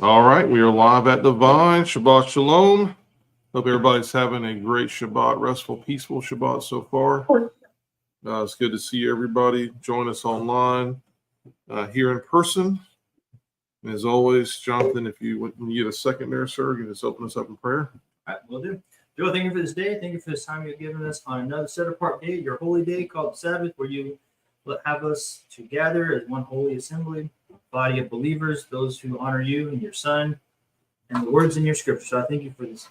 All right, we are live at Divine. Shabbat Shalom. Hope everybody's having a great Shabbat, restful, peaceful Shabbat so far. It's good to see everybody. Join us online here in person. As always, Jonathan, if you get a second there, sir, you can just open us up in prayer. All right, we'll do. Joe, thank you for this day. Thank you for this time you've given us on another set apart day, your holy day called Sabbath, where you have us to gather as one holy assembly, body of believers, those who honor you and your Son, and the words in your scripture. So I thank you for this.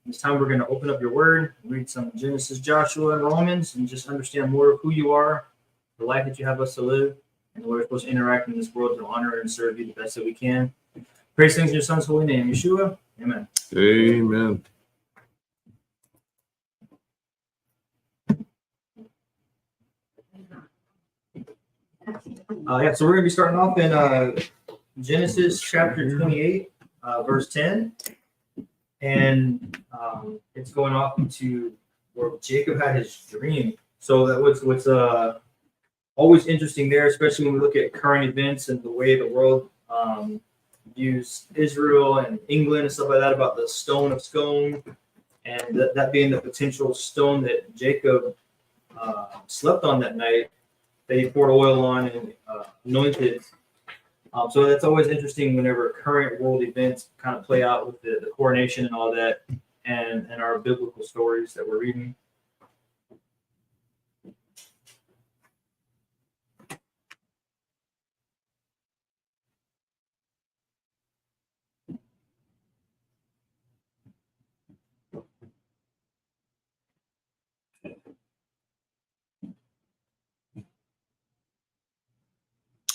This time we're going to open up your word, read some Genesis, Joshua, and Romans, and just understand more of who you are, the life that you have us to live, and the way we're supposed to interact in this world to honor and serve you the best that we can. Praise things in your Son's holy name, Yeshua. Amen. Amen. So we're going to be starting off in Genesis chapter 28, verse 10. And it's going off into where Jacob had his dream. So that what's always interesting there, especially when we look at current events and the way the world views Israel and England and stuff like that, about the stone of scone, and that being the potential stone that Jacob slept on that night, that he poured oil on and anointed. So that's always interesting whenever current world events kind of play out with the coronation and all that, and our biblical stories that we're reading.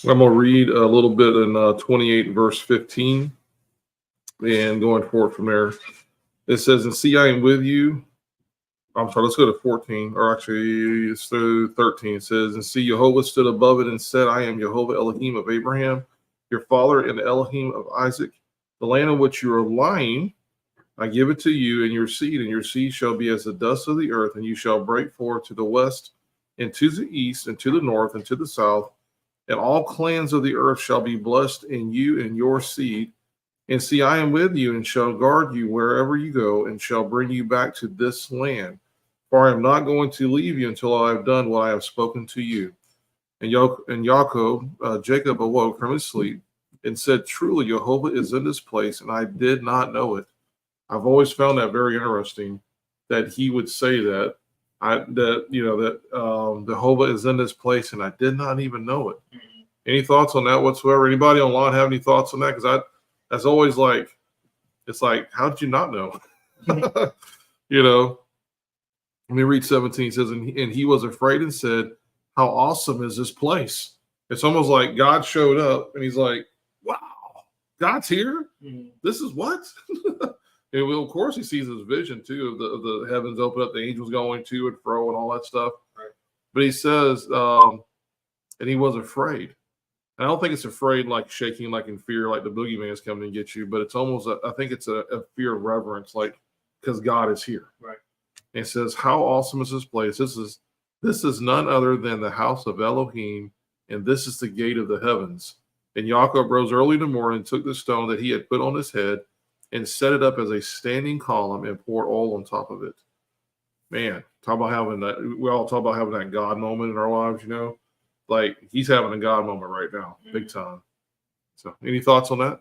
I'm going to read a little bit in 28, verse 15, and going forward from there. It says, and see, I am with you. I'm sorry, let's go to 14, or actually it's through 13. It says, and see, Jehovah stood above it and said, I am Jehovah Elohim of Abraham, your father, and the Elohim of Isaac. The land on which you are lying, I give it to you and your seed shall be as the dust of the earth, and you shall break forth to the west, and to the east, and to the north, and to the south. And all clans of the earth shall be blessed in you and your seed. And see, I am with you and shall guard you wherever you go, and shall bring you back to this land. For I am not going to leave you until I have done what I have spoken to you. And Jacob awoke from his sleep and said, truly, Jehovah is in this place, and I did not know it. I've always found that very interesting that he would say that. Jehovah is in this place, and I did not even know it. Mm-hmm. Any thoughts on that whatsoever? Anybody online have any thoughts on that? Because that's always like, it's like, how did you not know? Let me read 17. It says, and he was afraid and said, how awesome is this place? It's almost like God showed up, and he's like, wow, God's here? Mm-hmm. This is what? And of course, he sees his vision too of the heavens open up, the angels going to and fro, and all that stuff. Right. But he says, and he was afraid. And I don't think it's afraid like shaking, like in fear, like the boogeyman is coming to get you. But it's almost, I think it's a fear of reverence, like because God is here. Right. And it says, how awesome is this place? This is none other than the house of Elohim, and this is the gate of the heavens. And Jacob rose early in the morning and took the stone that he had put on his head, and set it up as a standing column and poured oil on top of it. Man, talk about having that. We all talk about having that God moment in our lives, like he's having a God moment right now, big time. So any thoughts on that?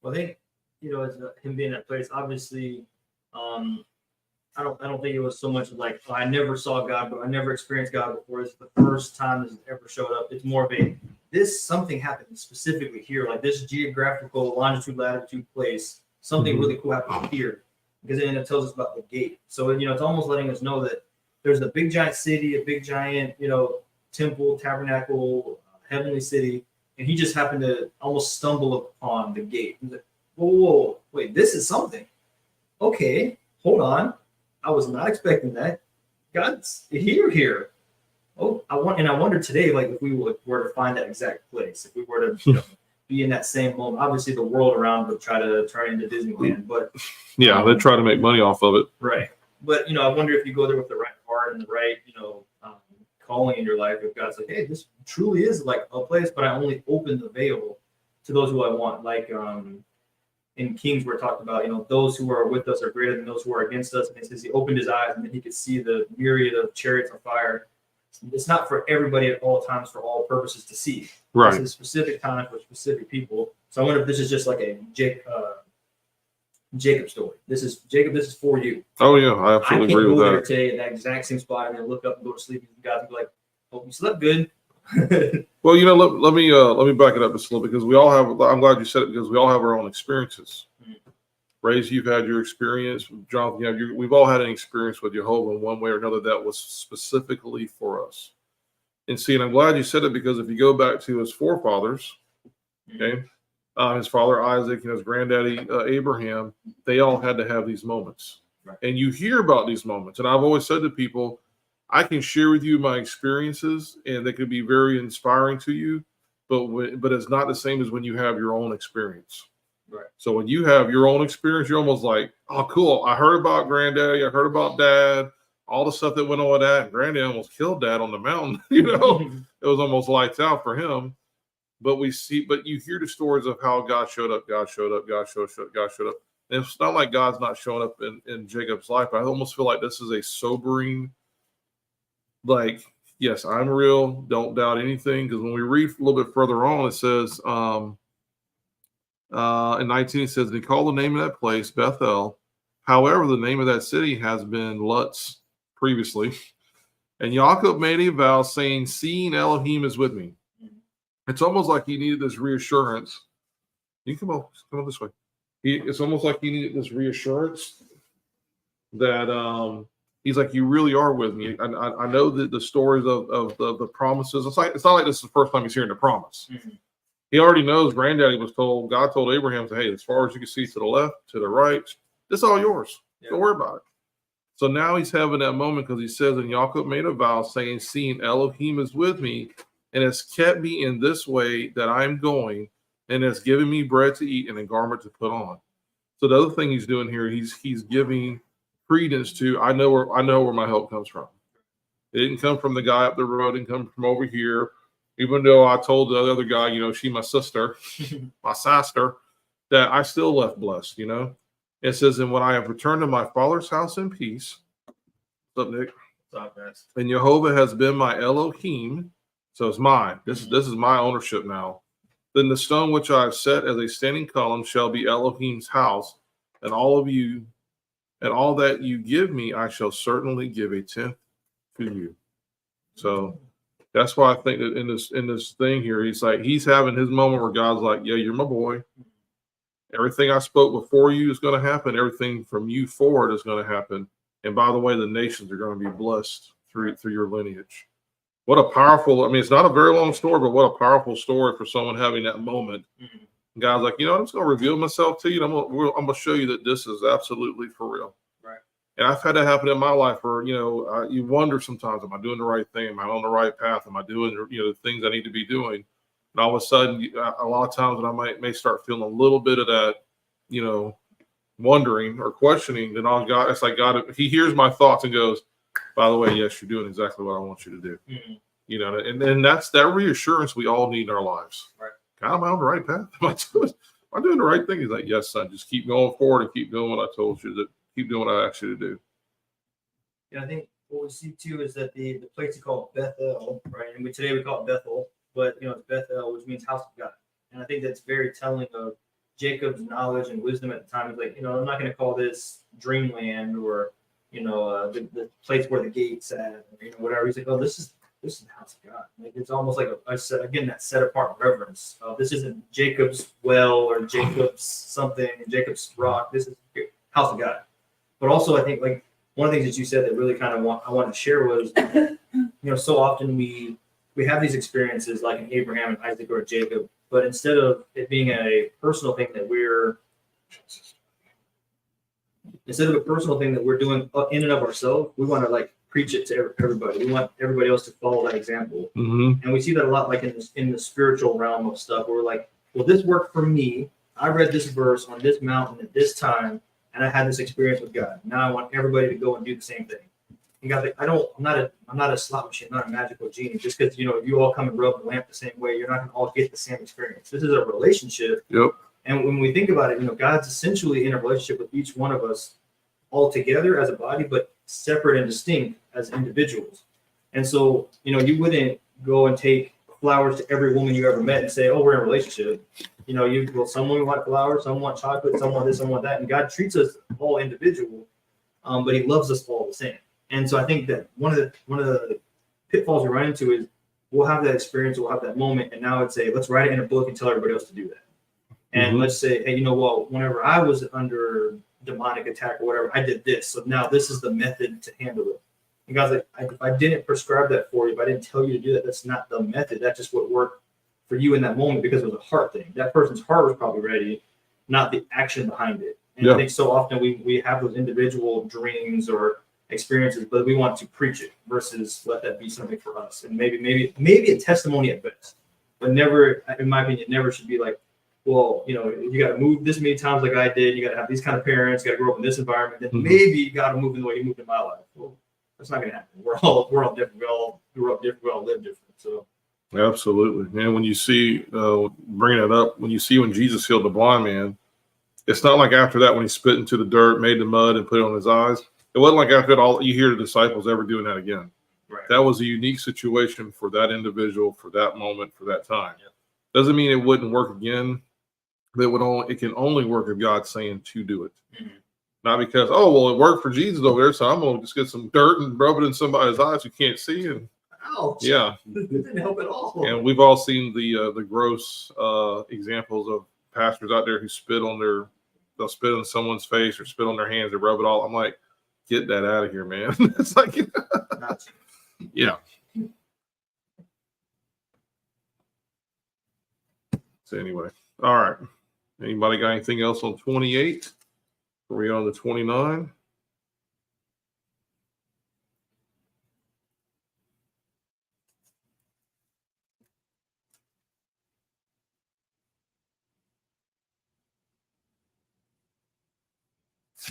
Well, I think, as him being in that place, obviously, I don't think it was so much like, I never saw God, but I never experienced God before. This is the first time this has ever showed up. It's more of something happened specifically here, like this geographical longitude, latitude place, something really cool happened here, because then it tells us about the gate. So, it's almost letting us know that there's a big giant city, a big giant, temple, tabernacle, heavenly city, and he just happened to almost stumble upon the gate. He's like, whoa, wait, this is something. Okay, hold on. I was not expecting that. God's here. Oh, I wonder today, like if we were to find that exact place, if we were to be in that same moment. Obviously, the world around would try to turn into Disneyland, but yeah, they try to make money off of it, right? But I wonder if you go there with the right heart and the right, calling in your life. If God's like, hey, this truly is like a place, but I only opened the veil to those who I want, like in Kings where it talked about, those who are with us are greater than those who are against us. And it says he opened his eyes and then he could see the myriad of chariots on fire. It's not for everybody at all times, for all purposes to see. Right. This is specific time for specific people. So I wonder if this is just like a Jacob story. This is Jacob. This is for you. Oh yeah, I absolutely agree with I can't go that. there today at that exact same spot and then look up and go to sleep and God be like, "Oh, you slept good." Well, let me back it up just a little, because we all have. I'm glad you said it, because we all have our own experiences. Mhm. Ray, you've had your experience. Jonathan, we've all had an experience with Jehovah in one way or another that was specifically for us. And see, and I'm glad you said it, because if you go back to his forefathers, okay, his father Isaac and his granddaddy Abraham, they all had to have these moments. Right. And you hear about these moments. And I've always said to people, I can share with you my experiences, and they could be very inspiring to you, but it's not the same as when you have your own experience. Right. So when you have your own experience, you're almost like, oh, cool. I heard about granddaddy. I heard about dad, all the stuff that went on with that. And granddaddy almost killed dad on the mountain. It was almost lights out for him. But you hear the stories of how God showed up, God showed up, God showed up. And it's not like God's not showing up in Jacob's life. I almost feel like this is a sobering, like, yes, I'm real. Don't doubt anything. Because when we read a little bit further on, it says, in 19, it says, and he called the name of that place Bethel. However, the name of that city has been Luz previously. And Jacob made a vow saying, seeing Elohim is with me. It's almost like he needed this reassurance. You come on this way. It's almost like he needed this reassurance that he's like, you really are with me. I know that the stories of the promises. It's not like this is the first time he's hearing the promise. Mm-hmm. He already knows. Granddaddy was told. God told Abraham, "Hey, as far as you can see to the left, to the right, this is all yours. Yeah. Don't worry about it." So now he's having that moment, because he says, and Jacob made a vow saying, seeing Elohim is with me, and has kept me in this way that I'm going, and has given me bread to eat and a garment to put on. So the other thing he's doing here, he's giving credence to, I know where my help comes from. It didn't come from the guy up the road, it didn't come from over here. Even though I told the other guy, she my sister, my sister, that I still left blessed, It says, and when I have returned to my father's house in peace, what's up, Nick? What's up, guys? And Jehovah has been my Elohim, so it's mine. This is my ownership now. Then the stone which I have set as a standing column shall be Elohim's house, and all of you, and all that you give me, I shall certainly give a tenth to you. So that's why I think that in this thing here, he's having his moment where God's like, yeah, you're my boy. Everything I spoke before you is going to happen. Everything from you forward is going to happen. And by the way, the nations are going to be blessed through your lineage. What a powerful, it's not a very long story, but what a powerful story for someone having that moment. Mm-hmm. God's like, I'm just going to reveal myself to you. I'm going to show you that this is absolutely for real. Right. And I've had that happen in my life where, you wonder sometimes, am I doing the right thing? Am I on the right path? Am I doing, the things I need to be doing? And all of a sudden, a lot of times when I may start feeling a little bit of that, wondering or questioning, then God, it's like God, he hears my thoughts and goes, by the way, yes, you're doing exactly what I want you to do. Mm-hmm. And that's that reassurance we all need in our lives. Right. God, am I on the right path? Am I doing the right thing? He's like, yes, son, just keep going forward and keep doing what I told you to keep doing what I asked you to do. Yeah, I think what we see too is that the place is called Bethel, right? And today we call it Bethel, but it's Bethel, which means house of God. And I think that's very telling of Jacob's knowledge and wisdom at the time. He's like, I'm not going to call this dreamland or the place where the gate's at, or, whatever. He's like, oh, this is the house of God. Like, it's almost like again that set apart reverence. This isn't Jacob's well or Jacob's something, Jacob's rock. This is house of God. But also, I think like one of the things that you said that really kind of I wanted to share was, so often we have these experiences like in Abraham and Isaac or Jacob, but instead of it being a personal thing that we're doing in and of ourselves, we want to like preach it to everybody. We want everybody else to follow that example. Mm-hmm. And we see that a lot like in the spiritual realm of stuff where we're like, well, this worked for me. I read this verse on this mountain at this time, and I had this experience with God. Now I want everybody to go and do the same thing. And God's like, I'm not a slot machine, I'm not a magical genie. Just because you all come and rub the lamp the same way, you're not gonna all get the same experience. This is a relationship. Yep. And when we think about it, God's essentially in a relationship with each one of us all together as a body, but separate and distinct as individuals. And so, you wouldn't go and take flowers to every woman you ever met and say, oh, we're in a relationship. Some women want flowers, some want chocolate, some want this, some want that. And God treats us all individual, but he loves us all the same. And so I think that one of the pitfalls we run into is we'll have that experience, we'll have that moment, and now it's let's write it in a book and tell everybody else to do that. And let's say, hey, whenever I was under demonic attack or whatever, I did this. So now this is the method to handle it. And God's like, if I didn't prescribe that for you, if I didn't tell you to do that, that's not the method. That's just what worked for you in that moment because it was a heart thing. That person's heart was probably ready, not the action behind it. And I think so often we have those individual dreams or experiences, but we want to preach it versus let that be something for us. And maybe a testimony at best, but never, in my opinion, never should be like, well, you got to move this many times like I did. You got to have these kind of parents. You got to grow up in this environment. Then maybe you got to move in the way you moved in my life. Well, that's not going to happen. We're all different. We all grew up different. We all live different. So absolutely. And when you see, bringing it up, when Jesus healed the blind man, it's not like after that when he spit into the dirt, made the mud, and put it on his eyes. It wasn't like after that all you hear the disciples ever doing that again. Right. That was a unique situation for that individual, for that moment, for that time. Yeah. Doesn't mean it wouldn't work again. It can only work if God's saying to do it. Not because, it worked for Jesus over there, so I'm going to just get some dirt and rub it in somebody's eyes who can't see. And ouch. Yeah. It didn't help at all. And we've all seen the gross examples of pastors out there who they'll spit on someone's face or spit on their hands and rub it all. I'm like, get that out of here, man. It's like, yeah. So anyway, all right. Anybody got anything else on 28? Are we on the 29?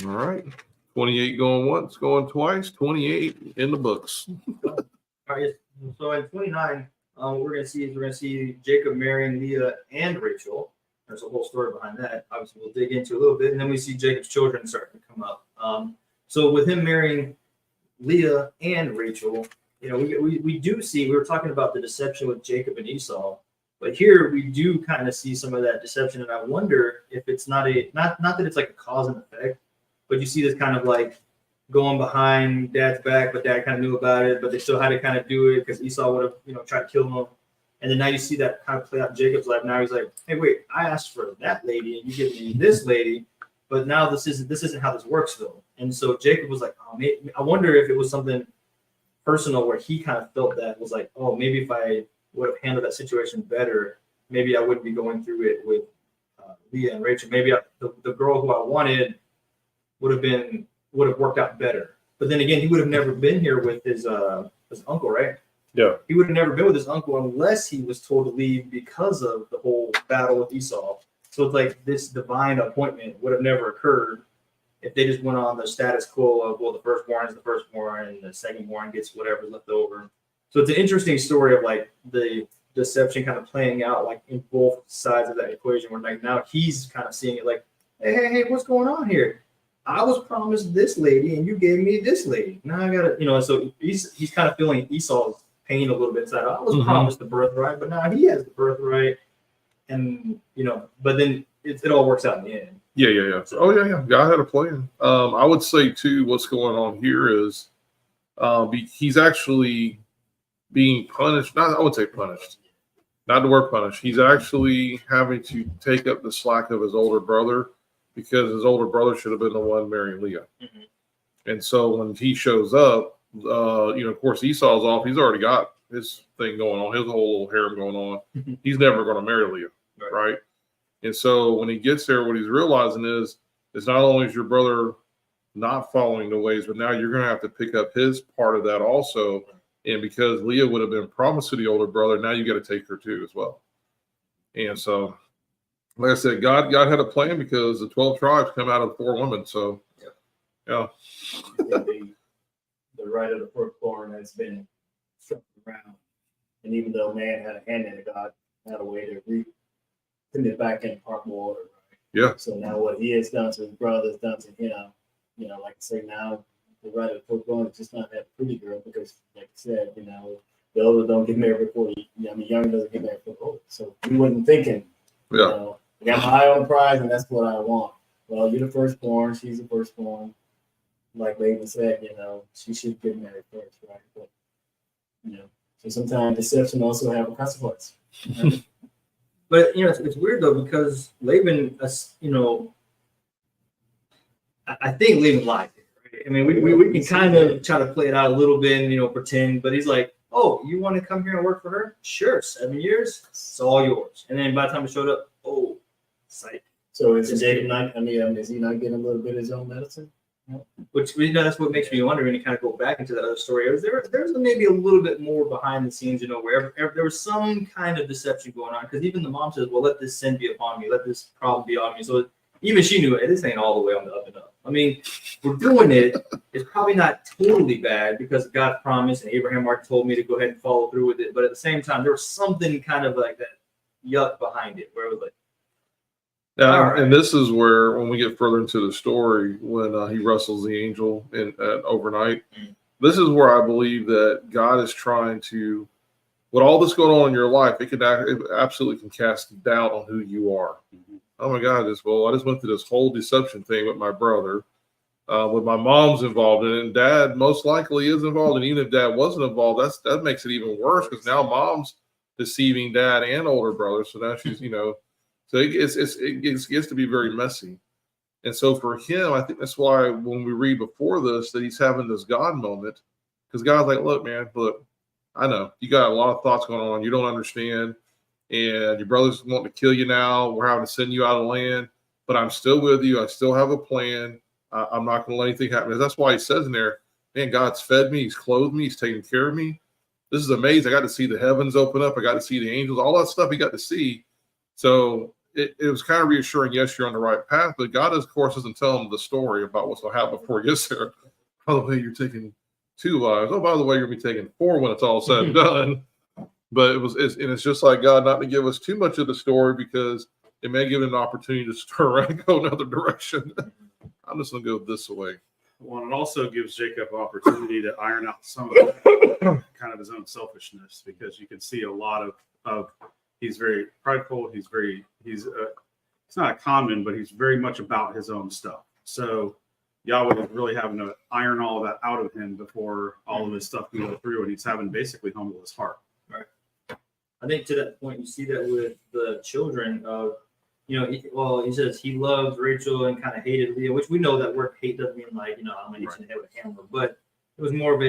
All right. 28 going once, going twice, 28 in the books. All right. So in 29, we're gonna see Jacob marrying Leah and Rachel. There's a whole story behind that. Obviously, we'll dig into a little bit, and then we see Jacob's children starting to come up. So with him marrying Leah and Rachel, we do see, we were talking about the deception with Jacob and Esau, but here we do kind of see some of that deception, and I wonder if it's not that it's like a cause and effect, but you see this kind of like going behind Dad's back, but Dad kind of knew about it, but they still had to kind of do it because Esau would have, tried to kill him. And then now you see that kind of play out in Jacob's life. Now he's like, hey, wait, I asked for that lady, and you give me this lady, but now this isn't how this works though. And so Jacob was like, oh, I wonder if it was something personal where he kind of felt that was like, oh, maybe if I would have handled that situation better, maybe I wouldn't be going through it with Leah and Rachel. Maybe the girl who I wanted would have worked out better. But then again, he would have never been here with his uncle, right? Yeah. He would have never been with his uncle unless he was told to leave because of the whole battle with Esau. So it's like this divine appointment would have never occurred if they just went on the status quo of, well, the firstborn is the firstborn and the secondborn gets whatever's left over. So it's an interesting story of like the deception kind of playing out like in both sides of that equation where like now he's kind of seeing it like, hey, what's going on here? I was promised this lady and you gave me this lady. Now I gotta, so he's kind of feeling Esau's pain a little bit inside. I was promised the birthright, but now he has the birthright. And, but then it all works out in the end. Yeah. Oh, yeah. God had a plan. I would say, too, what's going on here is he's actually being punished. I would say punished. Not the word punished. He's actually having to take up the slack of his older brother because his older brother should have been the one marrying Leah. Mm-hmm. And so when he shows up, of course, Esau's off. He's already got his thing going on, his whole little harem going on. Mm-hmm. He's never going to marry Leah, right? And so when he gets there, what he's realizing is not only is your brother not following the ways, but now you're going to have to pick up his part of that also. And because Leah would have been promised to the older brother, now you got to take her too as well. And so, like I said, God had a plan because the 12 tribes come out of 4 women. So, yeah. the right of the firstborn has been struck around. And even though man had a hand in it, God had a way to put it back in proper order. Right? Yeah. So now what he has done to his brother is done to him. Like I say, now the right of the firstborn is just not that pretty girl because, like I said, the older don't get married before young doesn't get married before old. So he wasn't thinking, I got my eye on the prize and that's what I want. Well, you're the firstborn, she's the firstborn. Like Laban said, she should get married first, right? But so sometimes deception also have a consequence. Right? But it's weird though because Laban, I think Laban lied. Right? I mean, we can kind of try to play it out a little bit and pretend, but he's like, "Oh, you want to come here and work for her? Sure, 7 years, it's all yours." And then by the time he showed up, oh, psych. So is Jacob not? Is he not getting a little bit of his own medicine? Which that's what makes me wonder when you kind of go back into that other story. There's maybe a little bit more behind the scenes, where there was some kind of deception going on. Because even the mom says, "Well, let this sin be upon me, let this problem be on me." So even she knew this ain't all the way on the up and up. I mean, we're doing it. It's probably not totally bad because God promised, and Abraham already told me to go ahead and follow through with it. But at the same time, there was something kind of like that yuck behind it, where it was like. Yeah, right. And this is where, when we get further into the story, when he wrestles the angel overnight, this is where I believe that God is trying to, with all this going on in your life, it absolutely can cast doubt on who you are. Mm-hmm. Oh my God, I just went through this whole deception thing with my brother, with my mom's involved in it, and Dad most likely is involved. And even if Dad wasn't involved, that makes it even worse because now Mom's deceiving Dad and older brother. So now she's, So it gets to be very messy. And so for him, I think that's why when we read before this, that he's having this God moment, because God's like, look, I know you got a lot of thoughts going on. You don't understand. And your brother's wanting to kill you now. We're having to send you out of the land, but I'm still with you. I still have a plan. I'm not going to let anything happen. That's why he says in there, man, God's fed me. He's clothed me. He's taken care of me. This is amazing. I got to see the heavens open up. I got to see the angels, all that stuff he got to see. So it was kind of reassuring. Yes, you're on the right path, but God, of course, doesn't tell him the story about what's going to happen before he gets there. By the way, you're taking 2 lives. Oh, by the way, you're going to be taking 4 when it's all said and done. But it's just like God not to give us too much of the story because it may give him an opportunity to turn around and go another direction. I'm just going to go this way. Well, it also gives Jacob an opportunity to iron out some of kind of his own selfishness because you can see a lot of he's very prideful. He's not a common, but he's very much about his own stuff. So Yahweh was really having to iron all of that out of him before all of this stuff can go through, and he's having basically humble his heart. Right. I think to that point, you see that with the children of, he says he loved Rachel and kind of hated Leah, which we know that word hate doesn't mean like, I'm going to hit you in the head with a hammer, but it was more of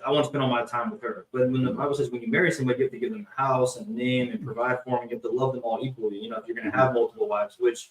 I want to spend all my time with her. But when the Bible says when you marry somebody, you have to give them a house and a name and provide for them. And you have to love them all equally. If you're going to have multiple wives, which,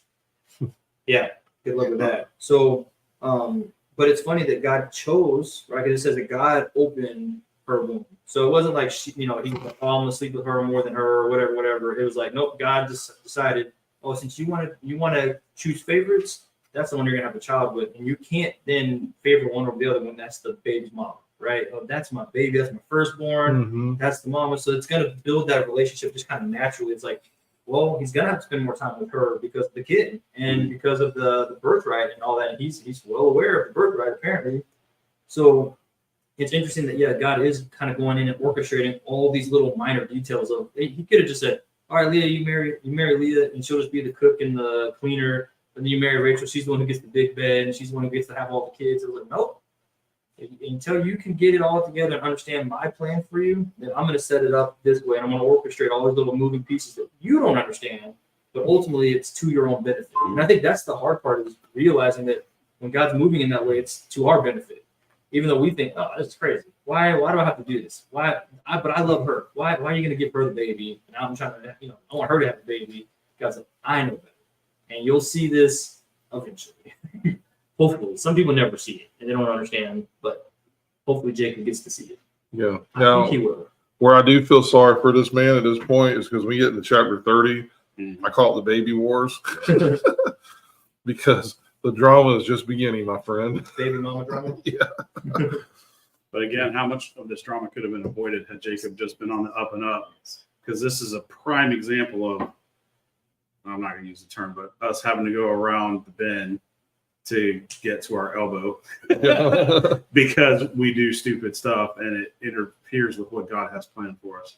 yeah, good luck with that. So, but it's funny that God chose, right? Because it says that God opened her womb. So it wasn't like he was like, oh, I'm going to sleep with her more than her or whatever. It was like, nope, God just decided, since you want to choose favorites, that's the one you're going to have a child with. And you can't then favor one over the other when that's the baby's mom. Right? Oh, that's my baby. That's my firstborn. Mm-hmm. That's the mama. So it's going to build that relationship just kind of naturally. It's like, well, he's going to have to spend more time with her because of the kid and because of the birthright and all that. And he's well aware of the birthright, apparently. So it's interesting that, God is kind of going in and orchestrating all these little minor details of, he could have just said, all right, Leah, you marry Leah and she'll just be the cook and the cleaner. And then you marry Rachel. She's the one who gets the big bed and she's the one who gets to have all the kids. It was like, nope. Until you can get it all together and understand my plan for you, then I'm going to set it up this way. And I'm going to orchestrate all these little moving pieces that you don't understand, but ultimately it's to your own benefit. And I think that's the hard part is realizing that when God's moving in that way, it's to our benefit. Even though we think, oh, this is crazy. Why do I have to do this? But I love her. Why are you going to give her the baby? And I'm trying to, I want her to have the baby. God's like, I know better. And you'll see this eventually. Hopefully, some people never see it and they don't understand, but hopefully Jacob gets to see it. Yeah. I think he will. Where I do feel sorry for this man at this point is because we get into chapter 30, I call it the baby wars. Because The drama is just beginning, my friend. Baby mama drama. But again, how much of this drama could have been avoided had Jacob just been on the up and up? Because this is a prime example of, I'm not going to use the term, but us having to go around the bend to get to our elbow because we do stupid stuff and it interferes with what God has planned for us.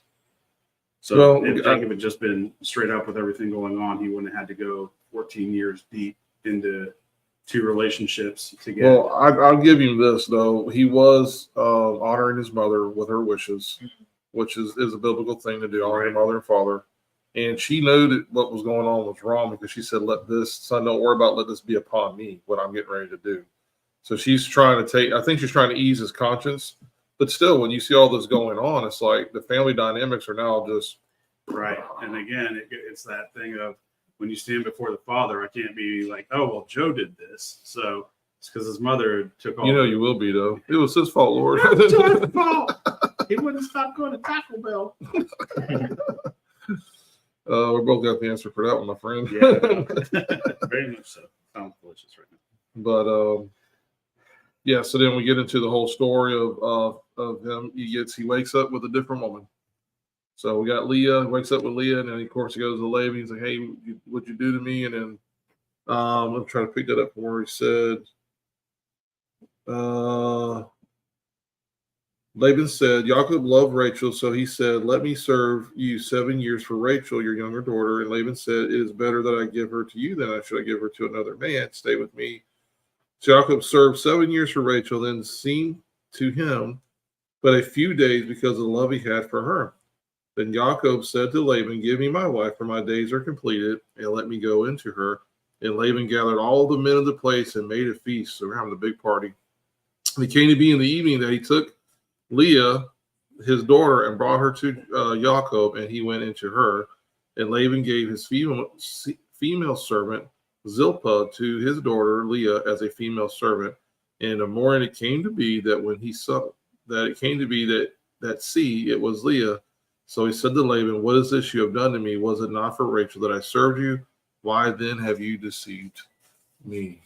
So if Jacob had just been straight up with everything going on, he wouldn't have had to go 14 years deep into 2 relationships to get. Well, I'll give him this though. He was honoring his mother with her wishes, which is a biblical thing to do, honor your mother and father. And she knew that what was going on was wrong because she said, "Let this, son, don't worry about, let this be upon me, what I'm getting ready to do." So she's trying to I think she's trying to ease his conscience. But still, when you see all this going on, it's like the family dynamics are now just right. And again, it's that thing of when you stand before the Father, I can't be like, "Oh, well, Joe did this," so it's because his mother took all. You know, you will be though. It was his fault, Lord. Joe's fault. He wouldn't stop going to Taco Bell. We both got the answer for that one, my friend. Yeah, very much so. Sounds delicious right now. But yeah, so then we get into the whole story of him. He wakes up with a different woman. So we got Leah, wakes up with Leah, and then of course he goes to Laban. He's like, "Hey, what'd you do to me?" And then I'm trying to pick that up from where he said, Laban said, Jacob loved Rachel, so he said, "Let me serve you 7 years for Rachel, your younger daughter." And Laban said, "It is better that I give her to you than I should give her to another man. Stay with me." So Jacob served 7 years for Rachel, then seemed to him but a few days because of the love he had for her. Then Jacob said to Laban, "Give me my wife, for my days are completed, and let me go into her." And Laban gathered all the men of the place and made a feast. So we're having a big party. And it came to be in the evening that he took Leah, his daughter, and brought her to Jacob, and he went into her. And Laban gave his female servant Zilpah to his daughter Leah as a female servant. And in the morning it came to be that when he saw that it came to be that see, it was Leah. So he said to Laban, "What is this you have done to me? Was it not for Rachel that I served you? Why then have you deceived me?"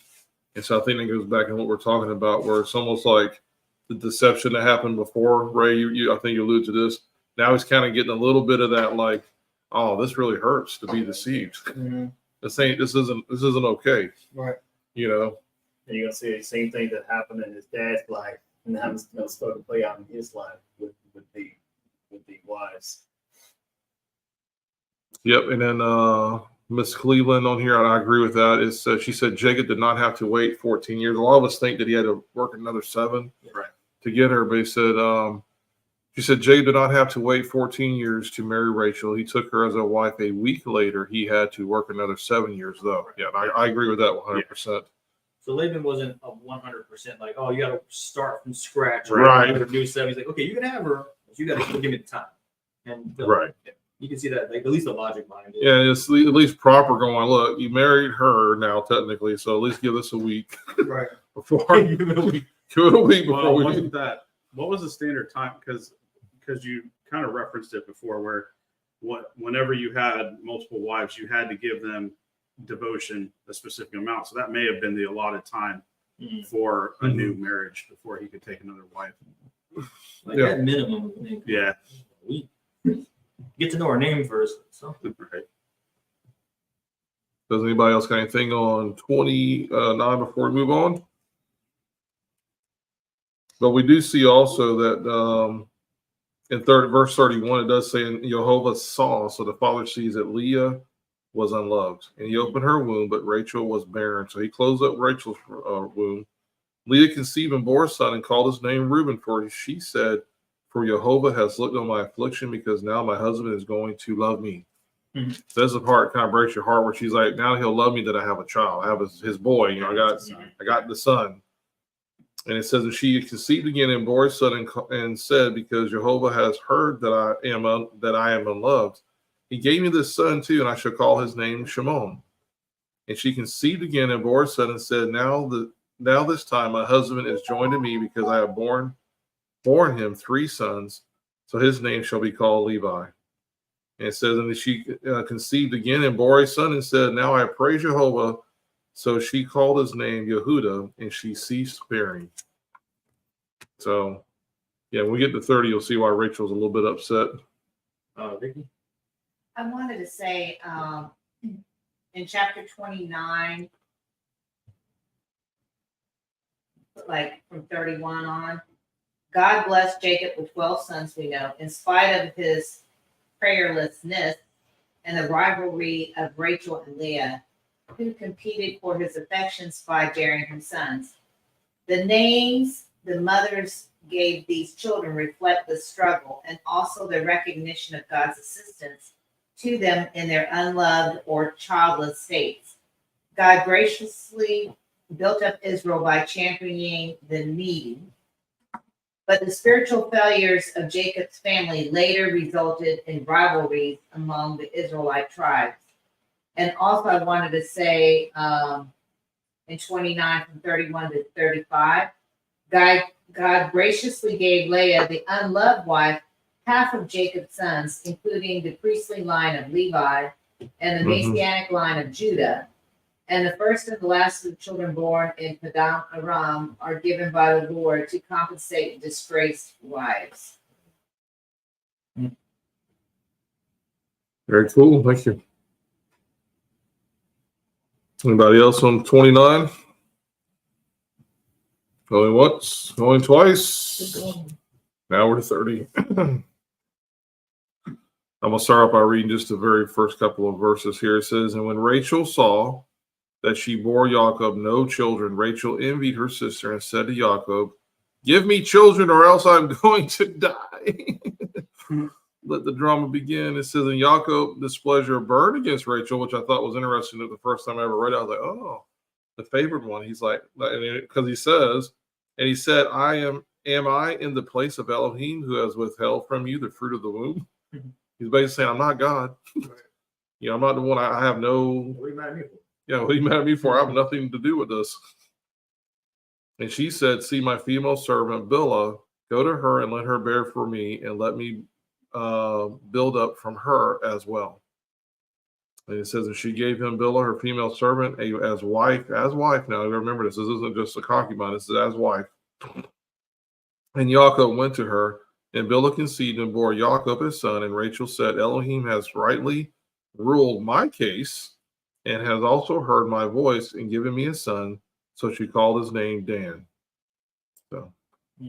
And so I think that goes back to what we're talking about, where it's almost like the deception that happened before. Ray, I think you alluded to this. Now he's kind of getting a little bit of that, like, "Oh, this really hurts to be deceived. Mm-hmm. This isn't okay." Right. And you're gonna see the same thing that happened in his dad's life, and now it's gonna start to play out in his life with the wives. Yep. And then Miss Cleveland on here, I agree with that. Is she said Jacob did not have to wait 14 years. A lot of us think that he had to work another 7 to get her, but he said she said Jacob did not have to wait 14 years to marry Rachel. He took her as a wife a week later. He had to work another 7 years though. Yeah, I agree with that 100%. So Laban wasn't a 100% like, "Oh, you got to start from scratch." Right. New 7. He's like, "Okay, you can have her, but you got to give me the time." And Right. You can see that, like, at least the logic behind it. Yeah, it's at least proper going, "Look, you married her now technically, so at least give us a week." Right. Before Give it a week. give it a week before Well, we wasn't that what was the standard time? Because you kind of referenced it before, where whenever you had multiple wives, you had to give them devotion a specific amount. So that may have been the allotted time for a new marriage before he could take another wife. Like at minimum. Yeah. We get to know our name first. So. Right. Does anybody else got anything on 29 before we move on? But we do see also that in verse 31, it does say, "And Jehovah saw," so the father sees that Leah was unloved, and he opened her womb, but Rachel was barren. So he closed up Rachel's womb. Leah conceived and bore a son and called his name Reuben, for she said, "For Jehovah has looked on my affliction, because now my husband is going to love me." Mm-hmm. So that's the part kind of breaks your heart, where she's like, "Now he'll love me that I have a child. I have his boy. I got the son." And it says that she conceived again and bore a son and said, "Because Jehovah has heard that I am unloved, he gave me this son too, and I shall call his name Shimon." And she conceived again and bore a son and said, Now this time my husband is joined to me, because I have borne him 3 sons, so his name shall be called Levi. And it says, and she conceived again and bore a son and said, "Now I praise Jehovah, So she called his name Yehuda, and she ceased bearing. So, yeah, when we get to 30, you'll see why Rachel's a little bit upset. Vicky? I wanted to say, in chapter 29, like from 31 on, God blessed Jacob with 12 sons, we know, in spite of his prayerlessness and the rivalry of Rachel and Leah, who competed for his affections by bearing him sons. The names the mothers gave these children reflect the struggle and also the recognition of God's assistance to them in their unloved or childless states. God graciously built up Israel by championing the needy. But the spiritual failures of Jacob's family later resulted in rivalries among the Israelite tribes. And also, I wanted to say in 29 from 31 to 35, God graciously gave Leah, the unloved wife, half of Jacob's sons, including the priestly line of Levi and the Messianic line of Judah. And the first and the last of the children born in Paddan Aram are given by the Lord to compensate disgraced wives. Very cool. Thank you. Anybody else on 29? Going once, going twice. Now we're to 30. I'm going to start off by reading just the very first couple of verses here. It says, and when Rachel saw that she bore Jacob no children, Rachel envied her sister and said to Jacob, give me children or else I'm going to die. Let the drama begin. It says, and Jacob displeasure burned against Rachel, which I thought was interesting. That the first time I ever read it, I was like, oh, the favored one. He's like, because he says, and he said, am I in the place of Elohim who has withheld from you the fruit of the womb? He's basically saying, I'm not God. I'm not the one. I have no. What are you mad at me for? Yeah, what are you mad at me for? I have nothing to do with this. And she said, see my female servant Bilhah, go to her and let her bear for me, and let me build up from her as well. And it says, and she gave him Bilhah, her female servant, as wife. Now remember this isn't just a concubine, this is as wife. And Jacob went to her, and Bilhah conceived and bore Jacob his son. And Rachel said, Elohim has rightly ruled my case, and has also heard my voice and given me a son. So she called his name Dan.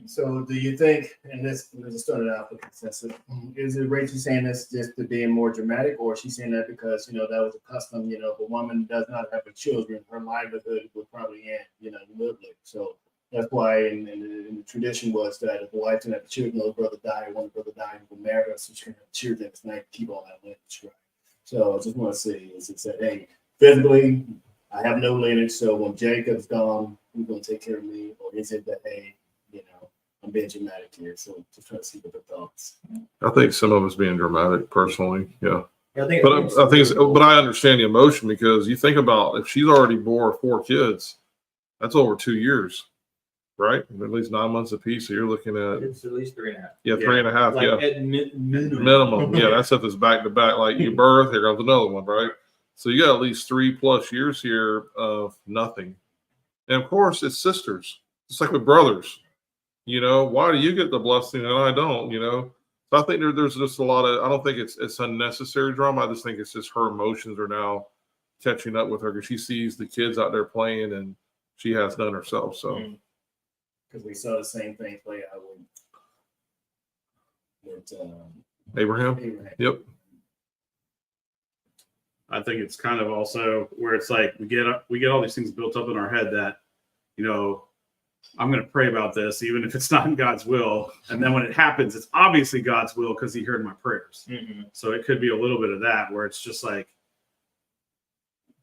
So do you think, and this just started out with consensus, is it Rachel saying this just to being more dramatic, or is she saying that because, that was a custom, if a woman does not have a children, her livelihood would probably end, literally. So that's why in the tradition was that if the wife didn't have children, the brother died, one brother died, and would marry her, so she can have children, it's not keep all that lineage, right? So I just want to say, is it said, hey, physically, I have no lineage, so when Jacob's gone, who's going to take care of me? Or is it that, hey, I'm being dramatic here, so just trying to see what the thoughts. I think some of it's being dramatic, personally. Yeah. I think But I understand the emotion, because you think about if she's already bore 4 kids, that's over 2 years, right? At least 9 months apiece. So you're looking at it's at least 3.5. Yeah, 3.5. Like yeah, at minimum. Yeah, that's if it's back to back. Like you birth, here comes another one, right? So you got at least 3+ years here of nothing. And of course, it's sisters. It's like with brothers. Why do you get the blessing and I don't? So I think there's just a lot of. I don't think it's unnecessary drama. I just think it's just her emotions are now catching up with her, because she sees the kids out there playing and she has none herself. So because we saw the same thing play out with Abraham. Yep. I think it's kind of also where it's like we get all these things built up in our head that, I'm going to pray about this, even if it's not in God's will. And then when it happens, it's obviously God's will because he heard my prayers. Mm-hmm. So it could be a little bit of that, where it's just like,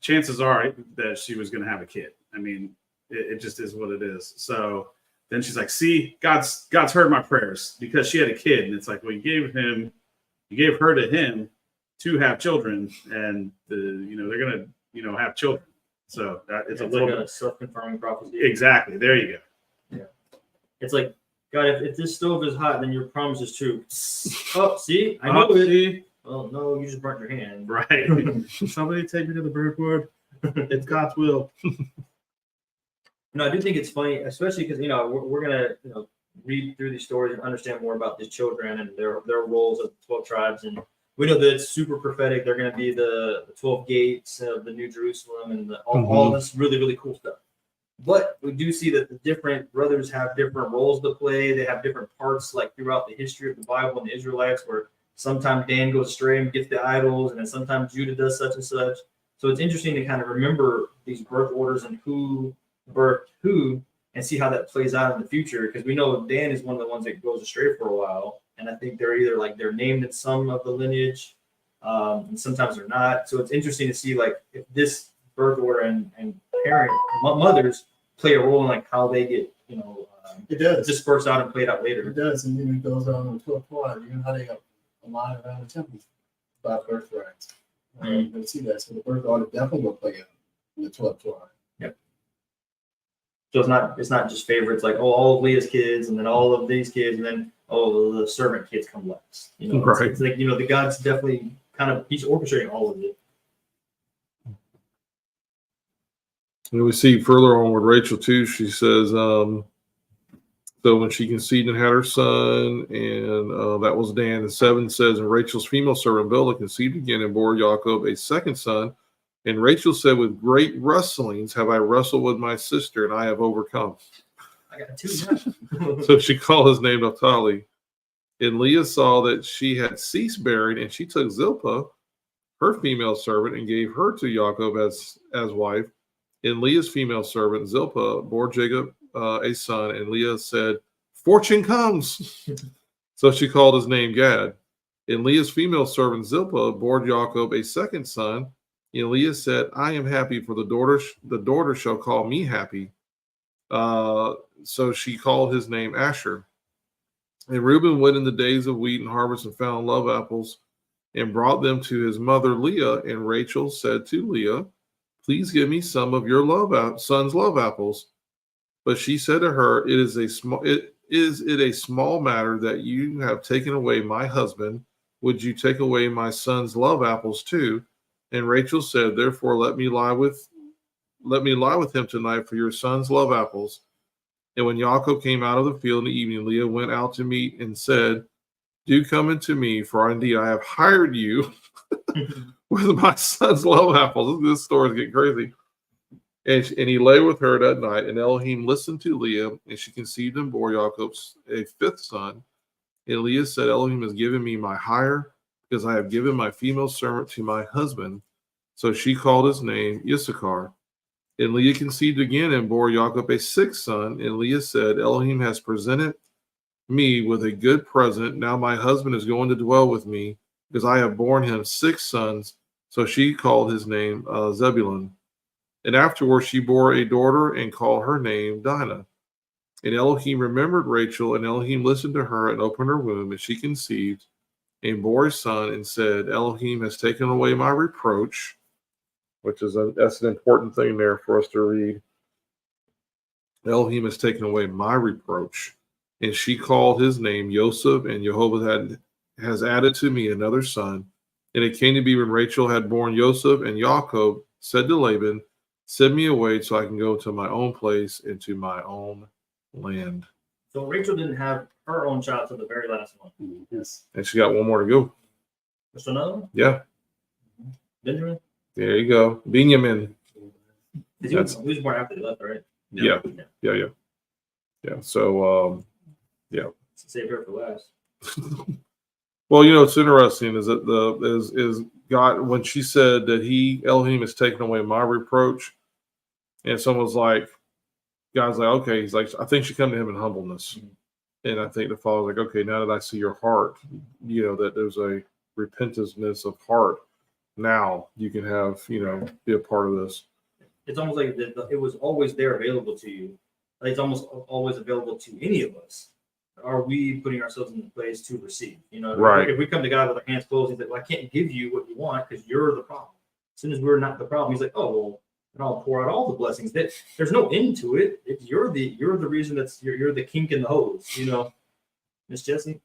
chances are that she was going to have a kid. I mean, it just is what it is. So then she's like, see, God's heard my prayers because she had a kid. And it's like, well, you gave her to him to have children, and they're going to have children. So that it's a little bit self-confirming prophecy. Exactly. There you go. Yeah. It's like, God, if this stove is hot, then your promise is true. Oh, see? I know it. Well, no, you just burnt your hand. Right. Somebody take me to the bird ward. It's God's will. No, I do think it's funny, especially because we're gonna read through these stories and understand more about these children and their roles of the 12 tribes, and we know that it's super prophetic. They're gonna be the 12 gates of the New Jerusalem and all this really really cool stuff. But we do see that the different brothers have different roles to play. They have different parts, like throughout the history of the Bible and the Israelites, where sometimes Dan goes astray and gets the idols, and then sometimes Judah does such and such. So it's interesting to kind of remember these birth orders and who birthed who, and see how that plays out in the future. Because we know Dan is one of the ones that goes astray for a while, and I think they're either like they're named in some of the lineage, and sometimes they're not. So it's interesting to see like if this birth order and mothers play a role in like how they get It does. dispersed out and played out later. It does, and then it goes on in 12 Torah. You know how they got a line around the temple by birthrights. You can see that. So the birth order definitely will play out in the 12 Torah. So it's not just favorites like all of Leah's kids and then all of these kids and then the servant kids come last. Right. It's like the God's definitely he's orchestrating all of it. And we see further on with Rachel too. She says, so when she conceived and had her son, and that was Dan. And 7 says, and Rachel's female servant Bilhah conceived again and bore Jacob a second son. And Rachel said, with great wrestlings have I wrestled with my sister, and I have overcome. I got 2 now. So she called his name Naphtali. And Leah saw that she had ceased bearing, and she took Zilpah, her female servant, and gave her to Jacob as wife. And Leah's female servant Zilpah bore Jacob a son, and Leah said, fortune comes. So she called his name Gad. And Leah's female servant Zilpah bore Jacob a second son. And Leah said, I am happy, for the daughter shall call me happy. So she called his name Asher. And Reuben went in the days of wheat and harvest and found love apples and brought them to his mother Leah. And Rachel said to Leah, please give me some of your son's love apples. But she said to her, is it a small matter that you have taken away my husband? Would you take away my son's love apples too? And Rachel said, therefore, let me lie with him tonight for your son's love apples. And when Yaakov came out of the field in the evening, Leah went out to meet and said, do come into me, for indeed I have hired you with my son's love apples. This story is getting crazy. And he lay with her that night, and Elohim listened to Leah, and she conceived and bore Jacob a 5th son. And Leah said, Elohim has given me my hire, because I have given my female servant to my husband. So she called his name Issachar. And Leah conceived again and bore Jacob a 6th son. And Leah said, Elohim has presented me with a good present. Now my husband is going to dwell with me, because I have borne him 6 sons. So she called his name Zebulun. And afterwards she bore a daughter and called her name Dinah. And Elohim remembered Rachel, and Elohim listened to her and opened her womb, and she conceived and bore a son, and said, Elohim has taken away my reproach, which is that's an important thing there for us to read. Elohim has taken away my reproach. And she called his name Joseph, and Jehovah has added to me another son. And it came to be when Rachel had borne Joseph, and Jacob said to Laban, send me away so I can go to my own place and to my own land. So Rachel didn't have her own child till the very last one. Yes. And she got one more to go. There's another one? Yeah, Benjamin? there you go. Benjamin. He was born after they left, right? Yeah. So, Save her for last. well, it's interesting is that is God, when she said that Elohim has taken away my reproach, and someone's like, God's like, okay, he's like, I think she come to him in humbleness. Mm-hmm. And I think the Father's like, okay, now that I see your heart, that there's a repentance of heart. Now you can have, be a part of this. It's almost like it was always there available to you. Like it's almost always available to any of us. Are we putting ourselves in the place to receive? Right. If we come to God with our hands closed, he's like, well, I can't give you what you want because you're the problem. As soon as we're not the problem, he's like, oh, well, and I'll pour out all the blessings. There's no end to it. You're the reason you're the kink in the hose, Miss Jessie?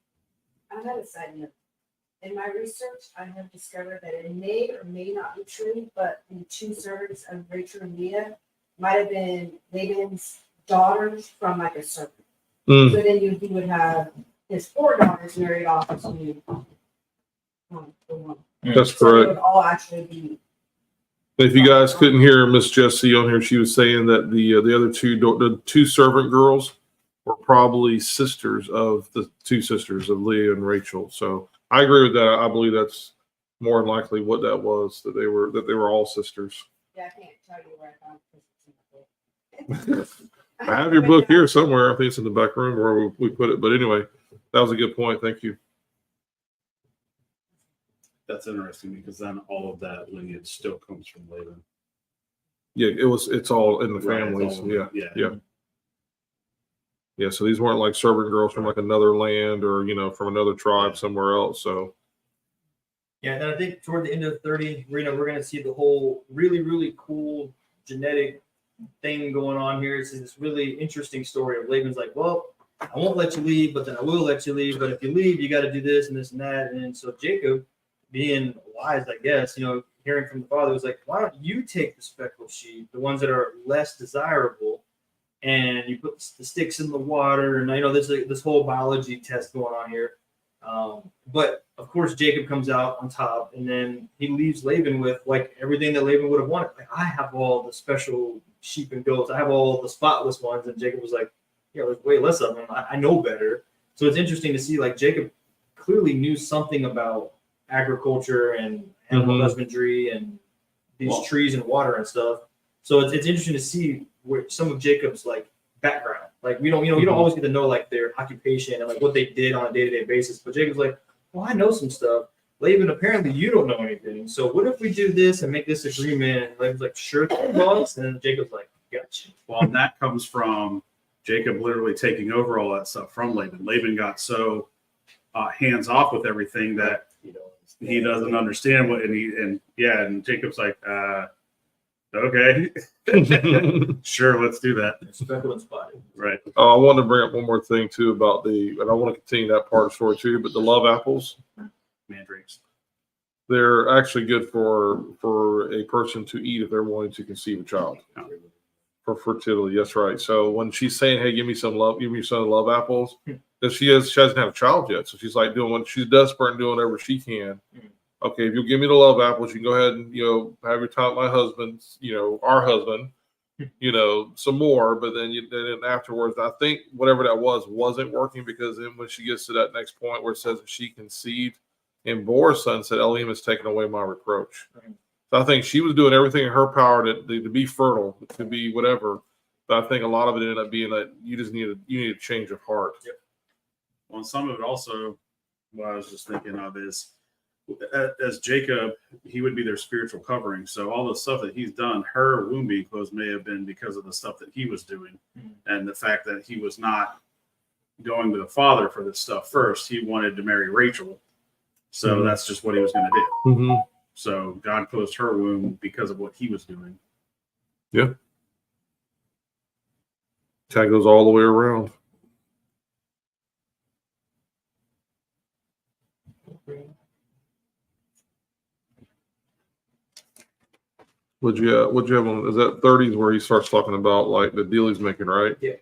I have a side note. In my research, I have discovered that it may or may not be true, but the two servants of Rachel and Leah might have been Laban's daughters from like a servant. Mm. So then he would have his 4 daughters married off to the one. That's So they correct. would all actually be. If you guys couldn't hear Miss Jessie on here, she was saying that the other the 2 servant girls were probably sisters of the 2 sisters of Leah and Rachel. So I agree with that. I believe that's more than likely what that was, that they were all sisters. Yeah, I can't tell you where I found it because it's in the book. I have your book here somewhere. I think it's in the back room where we put it. But anyway, that was a good point. Thank you. That's interesting because then all of that lineage still comes from Laban. Yeah, it's all in the Right, it's families. all- Yeah. yeah. Yeah, so these weren't like servant girls from like another land or, from another tribe Yeah. somewhere else. So, Yeah, and I think toward the end of 30, we're gonna see the whole really cool genetic thing going on here. It's this really interesting story of Laban's like, well, I won't let you leave, but then I will let you leave. But if you leave, you got to do this and this and that. And so Jacob, being wise, I guess, hearing from the father, was like, why don't you take the speckled sheep, the ones that are less desirable, and you put the sticks in the water. And I know there's this whole biology test going on here. But of course, Jacob comes out on top, and then he leaves Laban with like everything that Laban would have wanted. Like, I have all the special sheep and goats. I have all the spotless ones. And Jacob was like, yeah, there's way less of them. I know better. So it's interesting to see like Jacob clearly knew something about agriculture and animal husbandry and these trees and water and stuff. So it's interesting to see where some of Jacob's like background. Like you don't always get to know like their occupation and like what they did on a day-to-day basis. But Jacob's like, well, I know some stuff. Laban, apparently you don't know anything. So what if we do this and make this agreement? And Laban's like, sure, boss. And then Jacob's like, gotcha. Well, and that comes from Jacob literally taking over all that stuff from Laban. Laban got so hands off with everything that he doesn't understand what, and Jacob's like, okay, sure, let's do that. Speckled and spotted. Right. I wanted to bring up one more thing too about and I want to continue that part of the story too, but the love apples, Mandrakes. they're actually good for a person to eat if they're wanting to conceive a child. For fertility, that's right. So when she's saying, "Hey, give me some love apples," because she hasn't had a child yet, so she's like doing what she's desperate and doing whatever she can. Okay, if you'll give me the love apples, you can go ahead and have your time with my husband, our husband, some more. But then afterwards, I think whatever that wasn't working, because then when she gets to that next point where it says that she conceived and bore a son, said, "Elohim has taken away my reproach." So I think she was doing everything in her power to be fertile, to be whatever. But I think a lot of it ended up being that you need a change of heart. Yep. Well, and some of it also, what I was just thinking of is, as Jacob, he would be their spiritual covering. So all the stuff that he's done, her womb being closed may have been because of the stuff that he was doing, and the fact that he was not going to the father for this stuff first. He wanted to marry Rachel, so that's just what he was going to do. Mm-hmm. So God closed her womb because of what he was doing. Yeah. Tag goes all the way around. What'd you have on? Is that 30s where he starts talking about like the deal he's making, right? Yeah.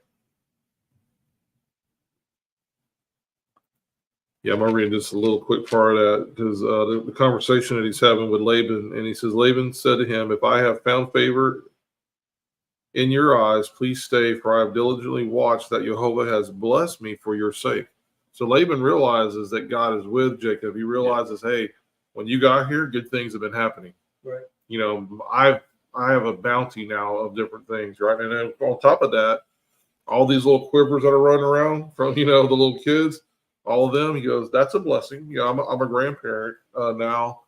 Yeah, I'm gonna read just a little quick part of that because the conversation that he's having with Laban, and he says, Laban said to him, "If I have found favor in your eyes, please stay, for I have diligently watched that Jehovah has blessed me for your sake." So Laban realizes that God is with Jacob. He realizes, hey, when you got here, good things have been happening. Right. I have a bounty now of different things, right? And then on top of that, all these little quivers that are running around from, the little kids, all of them, he goes, that's a blessing. I'm a grandparent now.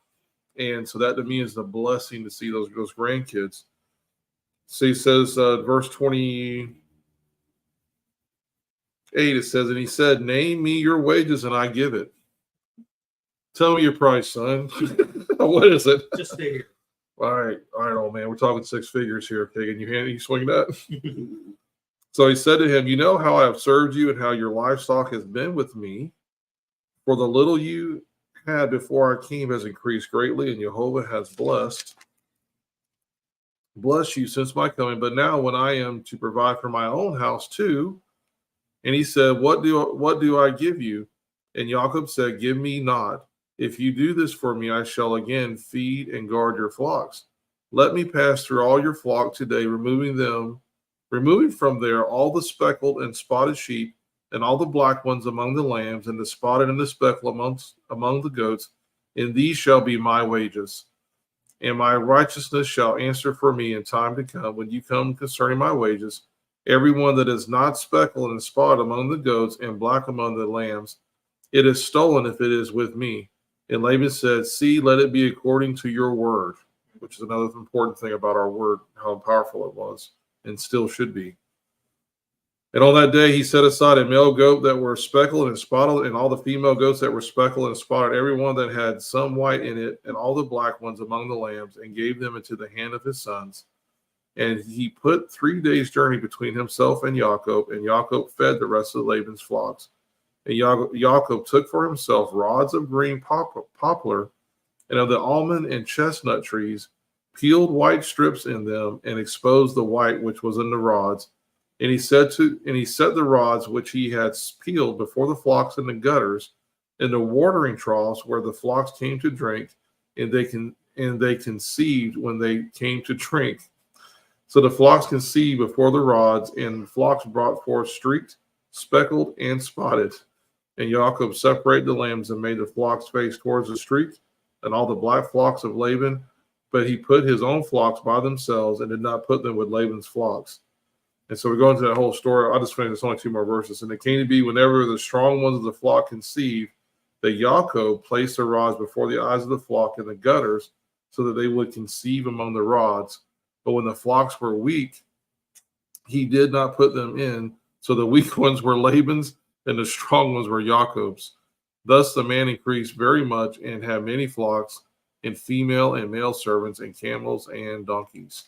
And so that to me is the blessing to see those grandkids. So he says, verse 28, it says, and he said, name me your wages and I give it. Tell me your price, son. What is it? Just stay here. All right, old man. We're talking 6 figures here. Okay, can you swing that? So he said to him, you know how I have served you and how your livestock has been with me. For the little you had before I came has increased greatly, and Jehovah has blessed you since my coming. But now when I am to provide for my own house too, and he said, what do I give you? And Jacob said, give me not. If you do this for me, I shall again feed and guard your flocks. Let me pass through all your flock today, removing from there all the speckled and spotted sheep, and all the black ones among the lambs, and the spotted and the speckled among the goats. And these shall be my wages. And my righteousness shall answer for me in time to come, when you come concerning my wages. Everyone that is not speckled and spotted among the goats, and black among the lambs, it is stolen if it is with me. And Laban said, see, let it be according to your word, which is another important thing about our word, how powerful it was, and still should be. And on that day he set aside a male goat that were speckled and spotted, and all the female goats that were speckled and spotted, every one that had some white in it, and all the black ones among the lambs, and gave them into the hand of his sons. And he put 3 days' journey between himself and Jacob fed the rest of Laban's flocks. And Jacob took for himself rods of green poplar, and of the almond and chestnut trees, peeled white strips in them, and exposed the white which was in the rods. And he set the rods which he had peeled before the flocks in the gutters, in the watering troughs where the flocks came to drink, and they conceived when they came to drink. So the flocks conceived before the rods, and the flocks brought forth streaked, speckled, and spotted. And Jacob separated the lambs and made the flocks face towards the streak, and all the black flocks of Laban. But he put his own flocks by themselves, and did not put them with Laban's flocks. And so we go into that whole story. I'll just finish. It's only 2 more verses. And it came to be, whenever the strong ones of the flock conceived, that Jacob placed the rods before the eyes of the flock in the gutters, so that they would conceive among the rods. But when the flocks were weak, he did not put them in. So the weak ones were Laban's, and the strong ones were Jacob's. Thus the man increased very much, and had many flocks, and female and male servants, and camels and donkeys.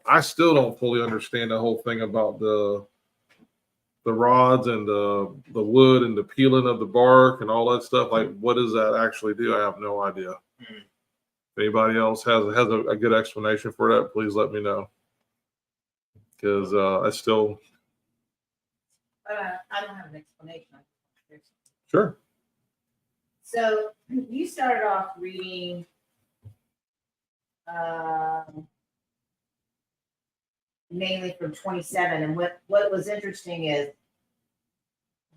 I still don't fully understand the whole thing about the rods and the wood and the peeling of the bark and all that stuff. Like, what does that actually do? I have no idea. If anybody else has a good explanation for that, please let me know. Because I still... I don't have an explanation. Sure. So you started off reading mainly from 27, and what was interesting is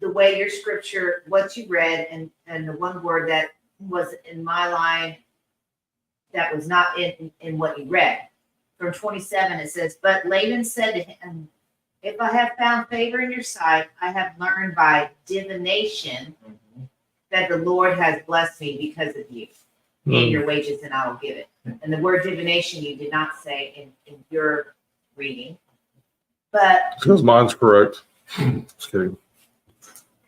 the way your scripture, what you read, and the one word that was in my line that was not in what you read. From 27, it says, but Laban said to him, if I have found favor in your sight, I have learned by divination that the Lord has blessed me because of you. Name your wages and I will give it. And the word divination you did not say in your reading. But because mine's correct. Just kidding.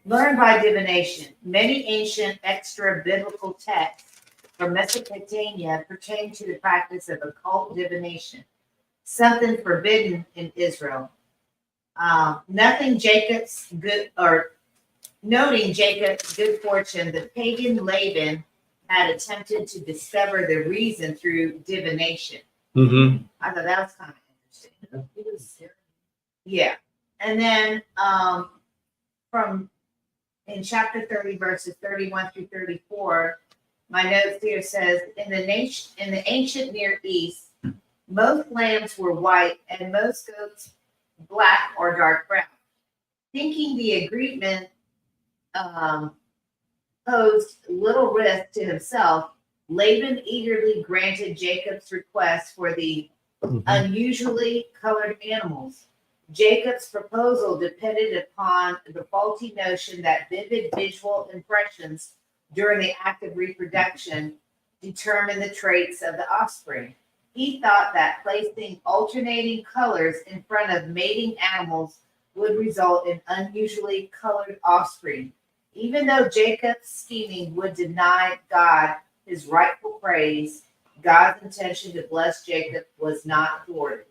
Learn by divination. Many ancient extra biblical texts from Mesopotamia pertain to the practice of occult divination, something forbidden in Israel. Noting Jacob's good fortune, the pagan Laban had attempted to discover the reason through divination. Mm-hmm. I thought that was kind of interesting. Yeah. And then in chapter 30, verses 31 through 34, my notes here says, in the ancient Near East, most lambs were white and most goats black or dark brown. Thinking the agreement posed little risk to himself, Laban eagerly granted Jacob's request for the unusually colored animals. Jacob's proposal depended upon the faulty notion that vivid visual impressions during the act of reproduction determine the traits of the offspring. He thought that placing alternating colors in front of mating animals would result in unusually colored offspring. Even though Jacob's scheming would deny God his rightful praise, God's intention to bless Jacob was not thwarted.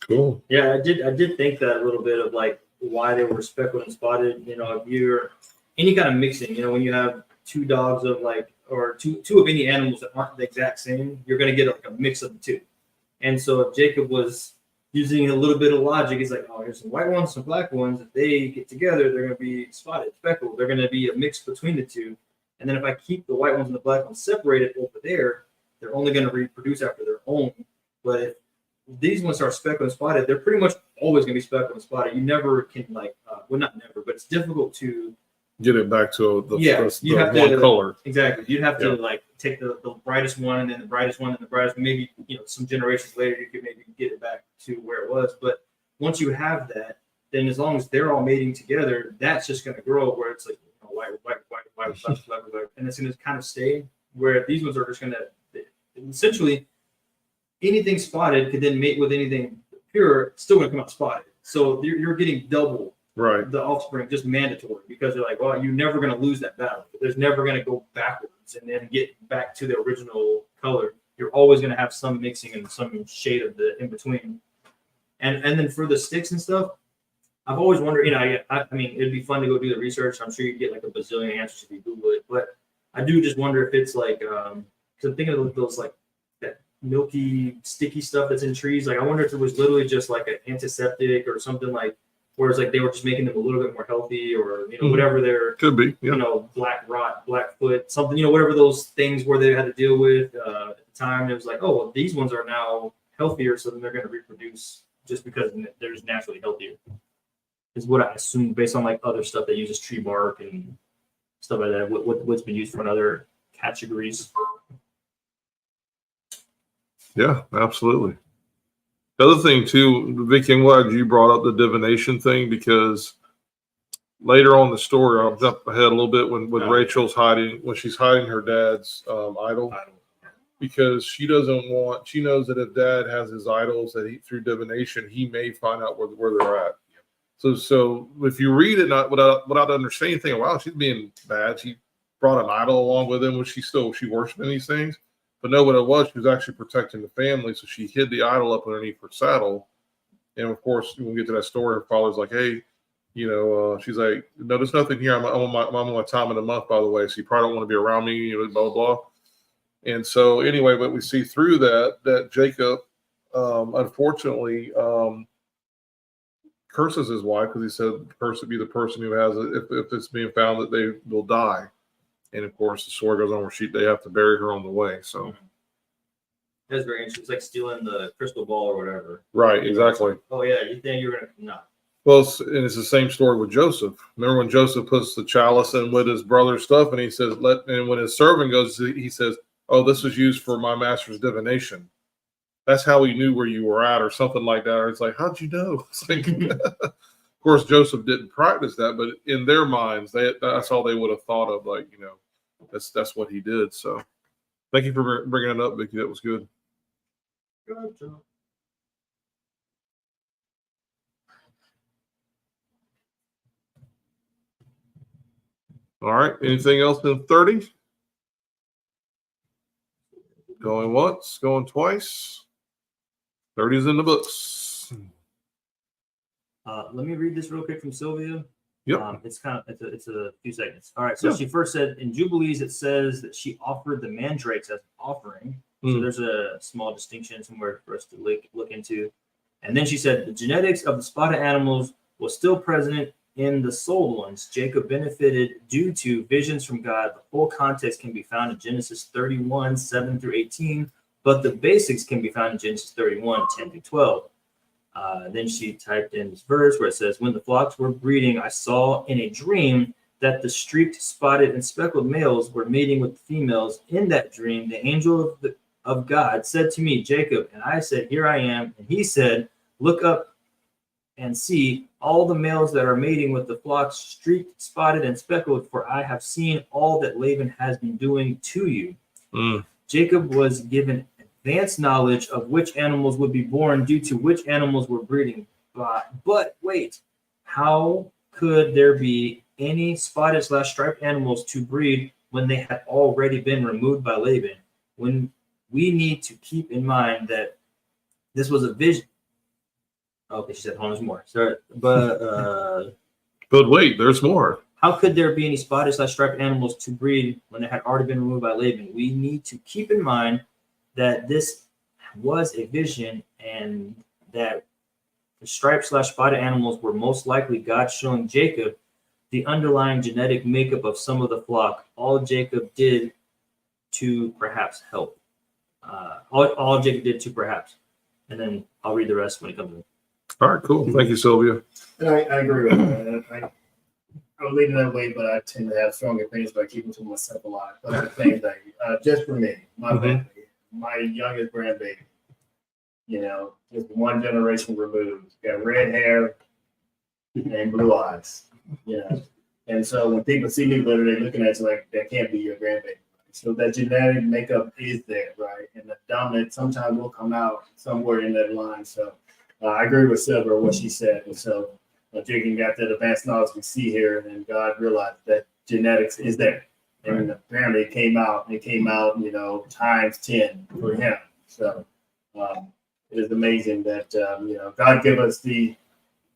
Cool. Yeah, I did think that a little bit of like why they were speckled and spotted. You know, if you're any kind of mixing, you know, when you have two dogs of like, or two of any animals that aren't the exact same, you're going to get like a mix of the two. And so if Jacob was using a little bit of logic, he's like, oh, here's some white ones, some black ones. If they get together, they're going to be spotted, speckled. They're going to be a mix between the two. And then if I keep the white ones and the black ones separated over there, they're only going to reproduce after their own. But if these ones are speckled and spotted, they're pretty much always going to be speckled and spotted. You never can like, well, not never, but it's difficult to Get it back to the you have one to, color. Exactly. You'd have to like take the brightest one and then the brightest one and the brightest. Maybe some generations later you could maybe get it back to where it was. But once you have that, then as long as they're all mating together, that's just going to grow where it's like white, and it's going to kind of stay. Where these ones are just going to essentially anything spotted could then mate with anything pure. It's still going to come out spotted. So you're getting double. Right. The offspring just mandatory because they're like, well, you're never going to lose that battle. There's never going to go backwards and then get back to the original color. You're always going to have some mixing and some shade of the in between. And then for the sticks and stuff, I've always wondered. I mean, it'd be fun to go do the research. I'm sure you'd get like a bazillion answers if you Google it. But I do just wonder if it's like, because I'm thinking of those like that milky, sticky stuff that's in trees. Like I wonder if it was literally just like an antiseptic or something like. Whereas like they were just making them a little bit more healthy or, whatever their, Could be. Yeah. black rot, blackfoot, something, whatever those things where they had to deal with at the time. It was like, oh, well, these ones are now healthier. So then they're going to reproduce just because they're just naturally healthier. Is what I assume based on like other stuff that uses tree bark and stuff like that. What's been used for in other categories. Yeah, absolutely. The other thing too, Vicky, I'm glad you brought up the divination thing because later on in the story, I'll jump ahead a little bit when Rachel's when she's hiding her dad's idol, because she knows that if dad has his idols that through divination, he may find out where they're at. So if you read it without understanding, anything, wow, she's being bad. She brought an idol along with him, which she worshiping these things. But no, what it was, she was actually protecting the family, so she hid the idol up underneath her saddle. And of course, when we get to that story, her father's like, "Hey, she's like, no, there's nothing here. I'm on my time of the month, by the way, so you probably don't want to be around me, blah blah blah." And so anyway, but we see through that Jacob, unfortunately, curses his wife because he said, "Cursed be the person who has it if it's being found that they will die." And of course, the story goes on where they have to bury her on the way. So that's very interesting. It's like stealing the crystal ball or whatever. Right, exactly. Oh yeah, you think you're gonna no. Well, and it's the same story with Joseph. Remember when Joseph puts the chalice in with his brother's stuff, and he says, and when his servant goes, he says, "Oh, this was used for my master's divination." That's how he knew where you were at, or something like that. Or it's like, how'd you know? It's like, of course, Joseph didn't practice that, but in their minds, that's all they would have thought of. Like, that's what he did. So, thank you for bringing it up, Vicky. That was good. Good job. All right. Anything else in 30? Going once, going twice. 30's in the books. Let me read this real quick from Sylvia. Yep. It's a few seconds. All right. So she first said in Jubilees, it says that she offered the mandrakes as an offering. So there's a small distinction somewhere for us to look into. And then she said the genetics of the spotted animals was still present in the sold ones. Jacob benefited due to visions from God. The full context can be found in Genesis 31, 7 through 18, but the basics can be found in Genesis 31, 10 through 12. Then she typed in this verse where it says, when the flocks were breeding, I saw in a dream that the streaked, spotted, and speckled males were mating with the females. In that dream, the angel of God said to me, Jacob, and I said, here I am. And he said, look up and see all the males that are mating with the flocks, streaked, spotted, and speckled, for I have seen all that Laban has been doing to you. Jacob was given advanced knowledge of which animals would be born due to which animals were breeding. But wait, how could there be any spotted/striped animals to breed when they had already been removed by Laban? When we need to keep in mind that this was a vision. Okay, she said, "Oh, there's more." Sorry, but But wait, there's more. How could there be any spotted/striped animals to breed when they had already been removed by Laban? We need to keep in mind that this was a vision and that the striped/spotted animals were most likely God showing Jacob the underlying genetic makeup of some of the flock. All Jacob did to perhaps help. All Jacob did to perhaps. And then I'll read the rest when it comes in. All right, cool. Thank you, Sylvia. And I agree with that. I was leaning that way, but I tend to have strong opinions by keeping to myself a lot. But the same thing, just for me, my family, my youngest grandbaby, just one generation removed, got red hair and blue eyes, And so when people see me, literally looking at you like, that can't be your grandbaby. So that genetic makeup is there, right? And the dominant sometimes will come out somewhere in that line. So I agree with Silver, what she said. And so Jacob got that advanced knowledge we see here, and God realized that genetics is there. And apparently it came out, times 10 for him. So it is amazing that, God give us the,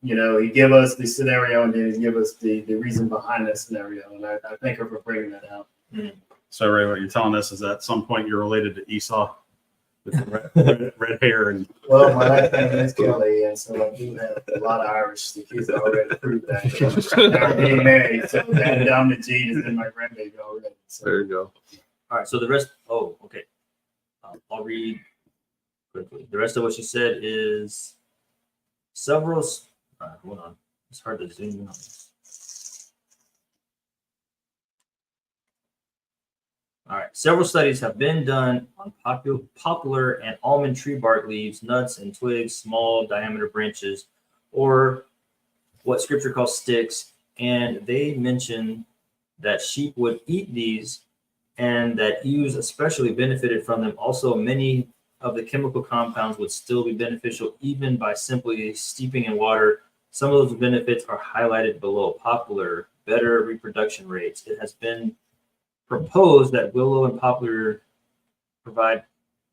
he give us the scenario and then he give us the reason behind that scenario. And I thank her for bringing that out. So, Ray, what you're telling us is that at some point you're related to Esau with the red hair and. Well, my last name is Kelly, and so I do have a lot of Irish. The kids already proved that. Our DNA, so that dominant gene is in my grandbaby already. So. There you go. All right, so the rest. Oh, okay. I'll read quickly. The rest of what she said is several. All right, hold on. It's hard to zoom in on this. All right, several studies have been done on poplar and almond tree bark leaves, nuts and twigs, small diameter branches, or what scripture calls sticks. And they mention that sheep would eat these and that ewes especially benefited from them. Also, many of the chemical compounds would still be beneficial even by simply steeping in water. Some of those benefits are highlighted below. Poplar, better reproduction rates. It has been proposed that willow and poplar provide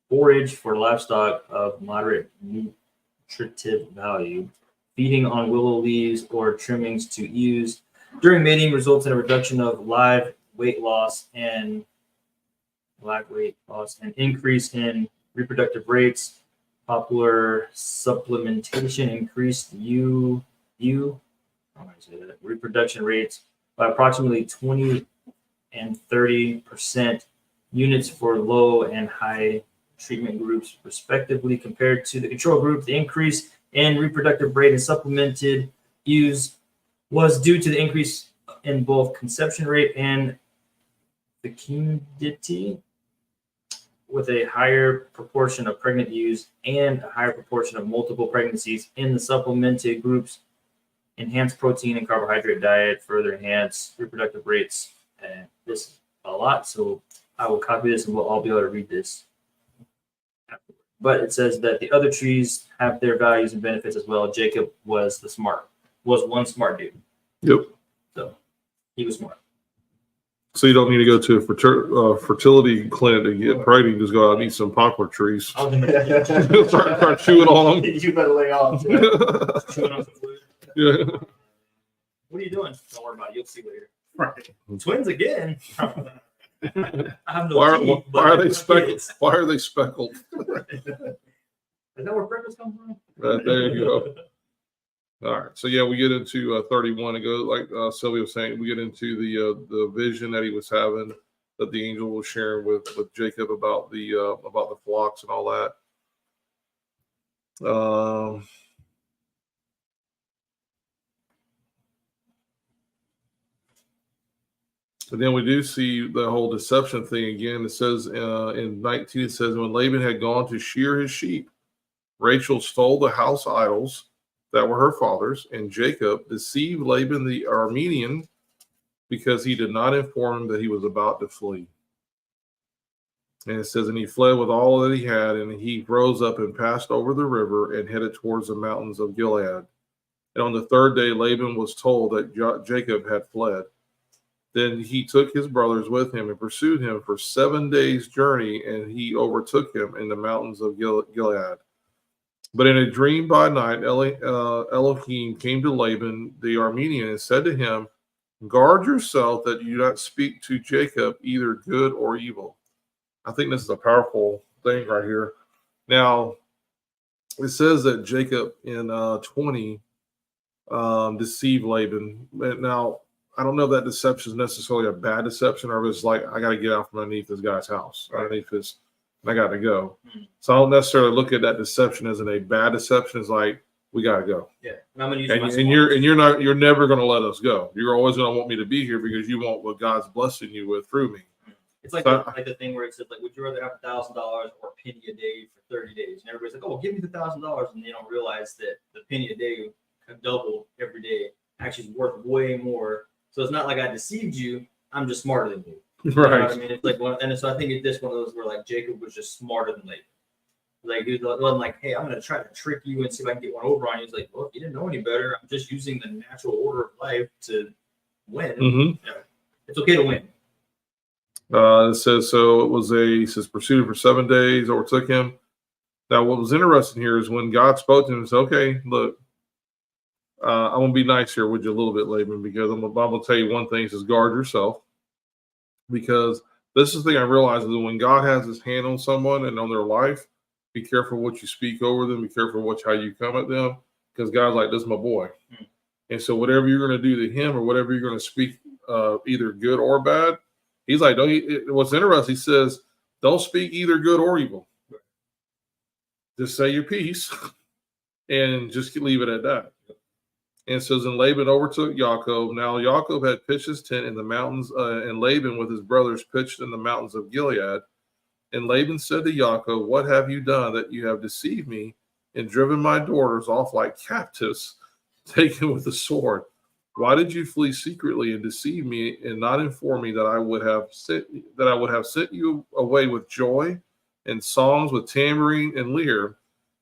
forage for livestock of moderate nutritive value. Feeding on willow leaves or trimmings to ewes during mating results in a reduction of live weight loss and increase in reproductive rates. Poplar supplementation increased reproduction rates by approximately 20 and 30% units for low and high treatment groups, respectively, compared to the control group. The increase in reproductive rate in supplemented ewes was due to the increase in both conception rate and fecundity, with a higher proportion of pregnant ewes and a higher proportion of multiple pregnancies in the supplemented groups. Enhanced protein and carbohydrate diet further enhance reproductive rates. And this is a lot, so I will copy this and we'll all be able to read this. But it says that the other trees have their values and benefits as well. Jacob was one smart dude. Yep. So he was smart. So you don't need to go to a fertility clinic to get pregnant. Just go out and eat some poplar trees. I'll do start chewing on them. You better lay off. chewing on some food. Yeah. What are you doing? Don't worry about it. You'll see later. Right. Twins again. I have no Why teeth, are but they speckled? Why are they speckled? Is that where freckles come from? Right, there you go. All right. So yeah, we get into 31 and go like Sylvia was saying. We get into the vision that he was having, that the angel was sharing with Jacob about the flocks and all that. And then we do see the whole deception thing again. It says in 19, it says, when Laban had gone to shear his sheep, Rachel stole the house idols that were her father's, and Jacob deceived Laban the Aramean because he did not inform him that he was about to flee. And it says, and he fled with all that he had, and he rose up and passed over the river and headed towards the mountains of Gilead. And on the third day, Laban was told that Jacob had fled. Then he took his brothers with him and pursued him for 7 days' journey, and he overtook him in the mountains of Gilead. But in a dream by night, Elohim came to Laban the Aramean and said to him, Guard yourself that you do not speak to Jacob either good or evil. I think this is a powerful thing right here. Now, it says that Jacob in 20 deceived Laban. Now, I don't know if that deception is necessarily a bad deception, or if it's like, I got to get out from underneath this guy's house, underneath his, and I got to go. So I don't necessarily look at that deception as a bad deception. It's like, we got to go. Yeah, and I'm gonna use And, my and smarts. you're never going to let us go. You're always going to want me to be here because you want what God's blessing you with through me. It's like So- the thing where it says, like, would you rather have $1,000 or a penny a day for 30 days? And everybody's like, oh, well, give me the $1,000, and they don't realize that the penny a day double every day actually is worth way more. So it's not like I deceived you. I'm just smarter than you. You know what I mean? It's like and so I think it's just one of those where like Jacob was just smarter than Laban. Like he wasn't like, hey, I'm gonna try to trick you and see if I can get one over on you. He's like, well, if you didn't know any better, I'm just using the natural order of life to win. Mm-hmm. Yeah. It's okay to win. It says, so it was he says, pursued him for 7 days, overtook him. Now, what was interesting here is when God spoke to him, he said, okay, look, I'm going to be nice here with you a little bit, Laban, because I'm going to tell you one thing. He says, guard yourself. Because this is the thing I realize is that when God has his hand on someone and on their life, be careful what you speak over them. Be careful how you come at them. Because God's like, this is my boy. And so whatever you're going to do to him or whatever you're going to speak, either good or bad, he's like, what's interesting, he says, don't speak either good or evil. Just say your piece and just leave it at that. And it says, and Laban overtook Yaakov. Now Yaakov had pitched his tent in the mountains, and Laban with his brothers pitched in the mountains of Gilead. And Laban said to Yaakov, what have you done that you have deceived me and driven my daughters off like captives, taken with the sword? Why did you flee secretly and deceive me and not inform me that I would have sent you away with joy and songs with tambourine and lyre?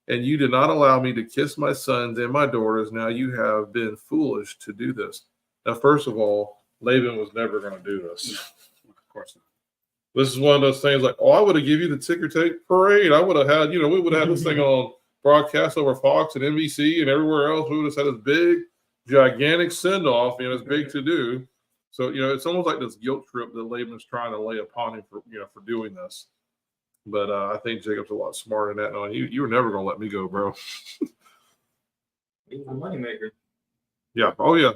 And you did not allow me to kiss my sons and my daughters. Now you have been foolish to do this. Now, first of all, Laban was never going to do this. Of course not. This is one of those things like, oh, I would have given you the ticker tape parade. I would have had, we would have had this thing on broadcast over Fox and NBC and everywhere else. We would have had this big, gigantic send-off, it's big to do. So, it's almost like this guilt trip that Laban's trying to lay upon him for doing this. But I think Jacob's a lot smarter than that. No, you were never going to let me go, bro. He was a moneymaker. Yeah. Oh, yeah.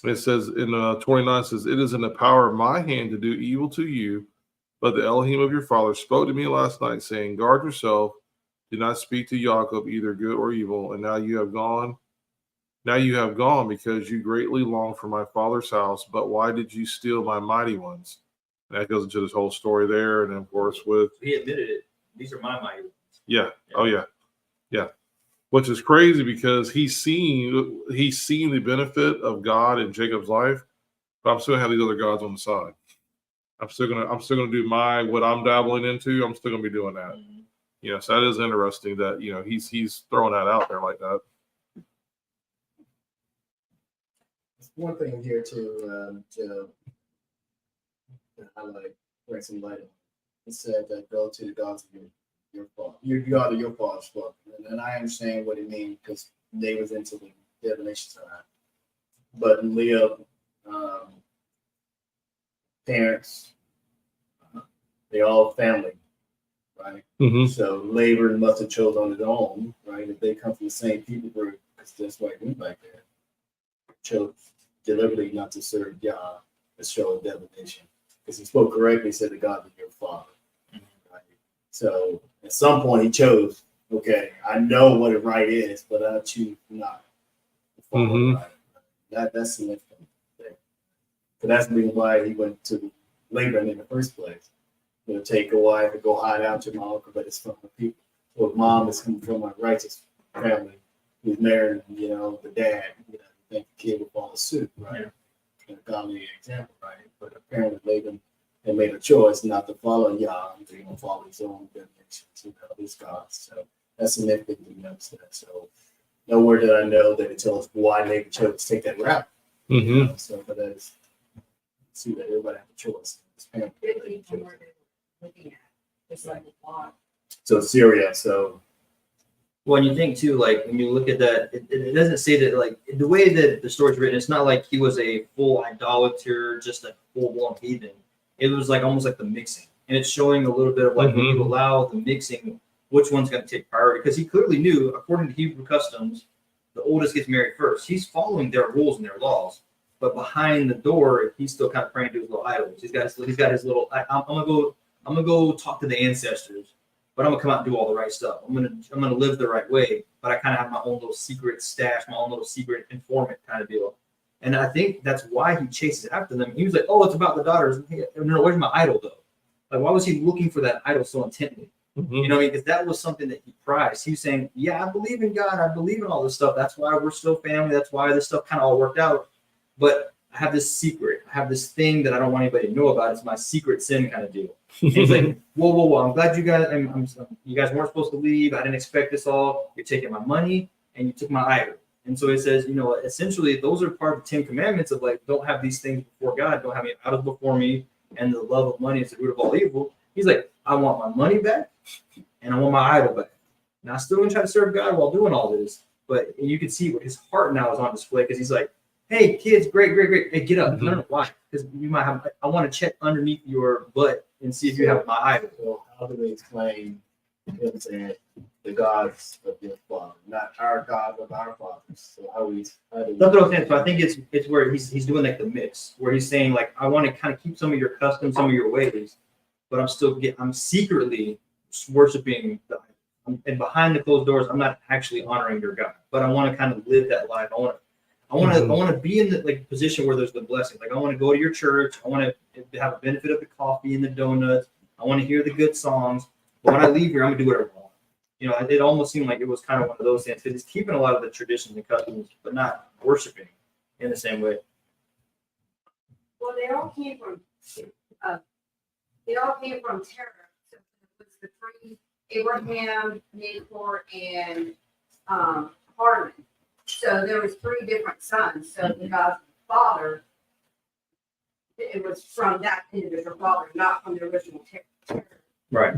It says in 29, it says, it is in the power of my hand to do evil to you. But the Elohim of your father spoke to me last night, saying, guard yourself. Do not speak to Jacob either good or evil. And now you have gone. Now you have gone because you greatly long for my father's house. But why did you steal my mighty ones? And that goes into this whole story there. And then, of course, with. He admitted it. These are my mighty ones. Yeah. Oh, yeah. Yeah. Which is crazy because he's seen the benefit of God in Jacob's life, but I'm still gonna have these other gods on the side. I'm still gonna do what I'm dabbling into. I'm still gonna be doing that. Mm-hmm. So that is interesting that he's throwing that out there like that. One thing here to highlight, bring some light on. It said that go to the gods of your father, your God of your father's father. And I understand what it means because they was into the divination side. But Leah, parents, they all family, right? Mm-hmm. So Laban must have chose on his own, right? If they come from the same people group, because that's why he went back there. Chose deliberately not to serve Yah, to show divination. Because he spoke correctly, he said the God of your father. Right? So at some point he chose, okay, I know what a right is, but I choose not to follow Mm-hmm. right. That's significant thing. But that's the reason why he went to Laban in the first place. Take a wife and go hide out to my uncle, but it's from the people. So if mom is coming from a righteous family who's married, the dad, you think the kid would follow suit, right? A godly example, right? But apparently Laban had made a choice not to follow Yah, to follow his own divination, his gods. So that's significant to notice that. So nowhere did I know that it tells us why Laban chose to take that route. Mm-hmm. So, but that's see that everybody has a choice. His parents It made a from choice. where they were looking at, just like the law. to Assyria. So Well, and you think too, like when you look at that, it doesn't say that like the way that the story's written. It's not like he was a full idolater, just a full blown heathen. It was like almost like the mixing, and it's showing a little bit of like when you allow the mixing, which one's going to take priority? Because he clearly knew, according to Hebrew customs, the oldest gets married first. He's following their rules and their laws, but behind the door, he's still kind of praying to his little idols. He's got his little. I'm gonna go talk to the ancestors. But I'm gonna come out and do all the right stuff. I'm gonna live the right way. But I kind of have my own little secret stash, my own little secret informant kind of deal. And I think that's why he chases after them. He was like, "Oh, it's about the daughters." Hey, no, where's my idol though? Like, why was he looking for that idol so intently? You know, because that was something that he prized. He was saying, "Yeah, I believe in God. I believe in all this stuff. That's why we're still family. That's why this stuff kind of all worked out." But I have this secret. I have this thing that I don't want anybody to know about. It's my secret sin kind of deal. And he's like, whoa. I'm glad you guys, you guys weren't supposed to leave. I didn't expect this all. You're taking my money and you took my idol. And so it says, you know, essentially those are part of the 10 commandments of like, don't have these things before God. Don't have any idols before me. And the love of money is the root of all evil. He's like, I want my money back and I want my idol back. And I still gonna try to serve God while doing all this. But you can see what his heart now is on display because he's like, hey, kids, great. Hey, get up. No, why? Because you might have, I want to check underneath your butt and see if you have my idol. So how do we explain him saying the gods of your father, not our God of our fathers? So how do we? That's what I'm saying. So I think it's where he's doing like the mix, where he's saying like I want to kind of keep some of your customs, some of your ways, but I'm secretly worshiping the idol. And behind the closed doors, I'm not actually honoring your God, but I want to kind of live that life. I want to be in the like position where there's the blessing. Like I want to go to your church. I want to have a benefit of the coffee and the donuts. I want to hear the good songs. But when I leave here, I'm gonna do whatever I want. You know, it almost seemed like it was kind of one of those things because he's keeping a lot of the traditions and customs, but not worshiping in the same way. Well, they all came from Terah. So it was the three Abraham, Nahor, and Harmon. So there was three different sons. So God's father, it was from that individual father, not from the original Terah. Right.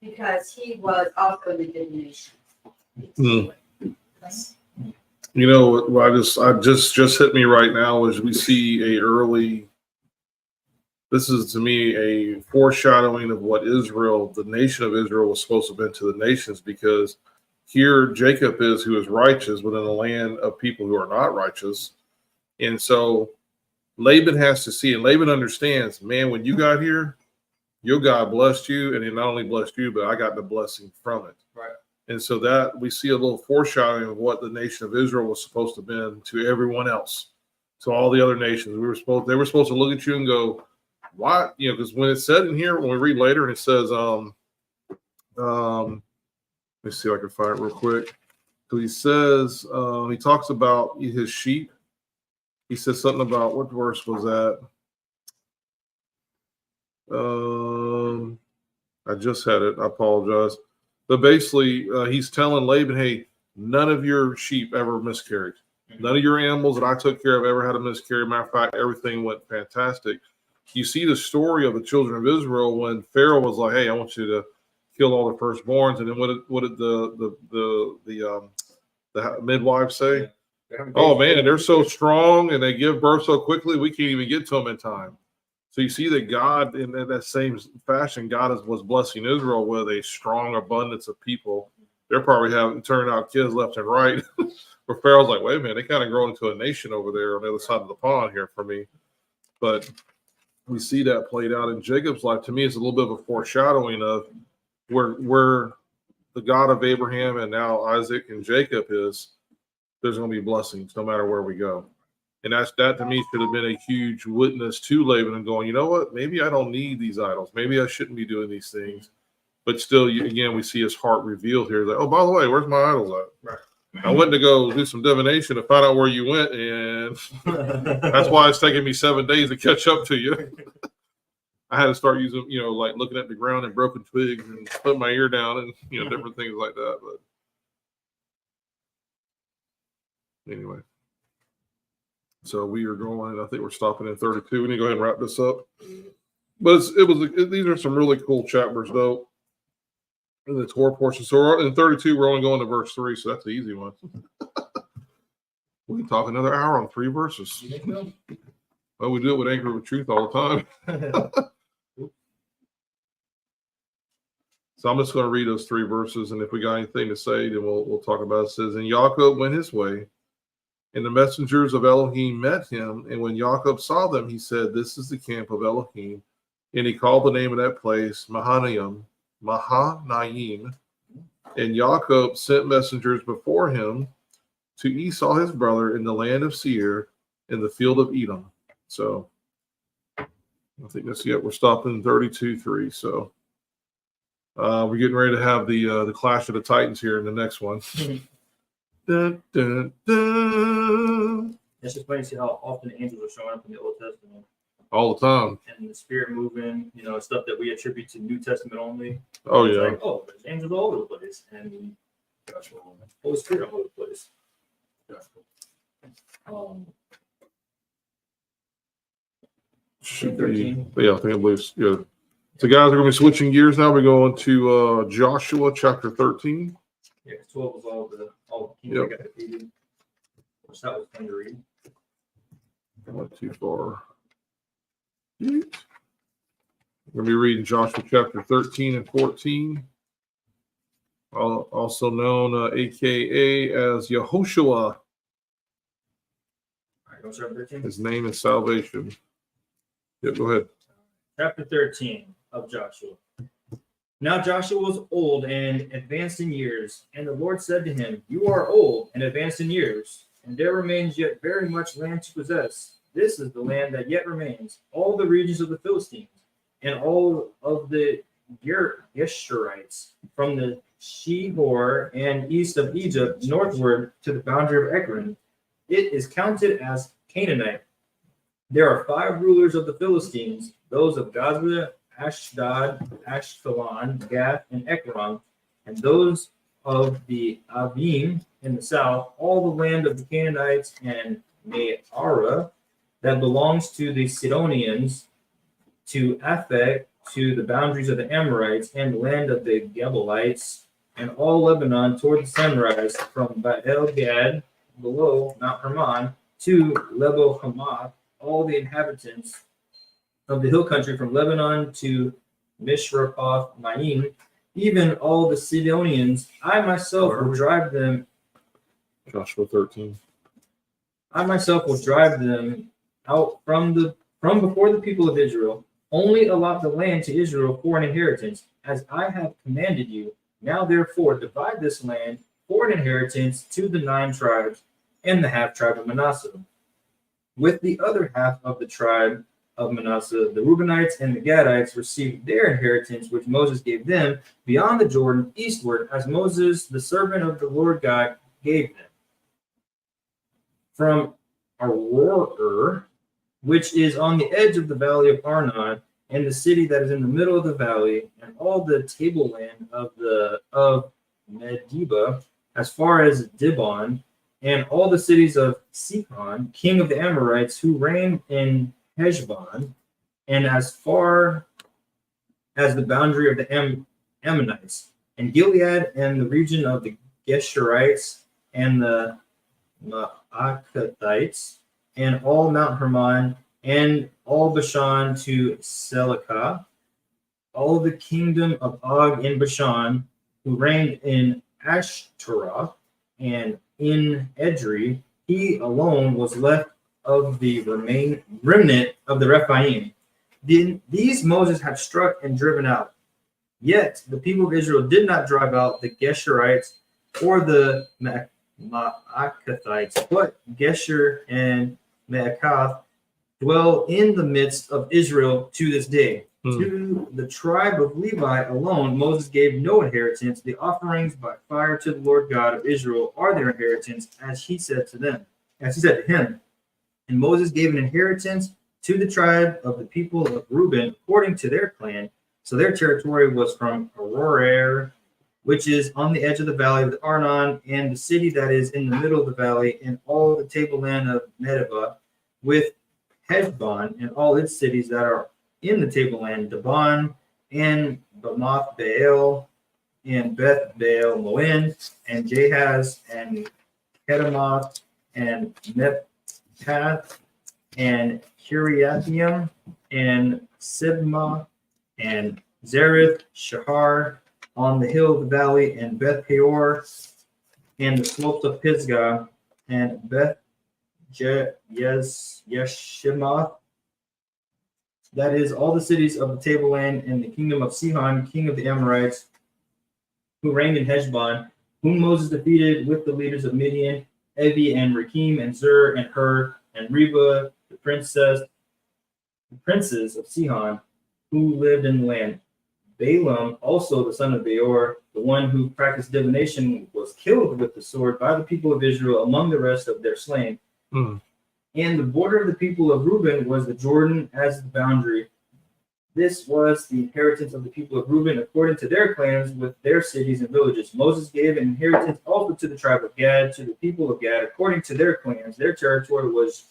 Because he was also in the divination. You know, what I just hit me right now is we see a early. This is to me a foreshadowing of what Israel, the nation of Israel, was supposed to have been to the nations, because here Jacob is, who is righteous within a land of people who are not righteous. And so Laban has to see, and Laban understands, man, when you got here, your God blessed you, and he not only blessed you, but I got the blessing from it. Right. And so that we see a little foreshadowing of what the nation of Israel was supposed to have been to everyone else, to all the other nations. They were supposed to look at you and go, why? You know, because when it's said in here, when we read later, and it says, let me see if I can find it real quick. So he says, he talks about his sheep. He says something about, what verse was that? I just had it. I apologize. But basically, he's telling Laban, hey, none of your sheep ever miscarried. None of your animals that I took care of ever had a miscarry. Matter of fact, everything went fantastic. You see the story of the children of Israel when Pharaoh was like, hey, I want you to kill all the firstborns. And then what did the midwives say? Oh, man, they're so strong and they give birth so quickly, we can't even get to them in time. So you see that God, in that same fashion, God was blessing Israel with a strong abundance of people. They're probably turning out kids left and right. Where Pharaoh's like, wait a minute, they kind of grown into a nation over there on the other side of the pond here for me. But we see that played out in Jacob's life. To me, it's a little bit of a foreshadowing of where the God of Abraham and now Isaac and Jacob is. There's going to be blessings no matter where we go. And that to me should have been a huge witness to Laban and going, you know what, maybe I don't need these idols. Maybe I shouldn't be doing these things. But still, again, we see his heart revealed here. That, oh, by the way, where's my idols at? Right. I went to go do some divination to find out where you went, and that's why it's taking me 7 days to catch up to you. I had to start using, like looking at the ground and broken twigs and putting my ear down and, different things like that. But anyway. So we are going, I think we're stopping in 32. We need to go ahead and wrap this up. But these are some really cool chapters, though. the Torah portion. So we're in 32, we're only going to verse 3, so that's the easy one. We can talk another hour on 3 verses. You think so? Well, we do it with Anchor with Truth all the time. So I'm just going to read those 3 verses, and if we got anything to say, then we'll talk about it. It says, and Jacob went his way, and the messengers of Elohim met him. And when Jacob saw them, he said, this is the camp of Elohim. And he called the name of that place Mahanaim. And Jacob sent messengers before him to Esau his brother in the land of Seir, in the field of Edom. So I think that's it. We're stopping 32:3. So we're getting ready to have the Clash of the Titans here in the next one. Dun, dun, dun. It's just funny to see how often angels are showing up in the Old Testament. All the time. And the spirit moving, stuff that we attribute to New Testament only. Oh, It's yeah. like, oh, there's angels all over the place. And Holy Spirit all over the place. Should be, 13. yeah, I believe. Yeah. So, guys, we're going to be switching gears now. We're going to Joshua chapter 13. Yeah, 12 was all the kings Yep. that got defeated. Which that was fun to read. Not too far. We're going to be reading Joshua chapter 13 and 14, also known, a.k.a. as Yehoshua. All right, go start 13. His name is salvation. Yeah, go ahead. Chapter 13 of Joshua. Now Joshua was old and advanced in years, and the Lord said to him, you are old and advanced in years, and there remains yet very much land to possess. This is the land that yet remains, all the regions of the Philistines, and all of the Geshurites, from the Shihor and east of Egypt, northward to the boundary of Ekron. It is counted as Canaanite. There are 5 rulers of the Philistines, those of Gaza, Ashdod, Ashkelon, Gath, and Ekron, and those of the Avim in the south, all the land of the Canaanites and Me'ara that belongs to the Sidonians, to Aphek, to the boundaries of the Amorites, and the land of the Gebalites, and all Lebanon toward the sunrise, from Baal Gad, below Mount Hermon, to Lebo Hamath, all the inhabitants of the hill country from Lebanon to Mishrapoth Maim, even all the Sidonians. I myself will drive them. Joshua 13. I myself will drive them out from before the people of Israel. Only allot the land to Israel for an inheritance, as I have commanded you. Now therefore divide this land for an inheritance to the 9 tribes and the half tribe of Manasseh. With the other half of the tribe of Manasseh, the Reubenites and the Gadites received their inheritance, which Moses gave them beyond the Jordan eastward, as Moses, the servant of the Lord God, gave them. From Aroer, which is on the edge of the valley of Arnon, and the city that is in the middle of the valley, and all the tableland of Medeba, as far as Dibon, and all the cities of Sihon, king of the Amorites, who reigned in Heshbon, and as far as the boundary of the Ammonites, and Gilead, and the region of the Geshurites, and the Maacathites, and all Mount Hermon, and all Bashan to Selikah, all the kingdom of Og in Bashan, who reigned in Ashtaroth and in Edrei. He alone was left of the remnant of the Rephaim. These Moses had struck and driven out. Yet the people of Israel did not drive out the Geshurites or the Maacathites, but Gesher and Maacath dwell in the midst of Israel to this day. To the tribe of Levi alone, Moses gave no inheritance. The offerings by fire to the Lord God of Israel are their inheritance, as he said to him. And Moses gave an inheritance to the tribe of the people of Reuben according to their clan. So their territory was from Aroer, which is on the edge of the valley of the Arnon, and the city that is in the middle of the valley, and all the tableland of Medeba, with Heshbon and all its cities that are in the tableland, Dibon and Bamoth Baal, and Beth Baal Moen, and Jahaz, and Kedemoth, and Mephath, and Kiriathaim, and Sibmah, and Zareth, Shahar, on the hill of the valley, and Beth Peor, and the slopes of Pisgah, and Beth Yeshimoth. That is all the cities of the tableland in the kingdom of Sihon, king of the Amorites, who reigned in Heshbon, whom Moses defeated with the leaders of Midian, Evi and Rakim and Zur and Hur and Reba, the princes of Sihon, who lived in the land. Balaam, also the son of Beor, the one who practiced divination, was killed with the sword by the people of Israel among the rest of their slain. And the border of the people of Reuben was the Jordan as the boundary. This was the inheritance of the people of Reuben according to their clans with their cities and villages. Moses gave an inheritance also to the tribe of Gad, to the people of Gad, according to their clans. Their territory was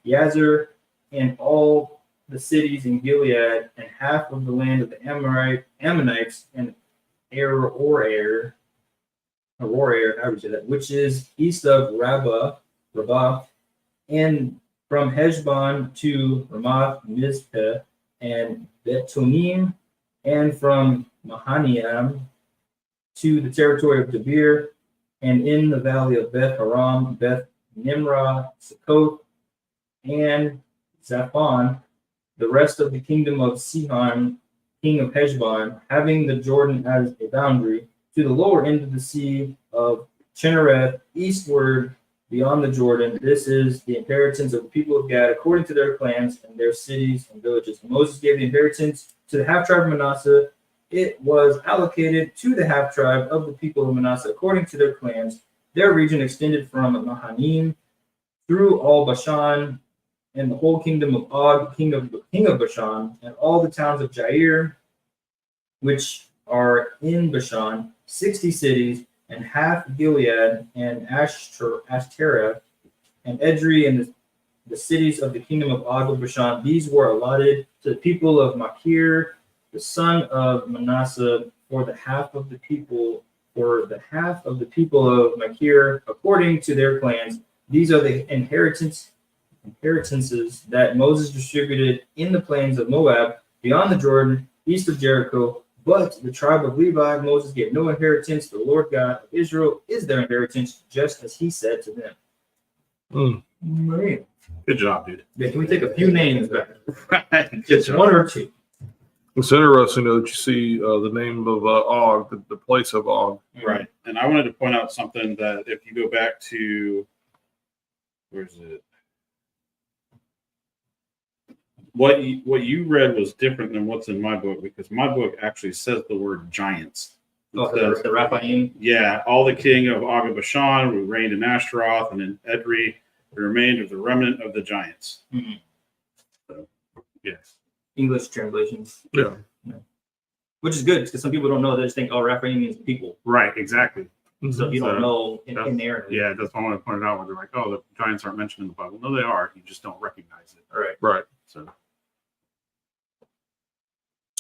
Yazer and all the cities in Gilead, and half of the land of the Ammonites, and Aroer, however you say that, which is east of Rabbah, and from Heshbon to Ramoth Mizpeh, and Betonim, and from Mahanaim to the territory of Debir, and in the valley of Beth Haram, Beth Nimrah, Succoth, and Zaphon, the rest of the kingdom of Sihon, king of Heshbon, having the Jordan as a boundary, to the lower end of the sea of Chinnereth, eastward beyond the Jordan. This is the inheritance of the people of Gad according to their clans and their cities and villages. Moses gave the inheritance to the half tribe of Manasseh. It was allocated to the half tribe of the people of Manasseh according to their clans. Their region extended from Mahanaim through all Bashan, and the whole kingdom of Og, king of Bashan, and all the towns of Jair, which are in Bashan, 60 cities, and half Gilead, and Ashtaroth, and Edrei, and the cities of the kingdom of Og of Bashan. These were allotted to the people of Machir, the son of Manasseh, for the half of the people of Machir, according to their clans. These are the inheritances that Moses distributed in the plains of Moab, beyond the Jordan, east of Jericho. But the tribe of Levi, Moses gave no inheritance. The Lord God of Israel is their inheritance, just as he said to them. Good job, dude. Yeah, can we take a few names back? Good Just job. one or two. It's interesting though, that you see the name of Og, the place of Og. Right. And I wanted to point out something that if you go back to, where's it? What you read was different than what's in my book, because my book actually says the word giants. Oh, It says, the Raphaim. yeah, all the king of Og of Bashan who reigned in Ashtaroth and in Edrei, the remainder of the remnant of the giants. Mhm. So, yes. English translations. Yeah. Which is good, because some people don't know. They just think, oh, Raphaim means people. Right, exactly. So if you don't know in there. Yeah, that's why I want to point it out, where they're like, oh, the giants aren't mentioned in the Bible. No, they are. You just don't recognize it. All right. Right. So,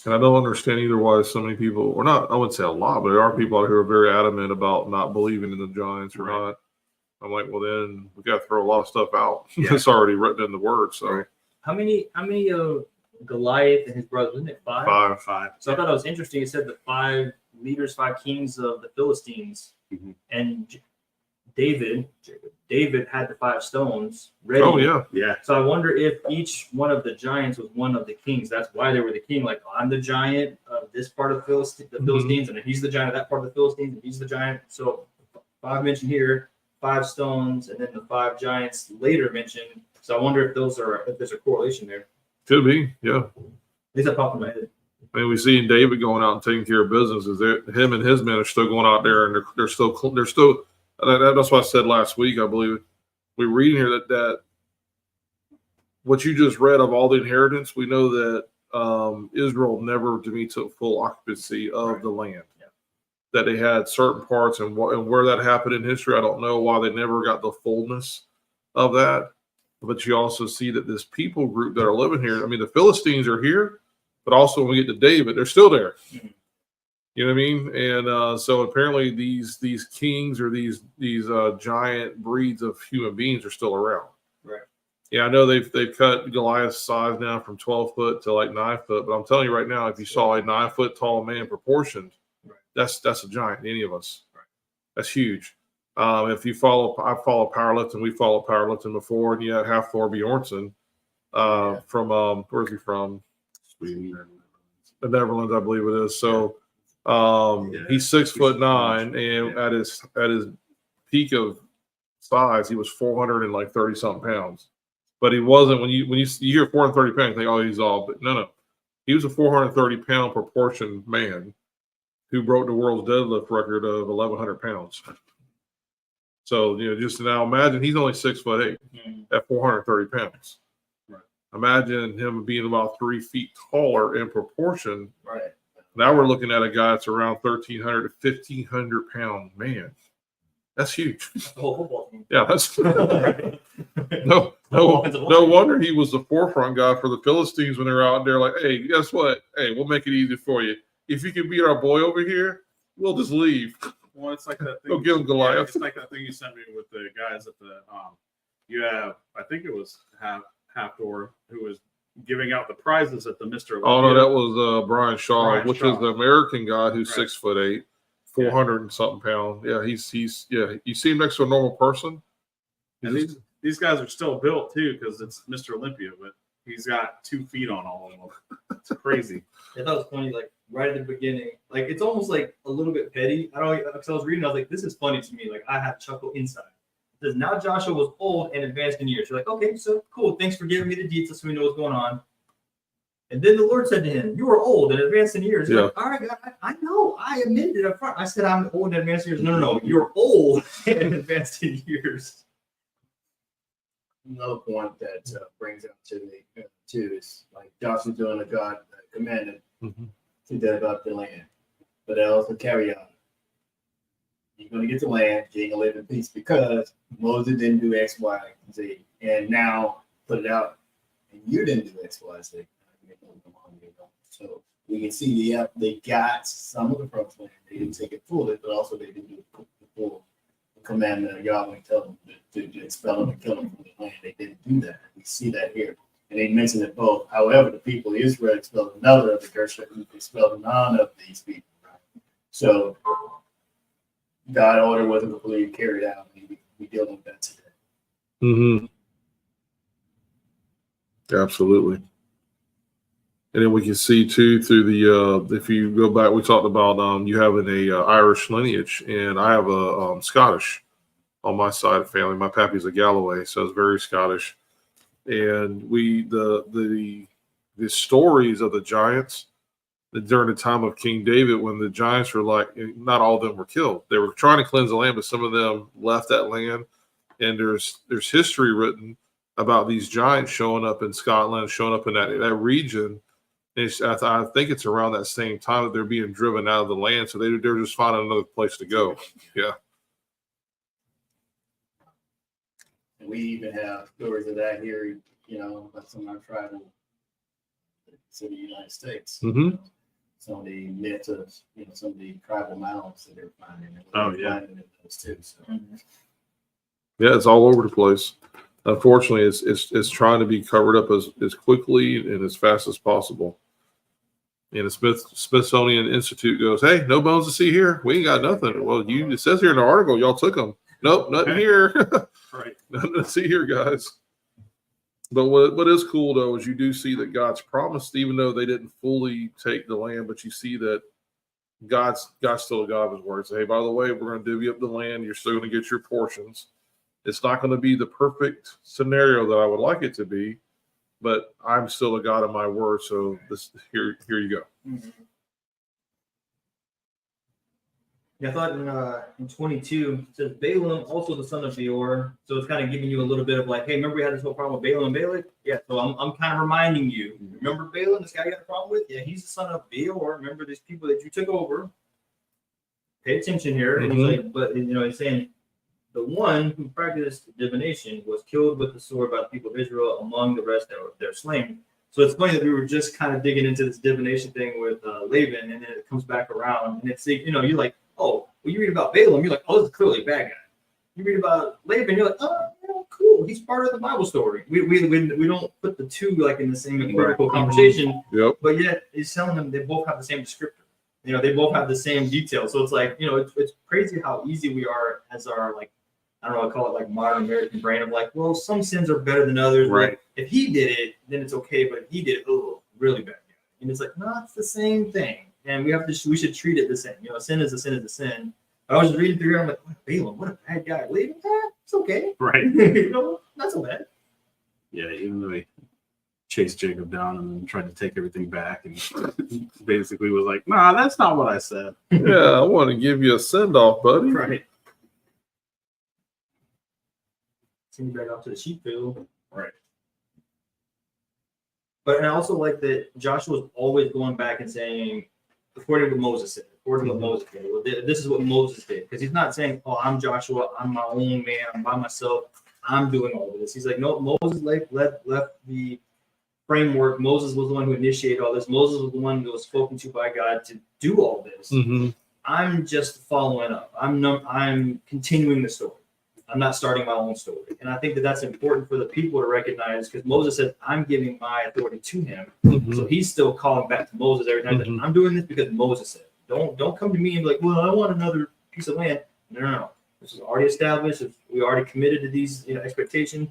And I don't understand either why so many people, or not, I wouldn't say a lot, but there are people out here who are very adamant about not believing in the giants or Right. not. I'm like, well, then we got to throw a lot of stuff out. Yeah. It's already written in the word. So Right. How many Goliath and his brothers, wasn't it 5? 5. So I thought it was interesting. It said the 5 leaders, 5 kings of the Philistines, Mhm. and David had the 5 stones ready. Oh yeah. Yeah. So I wonder if each one of the giants was one of the kings. That's why they were the king. Like, I'm the giant of this part of the Philistines, and then he's the giant of that part of the Philistines, and he's the giant. So 5 mentioned here, 5 stones, and then the 5 giants later mentioned. So I wonder if there's a correlation there. Could be. Yeah. At least that popped in my head. I mean, we see David going out and taking care of business. Him and his men are still going out there, and they're still. That's what I said last week. I believe we read in here that what you just read of all the inheritance. We know that Israel never to me took full occupancy of the land. Yeah. That they had certain parts, and where that happened in history, I don't know why they never got the fullness of that. But you also see that this people group that are living here. I mean, the Philistines are here. But also when we get to David, they're still there. Mhm. You know what I mean? And so apparently these kings or these giant breeds of human beings are still around. Right. Yeah, I know they've cut Goliath's size now from 12 foot to like 9 foot, but I'm telling you right now, if you saw a 9 foot tall man proportioned, Right. that's a giant. Any of us, Right. That's huge. If you I follow powerlifting. We followed powerlifting before, and you had Hafthor Bjornsson from where's he from? Sweden. The Netherlands, I believe it is. So he's 6'9", and at his peak of size, he was 430 something pounds. But he wasn't when you hear 430 pounds, you think, oh, he's all, but no. He was a 430 pound proportioned man who broke the world's deadlift record of 1,100 pounds. So just now imagine he's only 6'8" at 430 pounds. Right. Imagine him being about 3 feet taller in proportion. Right. Now we're looking at a guy that's around 1,300 to 1,500 pound man. That's huge. The whole football team. Yeah, that's no wonder he was the forefront guy for the Philistines when they were out there. Like, hey, guess what? Hey, we'll make it easy for you. If you can beat our boy over here, we'll just leave. Well, it's like that thing. Go give him Goliath. Yeah, it's like that thing you sent me with the guys at the. You have, I think it was Hafthor who was giving out the prizes at the Mr. Oh no, that was Brian Shaw, Brian which Shaw. is the American guy who's Right. 6'8", 400 and something pounds. Yeah, he's you see him next to a normal person. And these guys are still built too because it's Mr. Olympia, but he's got 2 feet on all of them. It's crazy. I thought it was funny, like right at the beginning, like it's almost like a little bit petty. I don't, because I was reading, I was like, this is funny to me. Like I have chuckle inside. It says now Joshua was old and advanced in years. You're like, okay, so cool. Thanks for giving me the details so we know what's going on. And then the Lord said to him, "You are old and advanced in years." Yeah. Like, all right, God, I know. I admitted it up front. I said I'm old and advanced in years. No. You're old and advanced in years. Another point that brings up to me too is like Joshua doing what God commanded to develop the land, but there was a caveat. You're gonna get the land, you ain't gonna live in peace because Moses didn't do X, Y, and Z, and now put it out, and you didn't do X, Y, Z. So we can see they got some of the promised land. They didn't take it fully, but also they didn't do the full commandment of Yahweh tell them to expel them and kill them from the land. They didn't do that. We see that here. And they mentioned it both. However, the people of Israel expelled another of the Gershon, expelled none of these people. Right? So God's order wasn't completely carried out. We deal with that today. Mm-hmm. Absolutely. And then we can see too through the if you go back, we talked about you having a Irish lineage, and I have a Scottish on my side of family. My pappy's a Galloway, so it's very Scottish. And the stories of the giants during the time of King David, when the giants were like, not all of them were killed. They were trying to cleanse the land, but some of them left that land. And there's history written about these giants showing up in Scotland, showing up in that region. I think it's around that same time that they're being driven out of the land, so they're just finding another place to go. Yeah. And we even have stories of that here, about some of our tribal to the United States. Mm-hmm. Some of the myths of, some of the tribal mounds that they're finding. Finding those too. So. Yeah, it's all over the place. Unfortunately, it's trying to be covered up as quickly and as fast as possible. And the Smithsonian Institute goes, "Hey, no bones to see here. We ain't got nothing." Well, it says here in the article, y'all took them. Nope, nothing here. Right. Nothing to see here, guys. But what is cool though is you do see that God's promised, even though they didn't fully take the land, but you see that God's still a God of His word. Say, hey, by the way, we're going to divvy up the land. You're still going to get your portions. It's not going to be the perfect scenario that I would like it to be, but I'm still a God of my word. So here you go. Mm-hmm. Yeah, I thought in 22 it says Balaam, also the son of Beor. So it's kind of giving you a little bit of like, hey, remember we had this whole problem with Balaam and Balak? Yeah, so I'm kind of reminding you. Remember Balaam, this guy you got a problem with? Yeah, he's the son of Beor. Remember these people that you took over? Pay attention here. And he's like, but he's saying the one who practiced divination was killed with the sword by the people of Israel among the rest that were slain. So it's funny that we were just kind of digging into this divination thing with Laban, and then it comes back around, and it's, you know, you're like, oh, well, you read about Balaam, you're like, oh, this is clearly a bad guy. You read about Laban, you're like, oh, yeah, cool, he's part of the Bible story. We don't put the two like in the same equivocal conversation, Yep. but yet he's telling them they both have the same descriptor. You know, they both have the same details. So it's like, you know, it's crazy how easy we are as our, like, I don't know, I call it like modern American brain of like, well, some sins are better than others. Right. Like, if he did it, then it's okay. But if he did it, oh, really bad. And it's like, no, it's the same thing. And we should treat it the same. You know, sin is a sin is a sin. I was reading through here, I'm like, oh, Balaam, what a bad guy. Leave him there. It's okay. Right. You know, not so bad. Yeah, even though he chased Jacob down and then tried to take everything back and basically was like, nah, that's not what I said. Yeah, I want to give you a send off, buddy. Right. Send you back out to the sheep field. Right. But and I also like that Joshua's always going back and saying, according to what Moses said, according to what Moses did. Well, this is what Moses did. Because he's not saying, oh, I'm Joshua, I'm my own man, I'm by myself, I'm doing all of this. He's like, no, Moses left the framework. Moses was the one who initiated all this. Moses was the one who was spoken to by God to do all this. Mm-hmm. I'm just following up. I'm continuing the story. I'm not starting my own story. And I think that that's important for the people to recognize, because Moses said, I'm giving my authority to him. Mm-hmm. So he's still calling back to Moses every time. Mhm. I'm doing this because Moses said. Don't come to me and be like, well, I want another piece of land. No. This is already established. We already committed to these, you know, expectations.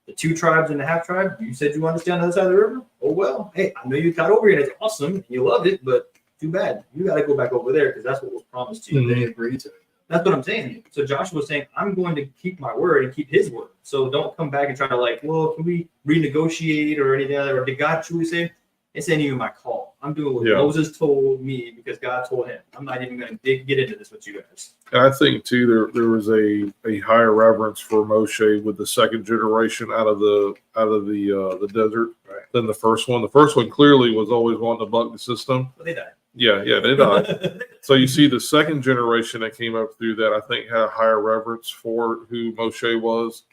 The 2 tribes and the half tribe, you said you understand the other side of the river. Oh, well, hey, I know you got over here and it's awesome. And you loved it, but too bad. You got to go back over there because that's what was promised to you. Mhm. They agreed to it. That's what I'm saying. So Joshua was saying, I'm going to keep my word and keep his word. So don't come back and try to like, well, can we renegotiate or anything other? Or did God truly say, it's ain't even my call. I'm doing what Yeah. Moses told me because God told him. I'm not even going to get into this with you guys. And I think too there was a higher reverence for Moshe with the second generation out of the desert than the first one. The first one clearly was always wanting to buck the system. But they died. Yeah, they died. So you see the second generation that came up through that, I think, had a higher reverence for who Moshe was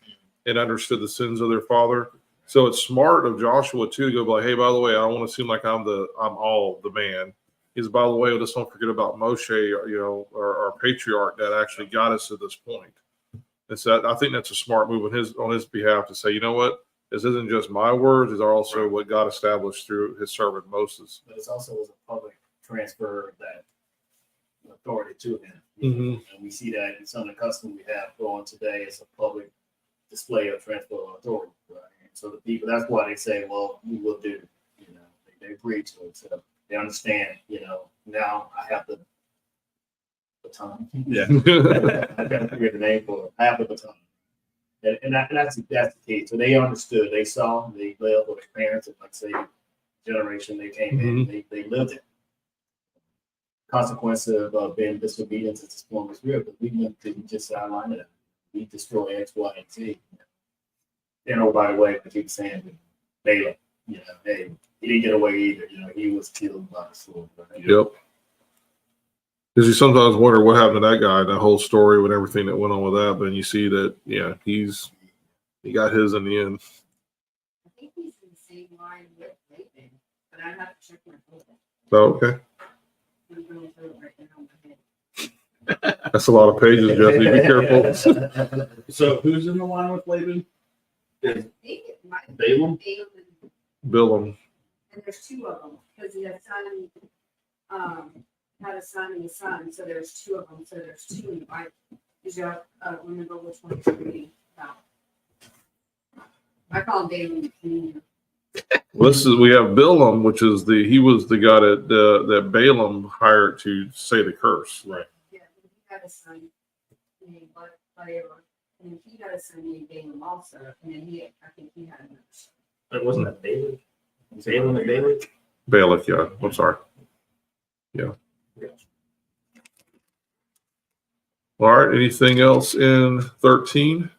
and understood the sins of their father. So it's smart of Joshua too to go like, hey, by the way, I don't want to seem like I'm all the man. Is by the way, let's don't forget about Moshe, you know, our patriarch that actually got us to this point. And so I think that's a smart move on his behalf to say, you know what, this isn't just my words; it's also what God established through His servant Moses. But it's also was a public transfer of that authority to him. Mhm. And we see that in some of the customs we have going today. It's a public display of transfer of authority. Right? And so the people, that's why they say, well, we will do, you know, they agree to it. So they understand, you know, now I have the baton. Yeah. I got to figure the name for it. I have the baton. And that's the key. So they understood, they saw, they lived with their parents, and like say, generation they came in, they lived it. Consequence of being disobedient to this form of spirit, but we didn't just outline it. We destroy X, Y, and Z. And oh, by the way, I keep saying Balaam, you know, hey, he didn't get away either. You know, he was killed by the sword. Right? Yep. Because you sometimes wonder what happened to that guy, that whole story with everything that went on with that. But you see that, yeah, he got his in the end. I think he's in the same line with Laban, but I have to check my phone. So okay, I'm going through it right now in my head. that's a lot of pages, Jesse. Be careful. So who's in the line with Laban? I think it might Balaam? be Balaam, Balaam. and there's 2 of them because he had had a son and a son, so there's 2 of them. So there's 2 in the Bible. Did you remember which one you're reading about? I call him Balaam Jr. Well, we have Balaam, which is he was the guy that Balaam hired to say the curse. Right. Yeah, he had a son named Balaam, and he had a son named Balaam also, and then I think he had another son. It wasn't that Balak. Balaam and Balak. Balak, yeah. I'm sorry. Yeah. All right. Anything else in 13?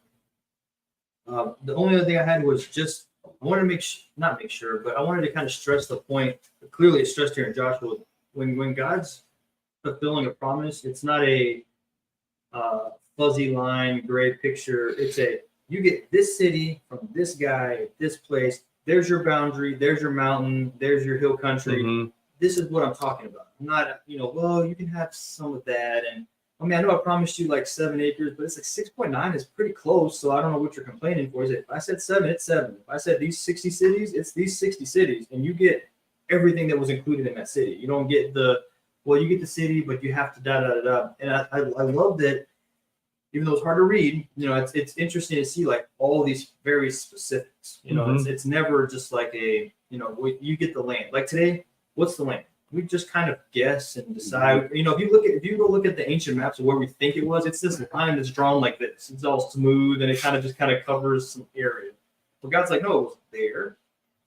The only other thing I had was just I wanted to not make sure, but I wanted to kind of stress the point. Clearly, it's stressed here in Joshua. When God's fulfilling a promise, it's not a fuzzy line, gray picture. It's you get this city from this guy at this place. there's your boundary, there's your mountain, there's your hill country. Mhm. This is what I'm talking about. I'm not, well, you can have some of that. And I mean, I know I promised you like 7 acres, but it's like 6.9 is pretty close. So I don't know what you're complaining for. Is it, if I said 7, it's 7. If I said these 60 cities, it's these 60 cities. And you get everything that was included in that city. You don't get you get the city, but you have to da da da da. And I love that, even though it's hard to read, it's interesting to see like all these very specifics. It's never just like you get the land. Like today, what's the land? We just kind of guess and decide. If you go look at the ancient maps of where we think it was, it's this line that's drawn like this. It's all smooth and it kind of covers some area. But God's like, no, it was there,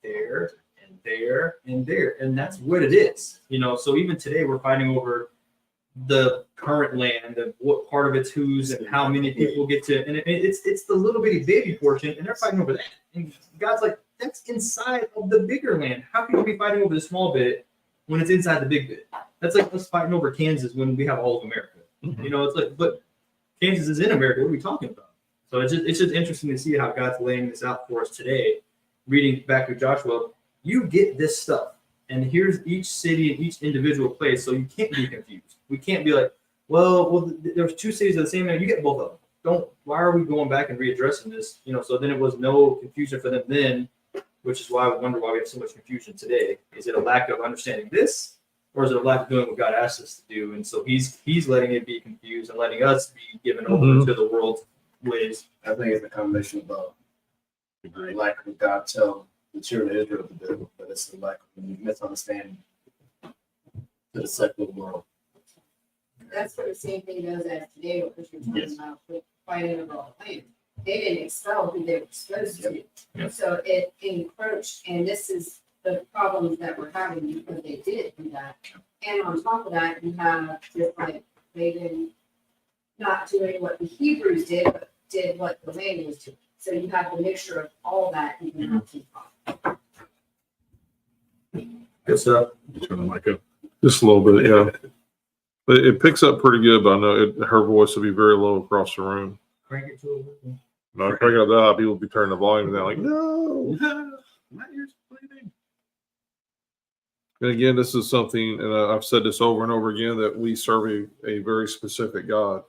there, and there, and there, and that's what it is. So even today we're fighting over the current land and what part of it's whose and how many people get to, and it's the little bitty baby portion, and they're fighting over that. And God's like, that's inside of the bigger land. How can you be fighting over the small bit when it's inside the big bit? That's like us fighting over Kansas when we have all of America. It's like, but Kansas is in America. What are we talking about? So it's just interesting to see how God's laying this out for us today. Reading back to Joshua, you get this stuff, and here's each city and each individual place, so you can't be confused. We can't be like, well, there's 2 cities of the same name. You get both of them. Why are we going back and readdressing this? So then it was no confusion for them then, which is why I wonder why we have so much confusion today. Is it a lack of understanding this, or is it a lack of doing what God asked us to do? And so he's letting it be confused and letting us be given over to the world's ways. I think it's a combination of both. Like what God tell the children of Israel to do, but it's a lack of misunderstanding to the secular world. That's what the same thing does as today, what you're talking about with fighting over all the land. They didn't expel who they were supposed to. Yep. So it encroached, and this is the problems that we're having because they did do that. And on top of that, you have just like they didn't not doing what the Hebrews did, but did what the land was doing. So you have the mixture of all that you can have to Good stuff. Turn the mic up. Just a little bit, yeah. But it picks up pretty good, but I know her voice will be very low across the room. Crank it to a No, crank it up that, people will be turning the volume down like, no. My ears bleeding. And again, this is something, and I've said this over and over again, that we serve a very specific God.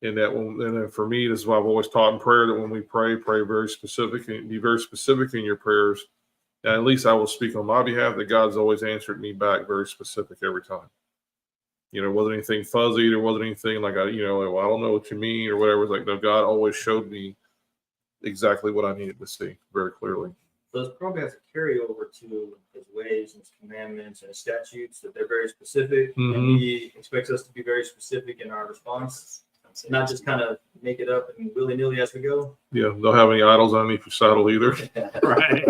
And and for me, this is why I've always taught in prayer that when we pray very specific and be very specific in your prayers. And at least I will speak on my behalf that God's always answered me back very specific every time. Wasn't anything fuzzy. There wasn't anything like, I don't know what you mean or whatever. It's like, no, God always showed me exactly what I needed to see very clearly. So this probably has a carryover to his ways and his commandments and his statutes, that they're very specific. And he expects us to be very specific in our response, not just kind of make it up and willy-nilly as we go. Yeah, don't have any idols underneath your saddle either. Right.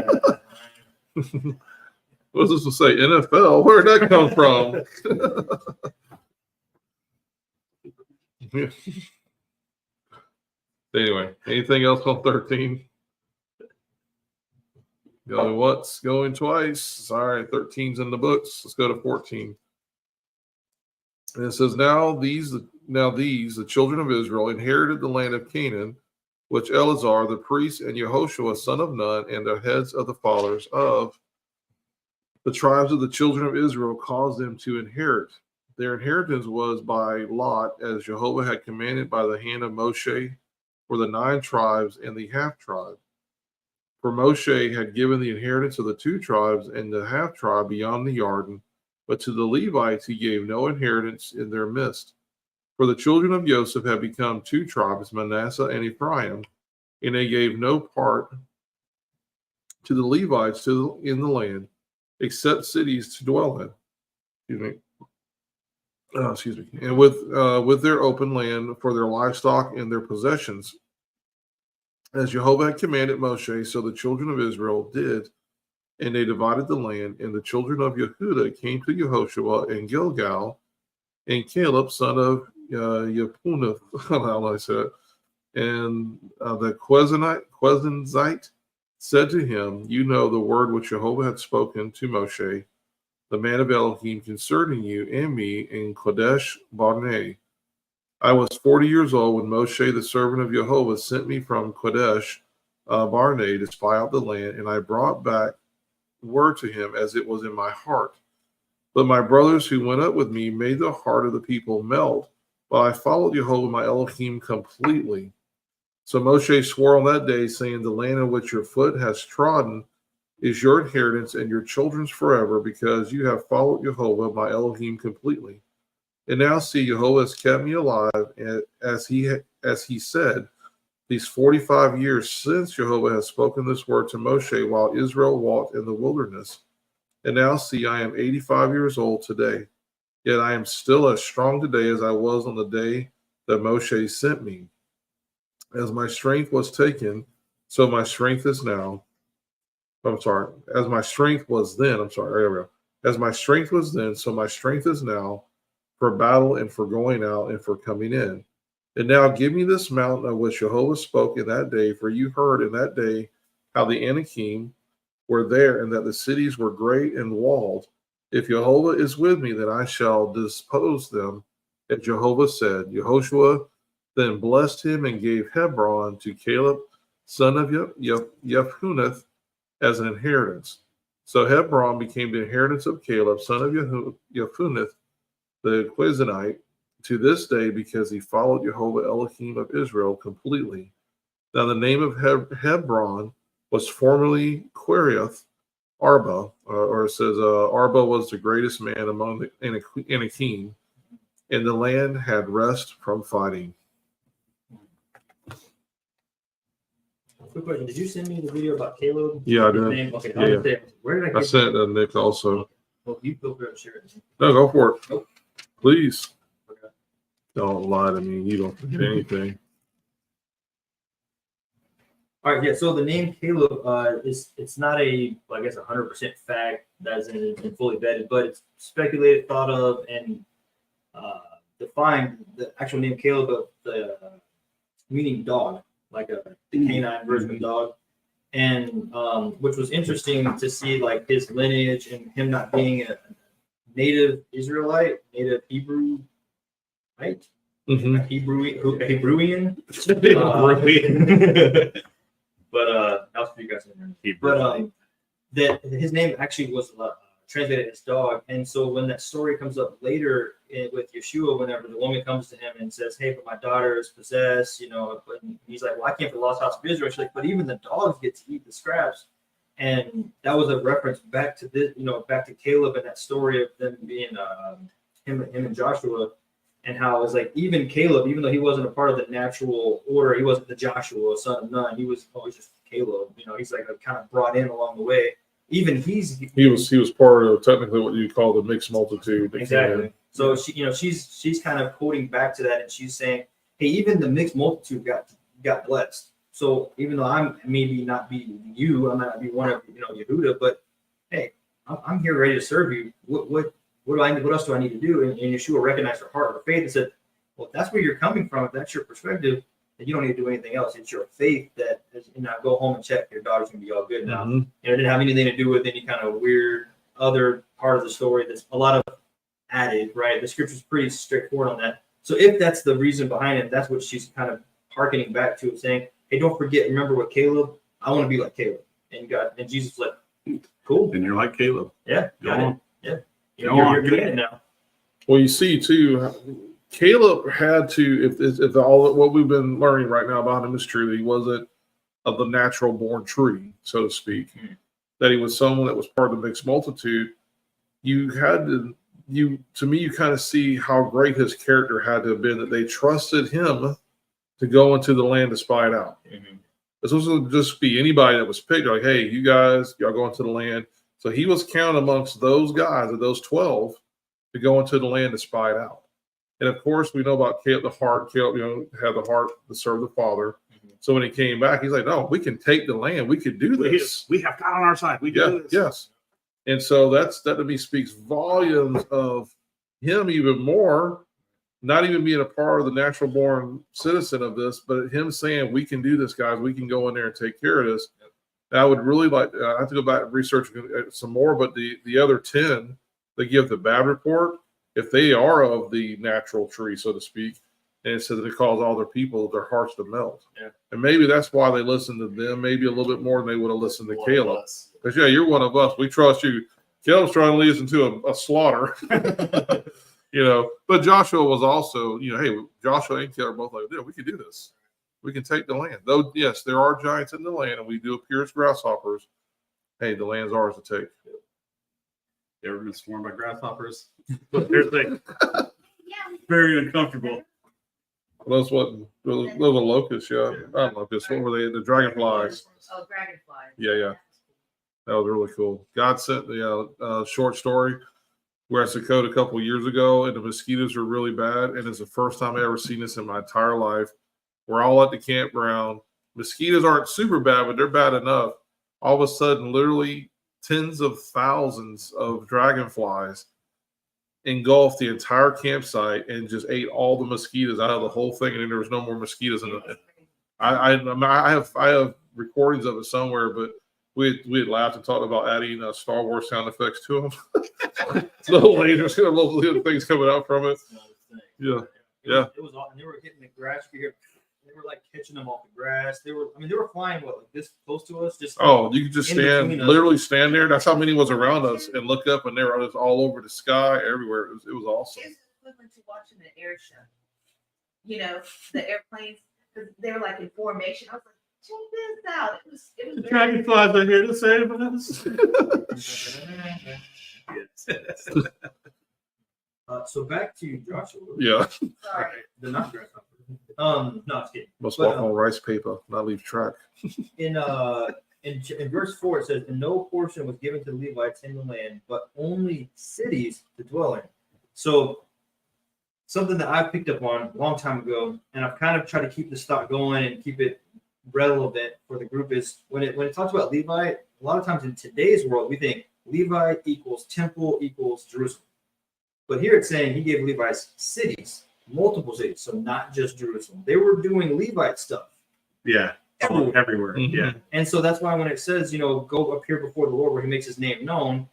What does this say? NFL? Where'd that come from? Yeah. Anyway, anything else on 13? Going once, going twice. All right, 13's in the books. Let's go to 14. And it says, Now these, the children of Israel, inherited the land of Canaan, which Eleazar the priest and Yehoshua son of Nun and the heads of the fathers of the tribes of the children of Israel caused them to inherit. Their inheritance was by lot, as Jehovah had commanded by the hand of Moshe, for the 9 tribes and the half tribe. For Moshe had given the inheritance of the 2 tribes and the half tribe beyond the Jordan, but to the Levites he gave no inheritance in their midst. For the children of Joseph had become 2 tribes, Manasseh and Ephraim, and they gave no part to the Levites in the land, except cities to dwell in. Excuse me. And with their open land for their livestock and their possessions, as Jehovah had commanded Moshe, so the children of Israel did, and they divided the land. And the children of Yehudah came to Yehoshua and Gilgal, and Caleb, son of Yepuneth, how I said it, and the Quezenzite said to him, You know the word which Jehovah had spoken to Moshe, the man of Elohim, concerning you and me in Kadesh Barnea. I was 40 years old when Moshe, the servant of Jehovah, sent me from Kadesh Barnea to spy out the land, and I brought back word to him as it was in my heart. But my brothers who went up with me made the heart of the people melt, but I followed Jehovah my Elohim completely. So Moshe swore on that day, saying, the land in which your foot has trodden is your inheritance and your children's forever, because you have followed Jehovah my Elohim completely. And now see, Jehovah has kept me alive, as he said, these 45 years since Jehovah has spoken this word to Moshe while Israel walked in the wilderness. And now see, I am 85 years old today, yet I am still as strong today as I was on the day that Moshe sent me. As my strength was taken, so my strength is now. As my strength was then, there we go. As my strength was then, so my strength is now, for battle and for going out and for coming in. And now give me this mountain of which Jehovah spoke in that day, for you heard in that day how the Anakim were there, and that the cities were great and walled. If Jehovah is with me, then I shall dispose them. And Jehovah said, Yehoshua then blessed him and gave Hebron to Caleb, son of Jephunneh, as an inheritance. So Hebron became the inheritance of Caleb, son of Jephunneh, the Quiznite, to this day, because he followed Jehovah Elohim of Israel completely. Now the name of Hebron was formerly Queriath Arba, or it says Arba was the greatest man among the Anakim, and the land had rest from fighting. Quick question: did you send me the video about Caleb? Yeah, I His did. name? Okay, Yeah. where did I I get sent Nick also. Well, you feel free to share it. No, go for it. Nope. Please. Okay. Don't lie to me. You don't forget anything. All right, yeah. So the name Caleb it's not a, I guess, 100% fact that isn't been fully vetted, but it's speculated, thought of, and defined. The actual name Caleb of the meaning dog, like the canine version of dog, and which was interesting to see, like his lineage and him not being a native Israelite, native Hebrew, right? Mm-hmm. Hebrewian. But I'll speak guys in there. But that his name actually was translated as dog, and so when that story comes up later with Yeshua, whenever the woman comes to him and says, "Hey, but my daughter is possessed," but he's like, "Well, I came from the lost house of Israel." She's like, "But even the dogs get to eat the scraps," and that was a reference back to this, back to Caleb and that story of them being him and Joshua. And how it was like, even Caleb, even though he wasn't a part of the natural order, he wasn't the Joshua, son of Nun. He was always just Caleb. He's like kind of brought in along the way. Even he was part of technically what you call the mixed multitude. Exactly. So she's kind of quoting back to that, and she's saying, hey, even the mixed multitude got blessed. So even though I'm maybe not be you, I might not be one of Yehuda, but hey, I'm here ready to serve you. What else do I need to do? And Yeshua recognized her heart, her faith, and said, well, if that's where you're coming from, if that's your perspective, then you don't need to do anything else. It's your faith that is, go home and check, your daughter's going to be all good now. Mm-hmm. It didn't have anything to do with any kind of weird other part of the story that's a lot of added, right? The scripture's pretty straightforward on that. So if that's the reason behind it, that's what she's kind of hearkening back to, saying, hey, don't forget, remember what Caleb, I want to be like Caleb. And Jesus was like, cool. And you're like Caleb. Yeah, got it. Yeah. You're getting it now. Well, you see, too, Caleb had to, if all what we've been learning right now about him is true, that he wasn't of the natural born tree, so to speak, that he was someone that was part of the mixed multitude. You kind of see how great his character had to have been, that they trusted him to go into the land to spy it out. Mm-hmm. This wasn't just be anybody that was picked, like, hey, you guys, y'all go into the land. So he was counted amongst those guys, of those 12, to go into the land to spy it out. And of course, we know about Caleb, the heart. Caleb, had the heart to serve the Father. Mm-hmm. So when he came back, he's like, no, we can take the land. We could do this. We have God on our side. We can do this. Yes. And so that to me speaks volumes of him even more, not even being a part of the natural born citizen of this, but him saying, we can do this, guys. We can go in there and take care of this. I would really like, I have to go back and research some more, but the other 10 that give the bad report, if they are of the natural tree, so to speak, And it said that it caused all their people, their hearts to melt. Yeah. And maybe that's why they listened to them, maybe a little bit more than they would have listened to One of Caleb. us. Because, yeah, you're one of us. We trust you. Caleb's trying to lead us into a slaughter. But Joshua was also, hey, Joshua and Caleb are both like, yeah, we can do this. We can take the land. Though, yes, there are giants in the land, and we do appear as grasshoppers. Hey, the land's ours to take. You ever been swarmed by grasshoppers? They're like very uncomfortable. Those were locusts, yeah. Not locusts. What were they? The dragonflies. Oh, dragonflies. Yeah. That was really cool. God sent the short story. We were at Dakota a couple of years ago, and the mosquitoes were really bad. And it's the first time I ever seen this in my entire life. We're all at the campground. Mosquitoes aren't super bad, but they're bad enough. All of a sudden, literally tens of thousands of dragonflies engulfed the entire campsite and just ate all the mosquitoes out of the whole thing. And then there was no more mosquitoes in it. I have recordings of it somewhere, but we had laughed and talked about adding Star Wars sound effects to them. Little lasers, little things coming out from it. Yeah. It was awesome. They were hitting the grass here. They were like catching them off the grass. They were flying like this close to us. Just you could just between us. literally stand there. That's how many was around us, and look up, and they were just all over the sky, everywhere. It was awesome. It's equivalent to watching an air show. The airplanes, they were like in formation. I was like, check this out. It was The very dragonflies are here to save us. So back to Joshua. Yeah, sorry. The not grasshopper. No, I'm just kidding. must But, walk on rice paper, not leave track. In verse 4, it says, "And no portion was given to the Levites in the land, but only cities to dwell in." So something that I picked up on a long time ago, and I've kind of tried to keep the stock going and keep it relevant for the group, is when it talks about Levite, a lot of times in today's world, we think Levite equals temple equals Jerusalem. But here it's saying he gave Levites cities, multiple cities, so not just Jerusalem. They were doing Levite stuff. Yeah, everywhere. Mhm. Yeah, And so that's why when it says, go appear before the Lord where he makes his name known,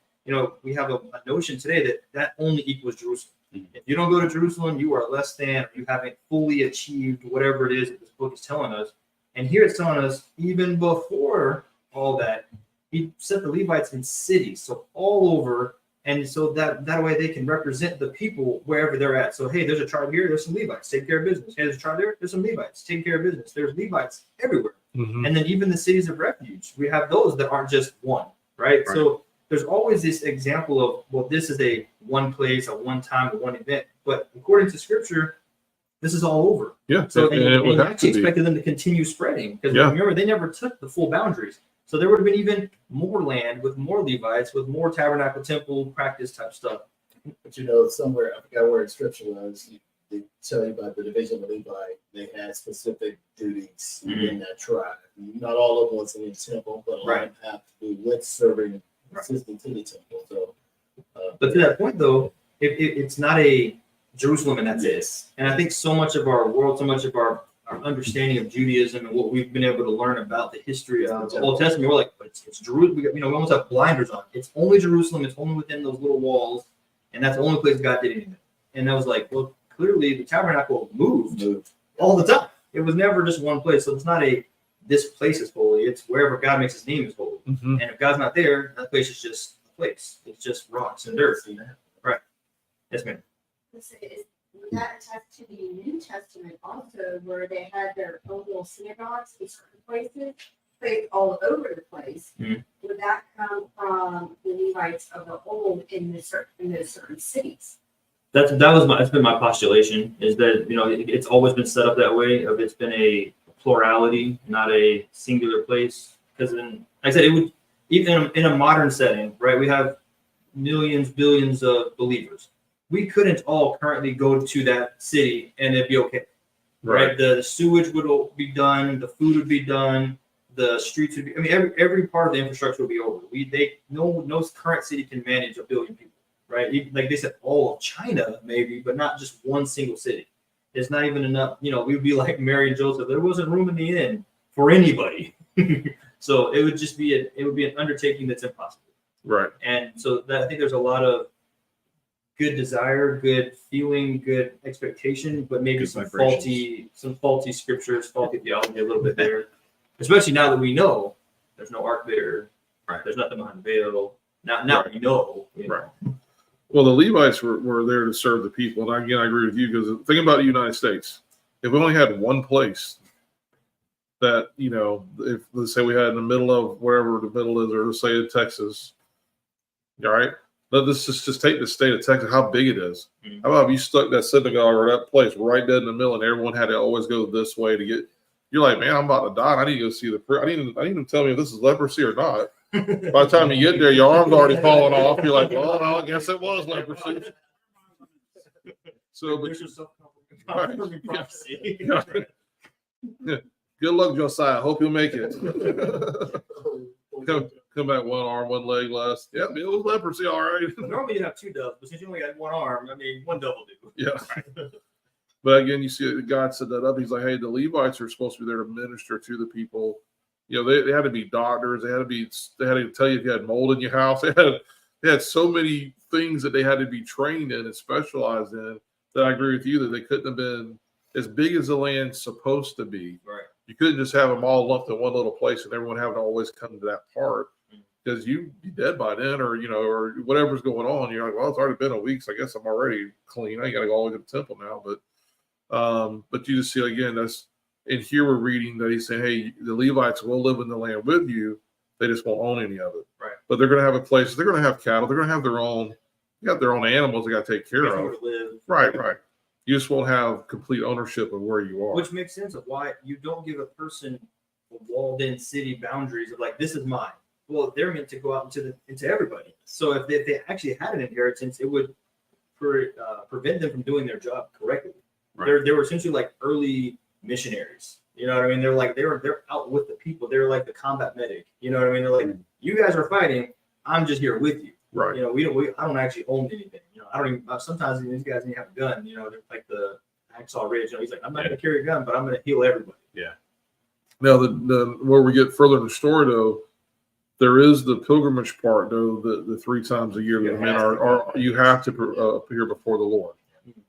we have a notion today that only equals Jerusalem. Mhm. If you don't go to Jerusalem, you are less than, or you haven't fully achieved whatever it is that this book is telling us. And here it's telling us, even before all that, he set the Levites in cities, so all over. And so that way they can represent the people wherever they're at. So, hey, there's a tribe here, there's some Levites, take care of business. Hey, there's a tribe there, there's some Levites, take care of business. There's Levites everywhere. Mhm. And then even the cities of refuge, we have those that aren't just one, right? So there's always this example of, well, this is a one place, a one time, a one event. But according to scripture, this is all over. Yeah, So and it would and have actually to be. expected them to continue spreading. Because Yeah. remember, they never took the full boundaries. So there would have been even more land with more Levites, with more tabernacle, temple, practice type stuff. But somewhere, I forgot where in scripture was, they tell you about the division of Levi. They had specific duties in that tribe. Not all of them was in the temple, but a lot of them have to do with serving, assisting to the temple. So, But to that point, though, it's not a Jerusalem and that's it. And I think so much of our world, so much of our understanding of Judaism and what we've been able to learn about the history of the Old Testament, we're like, but it's Jerusalem. We almost have blinders on. It's only Jerusalem. It's only within those little walls, and that's the only place God did anything. And I was like, well, clearly the tabernacle moved all the time. It was never just one place. So it's not this place is holy. It's wherever God makes his name is holy. Mhm. And if God's not there, that place is just a place. It's just rocks and dirt. Right. Yes, ma'am. Is that attached to the New Testament also, where they had their own little synagogues in certain places, placed all over the place? Mhm. Would that come from the Levites of the old in those certain cities? That's been my postulation, is that it's always been set up that way. It's been a plurality, not a singular place. Because like I said, it would, even in a modern setting, right? We have millions, billions of believers. We couldn't all currently go to that city and it'd be okay, right? The sewage would be done, the food would be done, the streets would be. I mean, every part of the infrastructure would be over. No current city can manage 1 billion people, right? Like they said, all of China maybe, but not just one single city. It's not even enough. We would be like Mary and Joseph. There wasn't room in the inn for anybody. So it would just be an undertaking that's impossible. Right. And so I think there's a lot of good desire, good feeling, good expectation, but maybe Good some vibrations. faulty scriptures, faulty theology a little bit there. Especially now that we know there's no ark there, Right. there's nothing behind the veil. Now Right. we know. You know. Right. Well, the Levites were there to serve the people. And again, I agree with you because the thing about the United States, if we only had one place that, if let's say we had in the middle of wherever the middle is, or let's say in Texas, all right, let's just take the state of Texas, how big it is. Mhm. How about if you stuck that synagogue or that place right dead in the middle and everyone had to always go this way to get, you're like, man, I'm about to die. I need to go see I need them to tell me if this is leprosy or not. By the time you get there, your arm's already falling off. You're like, well, I guess it was leprosy. So, but There's just Right. prophecy. Yeah. Good luck, Josiah. Hope you'll make it. come back one arm, one leg less. Yep, it was leprosy, all right. Normally you have two doves, but since you only got one arm, I mean, one dove will do. Yeah. But again, you see God set that up. He's like, hey, the Levites are supposed to be there to minister to the people. They had to be doctors. They had to tell you if you had mold in your house. They had so many things that they had to be trained in and specialized in that I agree with you that they couldn't have been as big as the land's supposed to be. Right. You couldn't just have them all lumped in one little place and everyone having to always come to that part because you'd be dead by then or whatever's going on. You're like, well, it's already been a week, so I guess I'm already clean. I got to go all the way to the temple now. But you just see, again, and here we're reading that he's saying, hey, the Levites will live in the land with you. They just won't own any of it. Right. But they're going to have a place. They're going to have cattle. They're going to have they got their own animals they got to take care Somewhere of. to live. Right. You just won't have complete ownership of where you are. Which makes sense of why you don't give a person walled-in city boundaries of like, this is mine. Well, they're meant to go out into everybody. So if they actually had an inheritance, it would prevent them from doing their job correctly. Right. They were essentially like early missionaries. You know what I mean? They're out with the people. They're like the combat medic. You know what I mean? They're like, you guys are fighting. I'm just here with you. Right. I don't actually own anything. I don't even. Sometimes these guys didn't have a gun. They're like the Hacksaw Ridge. He's like, I'm not going to carry a gun, but I'm going to heal everybody. Yeah. Now, the where we get further in the story, though, there is the pilgrimage part, though, the 3 times a year that men are you have to appear before the Lord.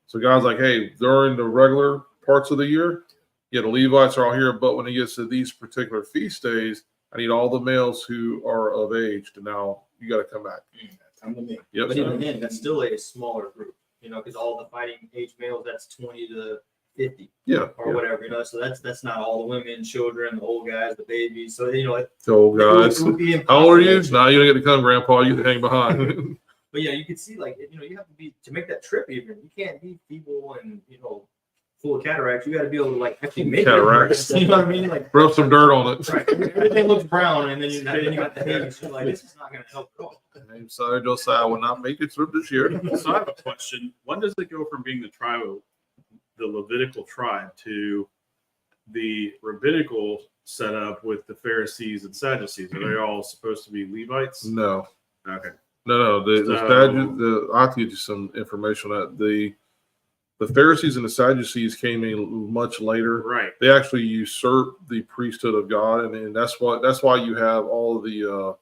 So God's like, hey, during the regular parts of the year, the Levites are all here, but when it gets to these particular feast days, I need all the males who are of age to now, you got to come back. Come to me. Yep. But even then, that's still a smaller group, because all the fighting age males, that's 20 to 50 or whatever, so that's not all the women, children, the old guys, the babies. So, The old guys. it would be How old are you? impossible. Now you don't get to come, Grandpa. You can hang behind. But you can see, like, you have to be, to make that trip even, you can't be feeble and, full of cataracts. You got to be able to, like, actually make Cataracts. it. You know what I mean? Like, Rub some dirt on it. right. Everything looks brown, and then you got the haze. You're like, this is not going to help at all. I'm sorry, Josiah will not make it through this year. So I have a question. When does it go from being the Levitical tribe to the rabbinical setup with the Pharisees and Sadducees? Are they all supposed to be Levites? No. Okay. No. I'll have to get you some information on that. The Pharisees and the Sadducees came in much later. Right. They actually usurped the priesthood of God, and that's why you have all of the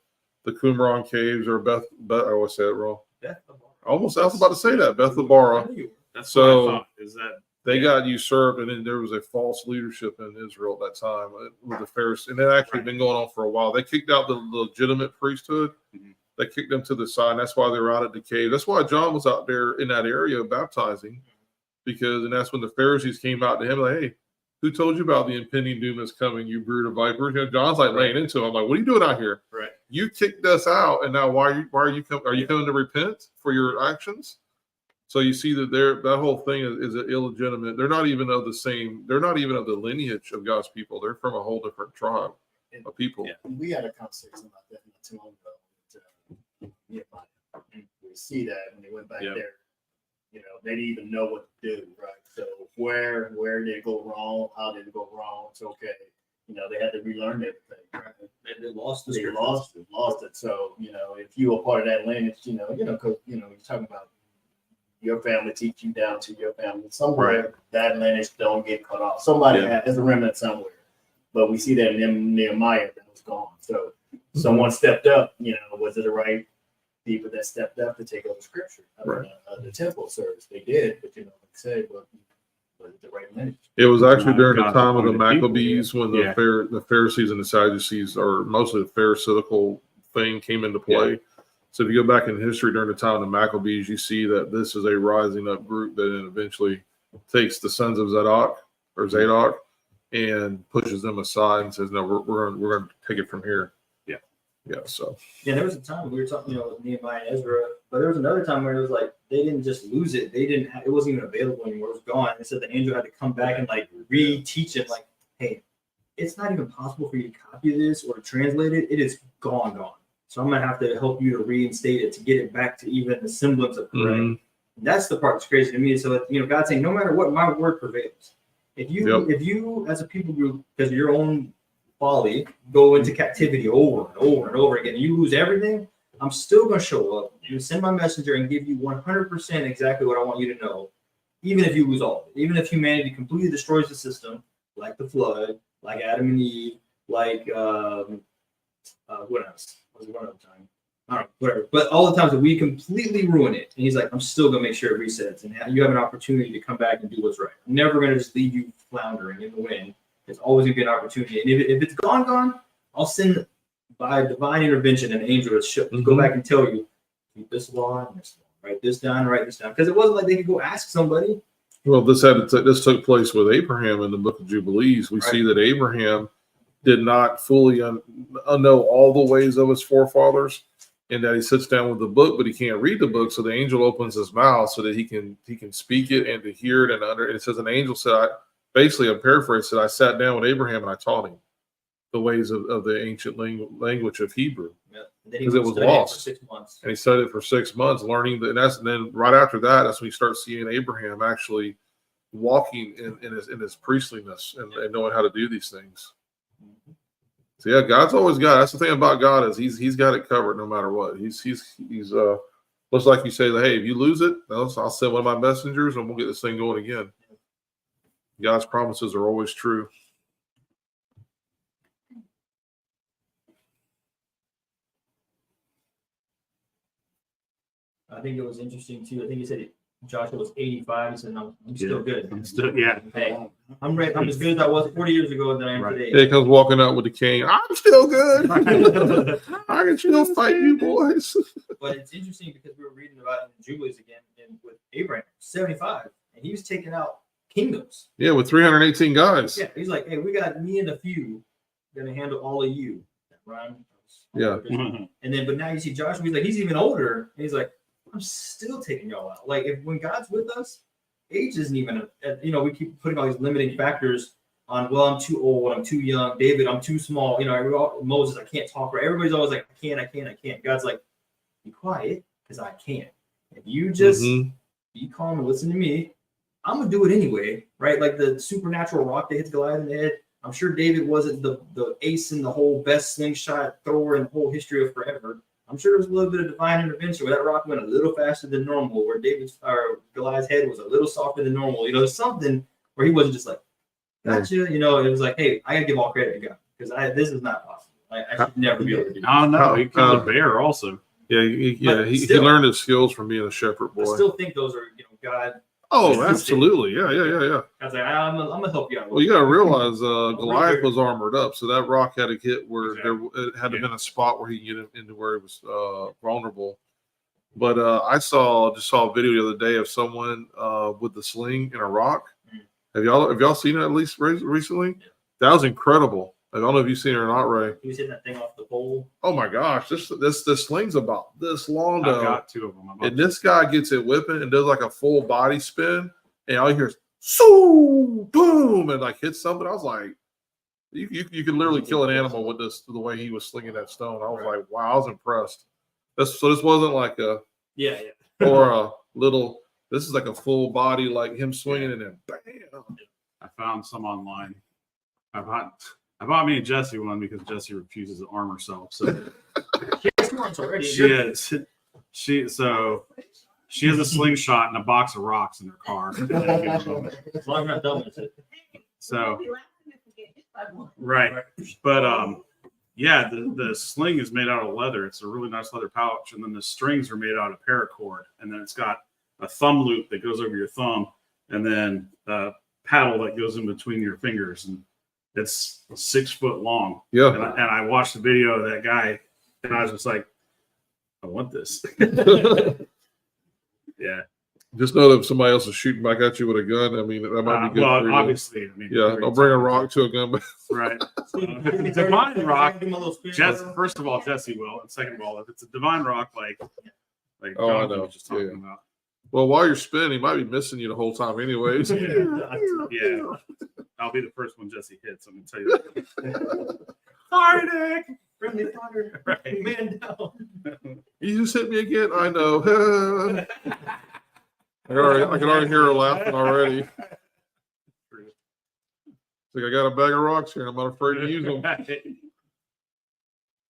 Qumran caves or Beth. I always say it wrong. I was about to say that Bethabara. That's So- what I thought. Is that They got usurped, and then there was a false leadership in Israel at that time with the Pharisees, and it actually been going on for a while. They kicked out the legitimate priesthood. Mhm. They kicked them to the side. And that's why they were out at the cave. That's why John was out there in that area baptizing, and that's when the Pharisees came out to him like, "Hey, who told you about the impending doom that's coming? You brood of vipers." John's like laying into him. I'm like, "What are you doing out here? right? You kicked us out, and now why are you coming? Are you coming to repent for your actions?" So you see that that whole thing is illegitimate. They're not even of the same. They're not even of the lineage of God's people. They're from a whole different tribe of people. Yeah. We had a conversation about that not too long ago. We see that when they went back Yeah. there, they didn't even know what to do, right? So where did it go wrong? How did it go wrong? It's okay. They had to relearn everything. Right? They lost the They scriptures. lost it. So if you were part of that lineage, because you're talking about your family teach you down to your family somewhere. That lineage don't get cut off. Somebody has a remnant somewhere, but we see that in Nehemiah that was gone. So someone stepped up. Was it the right people that stepped up to take over scripture. Right. The temple service, they did, but like I said, was it the right message? It was actually My during the God, time of the appointed people, Maccabees when yeah. the Pharisees and the Sadducees, or mostly the Pharisaical thing, came into play. So if you go back in history during the time of the Maccabees, you see that this is a rising up group that then eventually takes the sons of Zadok and pushes them aside and says, no, we're going to take it from here. Yeah. So Yeah, there was a time we were talking, with Nehemiah and Ezra, but there was another time where it was like they didn't just lose it; it wasn't even available anymore. It was gone. They said the angel had to come back and like reteach it. Like, hey, it's not even possible for you to copy this or translate it. It is gone. So I'm gonna have to help you to reinstate it to get it back to even the semblance of correct. And that's the part that's crazy to me. So God's saying, no matter what, my word prevails. If you as a people group, because of your own folly, go into captivity over and over and over again, you lose everything, I'm still going to show up. You send my messenger and give you 100% exactly what I want you to know, even if you lose all of it. Even if humanity completely destroys the system, like the flood, like Adam and Eve, like what else? Was it one other time? I don't know, whatever. But all the times that we completely ruin it, and he's like, I'm still going to make sure it resets, and you have an opportunity to come back and do what's right. I'm never going to just leave you floundering in the wind. It's always going to be an opportunity. And if it's gone, I'll send by divine intervention an angel to go back and tell you, keep this law and this law, write this down, write this down. Because it wasn't like they could go ask somebody. Well, this took place with Abraham in the book of Jubilees. We see that Abraham did not fully know all the ways of his forefathers, and that he sits down with the book, but he can't read the book. So the angel opens his mouth so that he can speak it and to hear it. And it says an angel said, basically, I'm paraphrasing, I sat down with Abraham and I taught him the ways of the ancient language of Hebrew, because it was lost. For 6 months. And he studied it for 6 months, learning that. And then right after that, that's when you start seeing Abraham actually walking in his priestliness and knowing how to do these things. So yeah, God's always got. That's the thing about God is he's got it covered no matter what. He's looks like you say that, hey, if you lose it, I'll send one of my messengers and we'll get this thing going again. God's promises are always true. I think it was interesting too. I think he said Joshua was 85. He said, "No, I'm still good. I'm still, yeah. Hey, I'm ready. I'm as good as I was 40 years ago than I am today." Yeah, he comes walking out with the king. I'm still good. I can still fight you boys. But it's interesting because we were reading about in the Jubilees again and with Abraham, 75, and he was taking out kingdoms. Yeah, with 318 guys. Yeah, he's like, hey, we got me and a few gonna handle all of you. Ron. Yeah. And then, but now you see Joshua. He's like, he's even older, and he's like, I'm still taking y'all out. Like, when God's with us, age isn't even we keep putting all these limiting factors on. Well, I'm too old. I'm too young. David, I'm too small. Moses, I can't talk. Right? Everybody's always like, I can't. God's like, be quiet, because I can't. If you just be calm and listen to me, I'm gonna do it anyway, right? Like the supernatural rock that hits Goliath in the head. I'm sure David wasn't the ace in the whole best slingshot thrower in the whole history of forever. I'm sure there was a little bit of divine intervention where that rock went a little faster than normal, where Goliath's head was a little softer than normal. Something where he wasn't just like, gotcha. It was like, hey, I gotta give all credit to God, because this is not possible. I should never be able to do that. Oh no, he killed a bear also. Yeah, he learned his skills from being a shepherd boy. I still think those are, God. Oh, absolutely. Yeah. I was like, I'm gonna help you out. Well, you got to realize Goliath was armored up, so that rock had to get where it had to have been a spot where he could get into where he was vulnerable. But I just saw a video the other day of someone with the sling in a rock. Have y'all seen it at least recently? Yeah. That was incredible. I don't know if you've seen it or not, Ray. He was hitting that thing off the pole. Oh my gosh, this sling's about this long though. I've got two of them. And this guy gets it whipping and does like a full body spin, and all you hear is so boom, and like hits something. I was like, you can literally kill an animal with the way he was slinging that stone. I was like, wow, I was impressed. This wasn't like a or a little. This is like a full body, like him swinging and then bam. I found some online. I bought me and Jesse one because Jesse refuses to arm herself. So she is. She has a slingshot and a box of rocks in her car. As long as I'm not done with it. So right, but Yeah, the sling is made out of leather. It's a really nice leather pouch, and then the strings are made out of paracord, and then it's got a thumb loop that goes over your thumb, and then a paddle that goes in between your fingers, and it's 6 foot long. Yeah. And I watched the video of that guy, and I was just like, I want this. Yeah. Just know that if somebody else is shooting back at you with a gun, I mean, that might be good Well, for you. obviously, I mean, Yeah, don't bring a rock to a gun. Right. Divine rock. Give him a little spin. First of all, Jesse will, and second of all, if it's a divine rock, like Oh, I Jonathan know. was just talking Yeah. about. Well, while you're spinning, he might be missing you the whole time, anyways. Yeah, I'll be the first one Jesse hits. I'm gonna tell you that. Sorry, Nick. Friendly fire. Right. Man down. You just hit me again. I know. I can already hear her laughing already. Like, I got a bag of rocks here, and I'm not afraid to use them.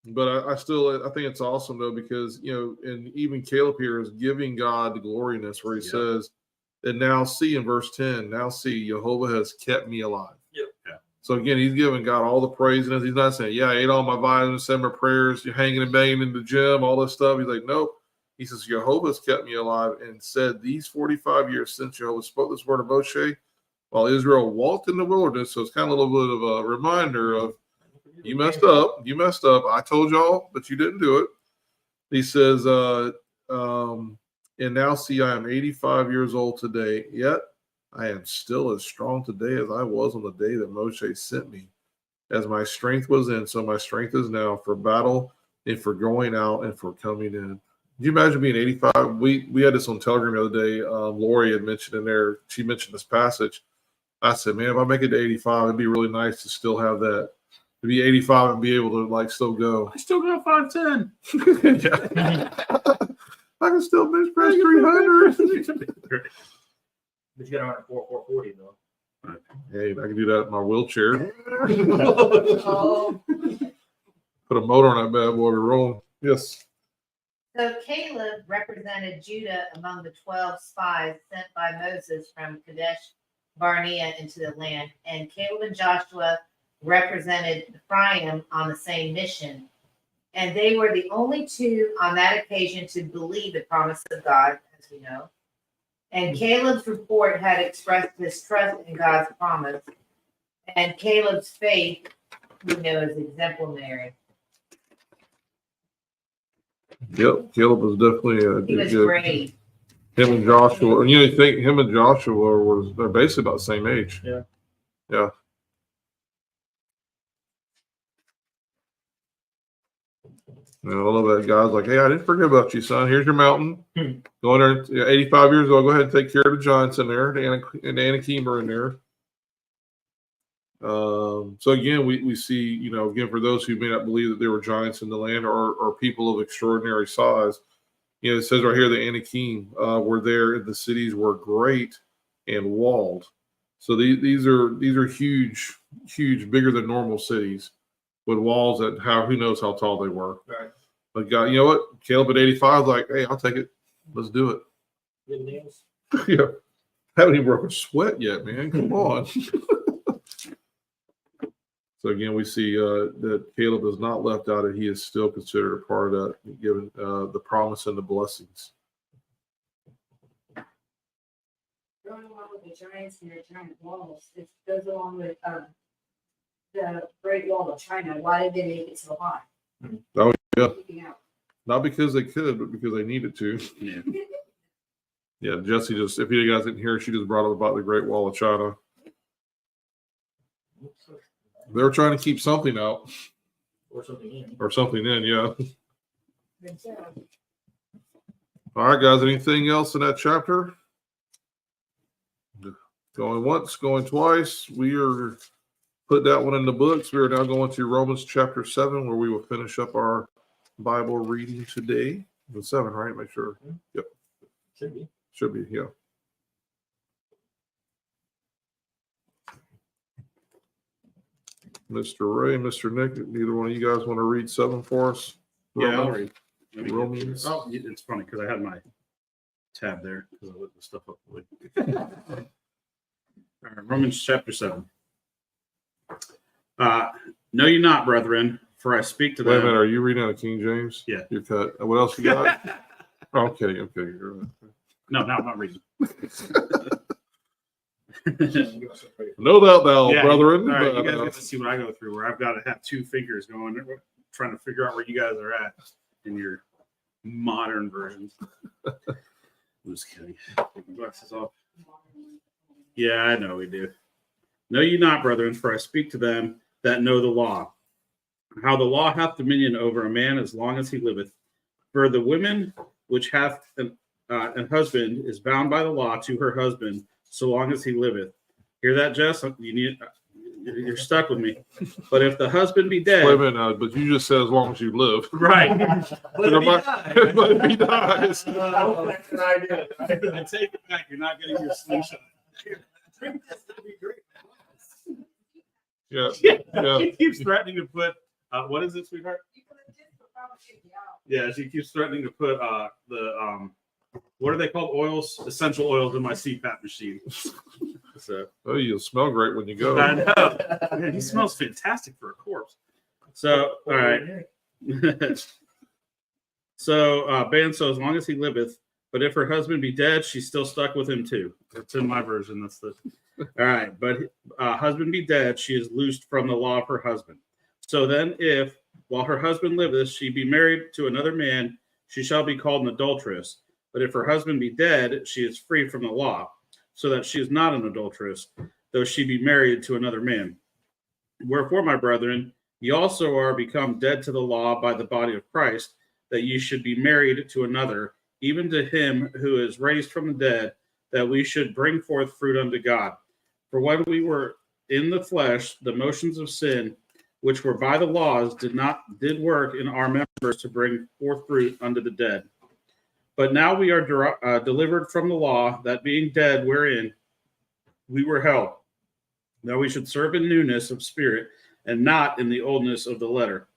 But I think it's awesome though, because and even Caleb here is giving God the gloriness, where he says, "And now see," in verse 10, "Now see, Jehovah has kept me alive." Yep. Yeah. So again, he's giving God all the praise, and he's not saying, "Yeah, I ate all my vitamins, said my prayers, you're hanging and banging in the gym, all this stuff." He's like, "Nope." He says, "Jehovah's kept me alive," and said, "These 45 years since Jehovah spoke this word to Moshe, while Israel walked in the wilderness." So it's kind of a little bit of a reminder of, you messed up. You messed up. I told y'all, but you didn't do it. He says, and now see, I am 85 years old today, yet I am still as strong today as I was on the day that Moshe sent me. As my strength was in, so my strength is now for battle and for going out and for coming in. Can you imagine being 85? We had this on Telegram the other day. Lori had mentioned in there, she mentioned this passage. I said, man, if I make it to 85, it'd be really nice to still have that. To be 85 and be able to still go. I still got 5'10". Yeah. I can still bench press 300. But you got to run a 440 though. Hey, I can do that in my wheelchair. Oh. Put a motor on that bad boy. We're rolling. Yes. So Caleb represented Judah among the 12 spies sent by Moses from Kadesh Barnea into the land, and Caleb and Joshua represented Ephraim on the same mission. And they were the only two on that occasion to believe the promise of God, as we know. And Caleb's report had expressed his trust in God's promise, and Caleb's faith, we know, is exemplary. Yep. Caleb was definitely He was brave. Him and Joshua. And you think him and Joshua they're basically about the same age. Yeah. Yeah. I love that guy's like, hey, I didn't forget about you, son. Here's your mountain. Go in there, 85 years old. Go ahead and take care of the giants in there. And the Anakim are in there. So again, we see, again, for those who may not believe that there were giants in the land or people of extraordinary size, it says right here the Anakim were there, and the cities were great and walled. So these are huge, bigger than normal cities, with walls that who knows how tall they were. Right. But God, you know what? Caleb at 85 is like, hey, I'll take it. Let's do it. Good nails. Yeah. Haven't even broken a sweat yet, man. Come on. So again, we see that Caleb is not left out, and he is still considered a part of that, given the promise and the blessings. Going along with the giants and the giant walls, it goes along with the Great Wall of China. Why did they make it so high? Oh, yeah. Sticking out. Not because they could, but because they needed to. Yeah. Yeah, Jesse if you guys didn't hear, she just brought up about the Great Wall of China. They're trying to keep something out. Or something in. Or something in, yeah. Good job. All right, guys, anything else in that chapter? Going once, going twice. We are put that one in the books. We are now going to Romans chapter 7, where we will finish up our Bible reading today. The 7, right? Make sure. Yep. Should be, yeah. Mr. Ray, Mr. Nick, neither one of you guys want to read 7 for us? Yeah, I'll read. Let me get Romans. to it. Oh, it's funny because I had my tab there because I looked the stuff up. All right, Romans chapter 7. Know ye not, brethren, For I speak to Wait a them. minute, are you reading out of King James? Yeah. You're cut. What else you got? Oh, I'm kidding. I'm kidding. You're right. No, I'm not reading. No doubt thou, Yeah, brethren. all right, you but, guys get to see what I go through, where I've got to have two fingers going, trying to figure out where you guys are at in your modern versions. I'm just kidding. Take my glasses off. Yeah, I know we do. Know ye not, brethren, for I speak to them that know the law, how the law hath dominion over a man as long as he liveth. For the woman which hath an husband is bound by the law to her husband so long as he liveth. Hear that, Jess? You're stuck with me. But if the husband be dead, wait a minute, but you just said as long as you live. right? But if he died, But if he dies. That's an idea. I take it back. You're not getting your slingshot. Yeah. Yeah. She keeps threatening to put. What is it, sweetheart? Yeah, she keeps threatening to put the what are they called? Oils, essential oils in my CPAP machine. So Oh, you'll smell great when you go. I know. Man, he smells fantastic for a corpse. So all right. So ban so as long as he liveth, but if her husband be dead, she's still stuck with him too. That's in my version. That's the all right. But husband be dead, she is loosed from the law of her husband. So then, if while her husband liveth, she be married to another man, she shall be called an adulteress. But if her husband be dead, she is free from the law, so that she is not an adulteress, though she be married to another man. Wherefore, my brethren, ye also are become dead to the law by the body of Christ, that ye should be married to another, even to him who is raised from the dead, that we should bring forth fruit unto God. For when we were in the flesh, the motions of sin, which were by the laws, did work in our members to bring forth fruit unto the dead. But now we are delivered from the law, that being dead wherein we were held, that we should serve in newness of spirit, and not in the oldness of the letter.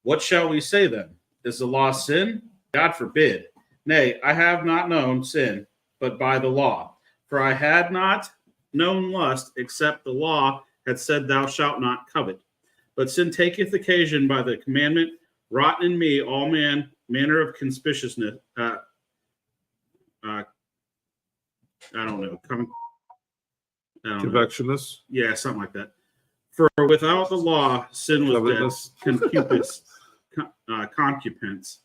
What shall we say then? Is the law sin? God forbid. Nay, I have not known sin, but by the law. For I had not known lust, except the law had said, Thou shalt not covet. But sin taketh occasion by the commandment, wrought in me all manner of conspicuousness. I don't know. Convectionist. Yeah, something like that. For without the law, sin was Covetousness. dead. Concupiscence.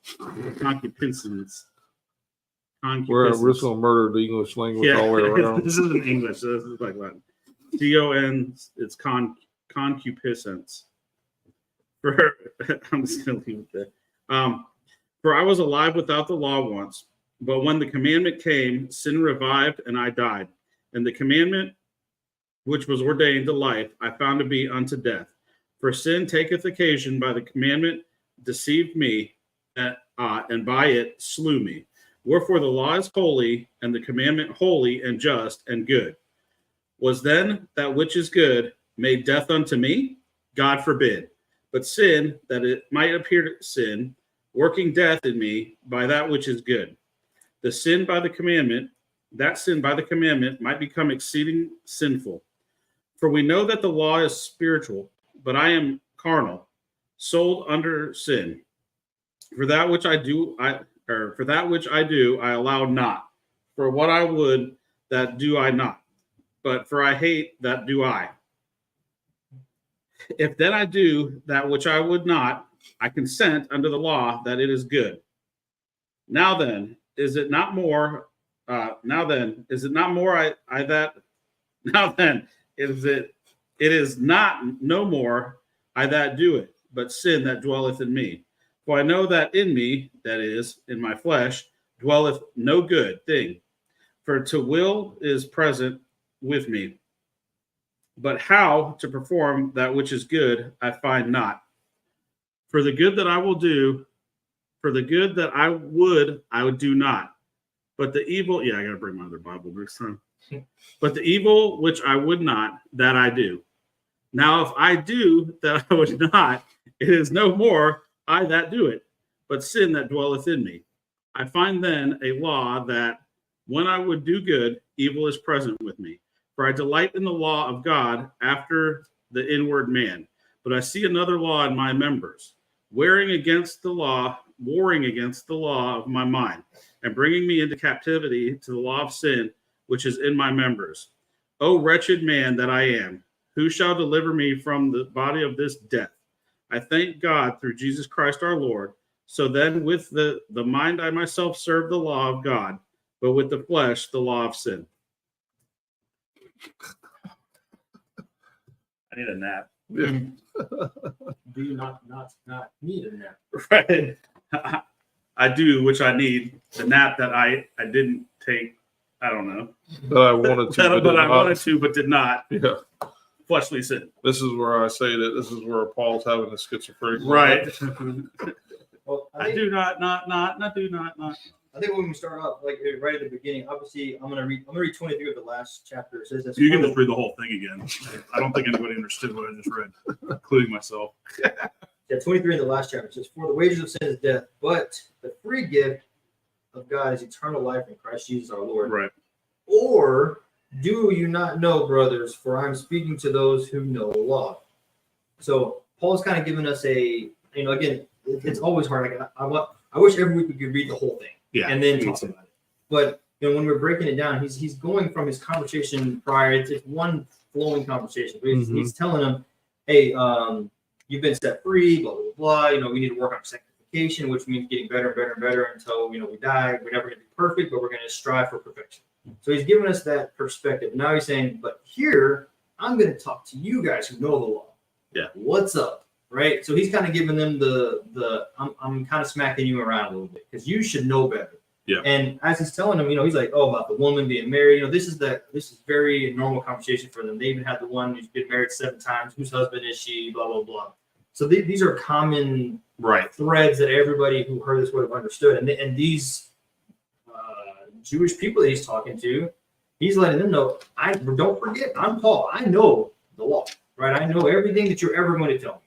We're just going to murder the English language all the way around. This isn't English. This is like Latin. C-O-N, it's concupiscence. I'm just going to leave it there. For I was alive without the law once, but when the commandment came, sin revived and I died. And the commandment which was ordained to life, I found to be unto death. For sin taketh occasion by the commandment, deceived me, and by it slew me. Wherefore the law is holy, and the commandment holy and just and good. Was then that which is good made death unto me? God forbid. But sin, that it might appear to sin, working death in me by that which is good. The sin by the commandment, that sin by the commandment might become exceeding sinful. For we know that the law is spiritual, but I am carnal, sold under sin. For that which I do, I allow not. For what I would, that do I not. But for I hate, that do I. If then I do that which I would not, I consent under the law that it is good. Now then, is it not more? It is not no more I that do it, but sin that dwelleth in me. For I know that in me, that is, in my flesh, dwelleth no good thing. For to will is present with me. But how to perform that which is good, I find not. For the good that I will do, for the good that I would do not. But the evil, I gotta bring my other Bible next time. But the evil which I would not, that I do. Now, if I do that I would not, it is no more I that do it, but sin that dwelleth in me. I find then a law that when I would do good, evil is present with me. For I delight in the law of God after the inward man. But I see another law in my members, warring against the law of my mind, and bringing me into captivity to the law of sin, which is in my members. O wretched man that I am, who shall deliver me from the body of this death? I thank God through Jesus Christ our Lord. So then with the mind I myself serve the law of God, but with the flesh the law of sin. I need a nap. Yeah. Do you not need a nap? Right. I do, which I need. The nap that I didn't take, I don't know. That I wanted to, But I did not. wanted to, but did not. Yeah. Fleshly sin. This is where I say that this is where Paul's having a schizophrenic Right. moment. Well, I do not. I think when we start off, like right at the beginning, obviously I'm gonna read 23 of the last chapter. It says this. You can just read the whole thing again. I don't think anybody understood what I just read, including myself. Yeah, 23 in the last chapter says, "For the wages of sin is death, but the free gift of God is eternal life in Christ Jesus our Lord." Right. Or do you not know, brothers? For I'm speaking to those who know the law. So Paul's kind of giving us a, again, it's always hard. Like I wish every week we could read the whole thing. Yeah. And then talk about it. But when we're breaking it down, he's going from his conversation prior. It's one flowing conversation. He's telling them, "Hey, you've been set free. Blah blah blah. We need to work on sanctification, which means getting better and better and better until we die. We're never going to be perfect, but we're going to strive for perfection." So he's giving us that perspective. Now he's saying, "But here, I'm going to talk to you guys who know the law. Yeah, what's up?" Right, so he's kind of giving them the I'm kind of smacking you around a little bit because you should know better. Yeah. And as he's telling them, he's like, "Oh, about the woman being married. This is very normal conversation for them. They even had the one who's been married 7 times. Whose husband is she? Blah blah blah." So these are common threads that everybody who heard this would have understood. And these Jewish people that he's talking to, he's letting them know, don't forget, I'm Paul. I know the law, right? I know everything that you're ever going to tell me.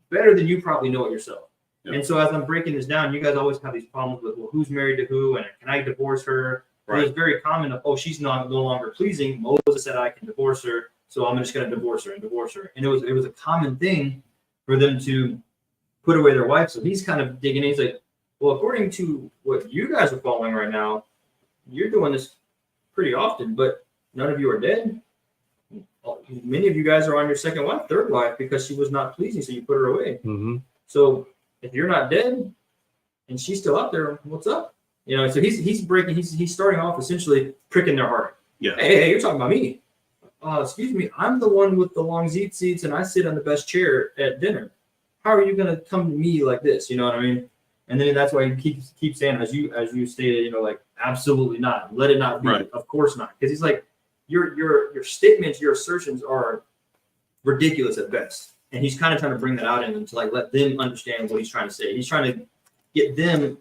Better than you probably know it yourself. Yep. And so as I'm breaking this down, you guys always have these problems with, well, who's married to who, and can I divorce her? Right. It's very common of, she's no longer pleasing. Moses said I can divorce her, so I'm just going to divorce her. And it was a common thing for them to put away their wife. So he's kind of digging in. He's like, well, according to what you guys are following right now, you're doing this pretty often, but none of you are dead. Many of you guys are on your second wife, third wife, because she was not pleasing, so you put her away. Mm-hmm. So if you're not dead and she's still out there, what's up? So he's starting off essentially pricking their heart. Yeah. Hey, you're talking about me. Excuse me, I'm the one with the long seats and I sit on the best chair at dinner. How are you going to come to me like this? You know what I mean? And then that's why he keeps saying, as you stated, like, absolutely not. Let it not be. Right. Of course not. Because he's like, your statements, your assertions are ridiculous at best. And he's kind of trying to bring that out in them to let them understand what he's trying to say. He's trying to get them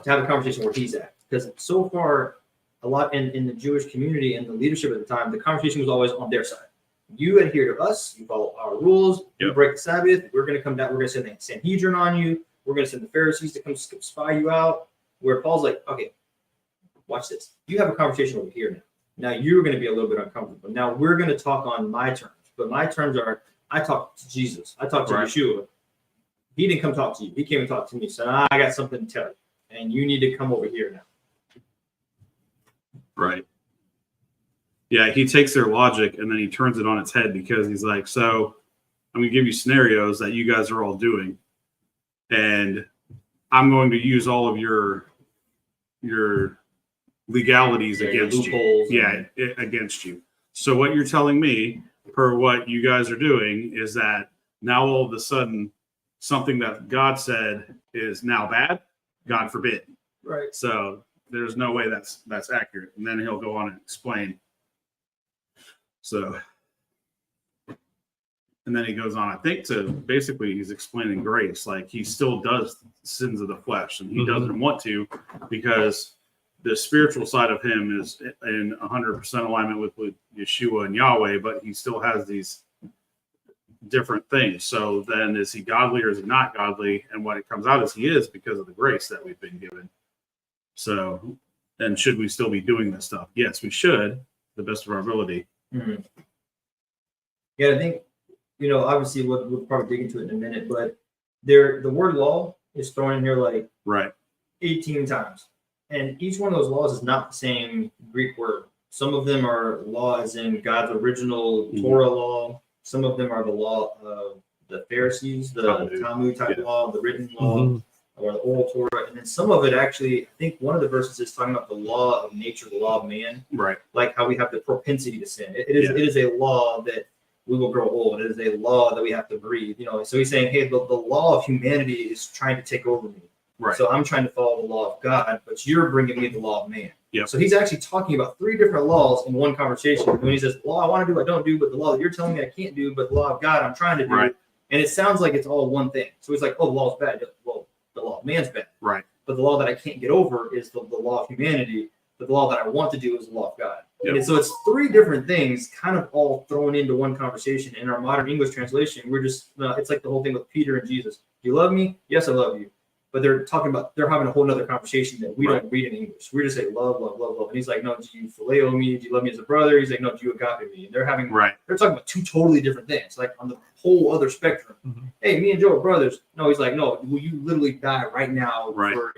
to have a conversation where he's at. Because so far, a lot in the Jewish community and the leadership at the time, the conversation was always on their side. You adhere to us, you follow our rules, you break the Sabbath, we're going to come down, we're going to send the Sanhedrin on you, we're going to send the Pharisees to come spy you out. Where Paul's like, okay, watch this. You have a conversation over here now. Now you're going to be a little bit uncomfortable. Now we're going to talk on my terms. But my terms are, I talk to Jesus. I talk to Yeshua. He didn't come talk to you. He came and talked to me. So I got something to tell you. And you need to come over here now. Right. Yeah, he takes their logic and then he turns it on its head because he's like, so I'm going to give you scenarios that you guys are all doing. And I'm going to use all of your legalities against you. Yeah, against you. So what you're telling me, per what you guys are doing, is that now all of a sudden something that God said is now bad. God forbid. Right. So there's no way that's accurate. And then he'll go on and explain. So, and then he goes on, I think, to basically he's explaining grace. Like he still does sins of the flesh and he doesn't want to, because the spiritual side of him is in 100% alignment with Yeshua and Yahweh, but he still has these different things. So then is he godly or is he not godly? And what it comes out is he is, because of the grace that we've been given. So, and should we still be doing this stuff? Yes, we should, the best of our ability. Mm-hmm. Yeah, I think obviously we'll probably dig into it in a minute, but the word law is thrown in here like Right. 18 times. And each one of those laws is not the same Greek word. Some of them are law as in God's original Torah law. Some of them are the law of the Pharisees, the Talmud type law, the written law, or the oral Torah. And then some of it actually, I think one of the verses is talking about the law of nature, the law of man. Right. Like how we have the propensity to sin. It is a law that we will grow old. It is a law that we have to breathe. So he's saying, hey, the law of humanity is trying to take over me. Right. So I'm trying to follow the law of God, but you're bringing me the law of man. Yep. So he's actually talking about 3 different laws in one conversation. When he says, law I want to do, I don't do, but the law that you're telling me I can't do, but the law of God I'm trying to do. Right. And it sounds like it's all one thing. So he's like, oh, the law is bad. Well, the law of man's bad. Right. But the law that I can't get over is the law of humanity. But the law that I want to do is the law of God. Yep. And so it's 3 different things kind of all thrown into one conversation. In our modern English translation, we're just, it's like the whole thing with Peter and Jesus. Do you love me? Yes, I love you. But they're having a whole nother conversation that we don't read in English. We just say love, love, love, love. And he's like, no, do you phileo me? Do you love me as a brother? He's like, no, do you agape me? And they're talking about 2 totally different things, like on the whole other spectrum. Hey, me and Joe are brothers. No, he's like, no, will you literally die right now for,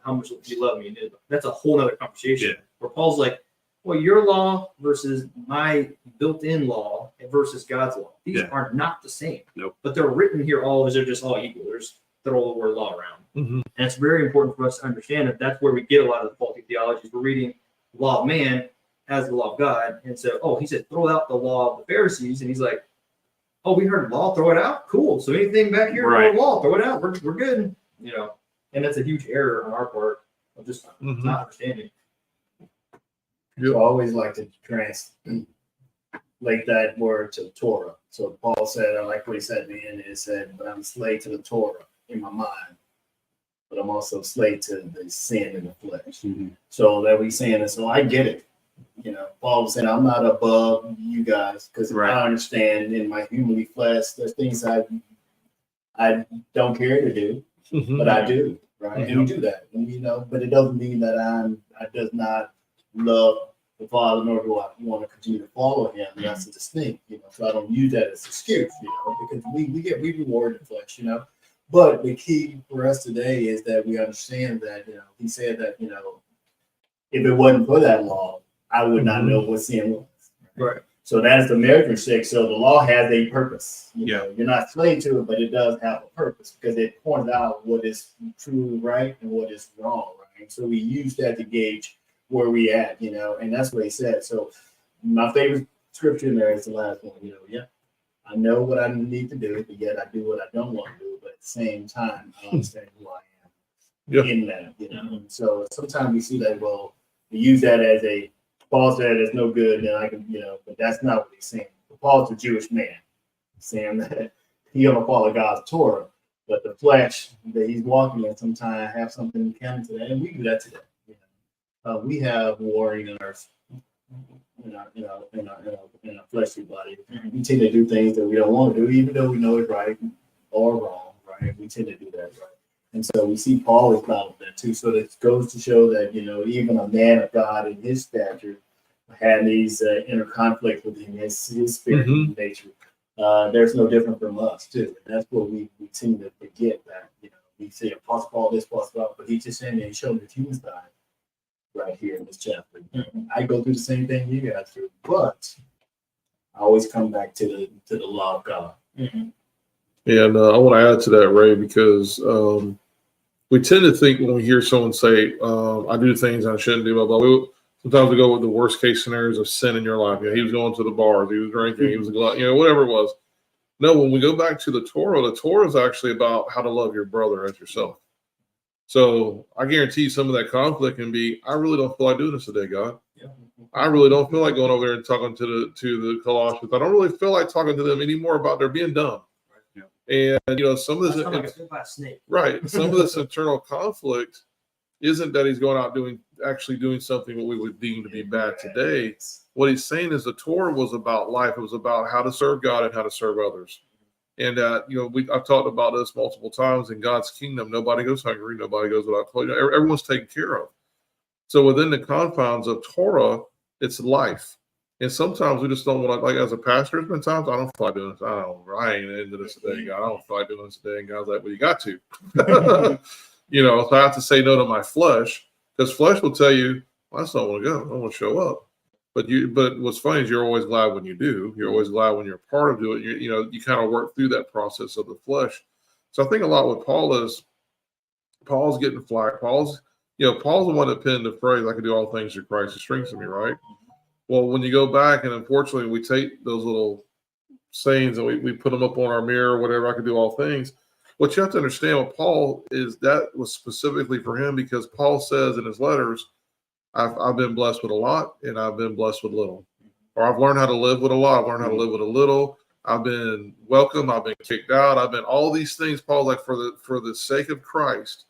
how much do you love me? And that's a whole other conversation. Yeah. Where Paul's like, well, your law versus my built-in law versus God's law. These are not the same. Nope. But they're written here they're just all equal. There's throw the word law around. And it's very important for us to understand that that's where we get a lot of the faulty theologies. We're reading law of man as the law of God. And so, he said, throw out the law of the Pharisees. And he's like, oh, we heard law, throw it out? Cool. So anything back here, law, throw it out. We're good. And that's a huge error on our part of just not understanding. So I always like to translate that word to Torah. So Paul said, I like what he said at the end, it said, but I'm a slave to the Torah in my mind, but I'm also a slave to the sin in the flesh. So that we saying that, so I get it. Paul was saying, I'm not above you guys because I understand in my humanly flesh, there's things I don't care to do, but I do, right? And we do that, and but it doesn't mean that I does not love the Father, nor do I want to continue to follow him. That's a distinct, so I don't use that as an excuse, because we reward the flesh, But the key for us today is that we understand that, he said that, if it wasn't for that law, I would not know what sin was. Right. So that's the measuring stick. So the law has a purpose. Yeah. You're not slave to it, but it does have a purpose because it points out what is truly right and what is wrong, right? So we use that to gauge where we at, and that's what he said. So my favorite scripture in there is the last one, I know what I need to do, but yet I do what I don't want to do. But at the same time, I understand who I am in that, And so sometimes we see that, we use that as Paul said it's no good, and I can, but that's not what he's saying. Paul's a Jewish man, saying that he gonna follow God's Torah, but the flesh that he's walking in sometimes have something counter to that, and we do that today. We have warring in our fleshly body. We tend to do things that we don't want to do, even though we know it's right or wrong, right? We tend to do that, right? And so we see Paul is proud of that too. So it goes to show that, even a man of God in his stature had these inner conflicts within his spirit and nature. There's no different from us too. And that's what we tend to forget that, we say Apostle Paul this, Apostle Paul, but he's just saying that he's showing the human side right here in this chapter. I go through the same thing you guys do, but I always come back to the law of God. And I want to add to that, Ray, because we tend to think when we hear someone say, I do things I shouldn't do, blah, blah. Sometimes we go with the worst case scenarios of sin in your life. He was going to the bars, he was drinking, he was a glutton, whatever it was. No, when we go back to the Torah is actually about how to love your brother as yourself. So I guarantee some of that conflict can be, I really don't feel like doing this today, God. I really don't feel like going over there and talking to the Colossians. I don't really feel like talking to them anymore about their being dumb. And some of this, right? Some of this internal conflict isn't that he's going out doing something what we would deem to be bad today. What he's saying is the Torah was about life. It was about how to serve God and how to serve others. And I've talked about this multiple times. In God's kingdom, nobody goes hungry, nobody goes without clothes. Everyone's taken care of. So within the confines of Torah, it's life. And sometimes we just don't want to, like as a pastor, there's been times I don't feel like doing this. I ain't into this today, God. I don't feel like doing this today. And God's like, well, you got to. So I have to say no to my flesh, because flesh will tell you, well, I just don't want to go. I don't want to show up. But what's funny is you're always glad when you do. You're always glad when you're a part of doing it. You kind of work through that process of the flesh. So I think a lot with Paul is Paul's getting flack. Paul's the one that penned the phrase, I can do all things through Christ who strengthens me, right? Well, when you go back, and unfortunately we take those little sayings and we put them up on our mirror, whatever, I can do all things. What you have to understand with Paul is that was specifically for him, because Paul says in his letters, I've been blessed with a lot and I've been blessed with little. Or I've learned how to live with a lot. I've learned how to live with a little. I've been welcomed. I've been kicked out. I've been all these things. Paul's like, for the sake of Christ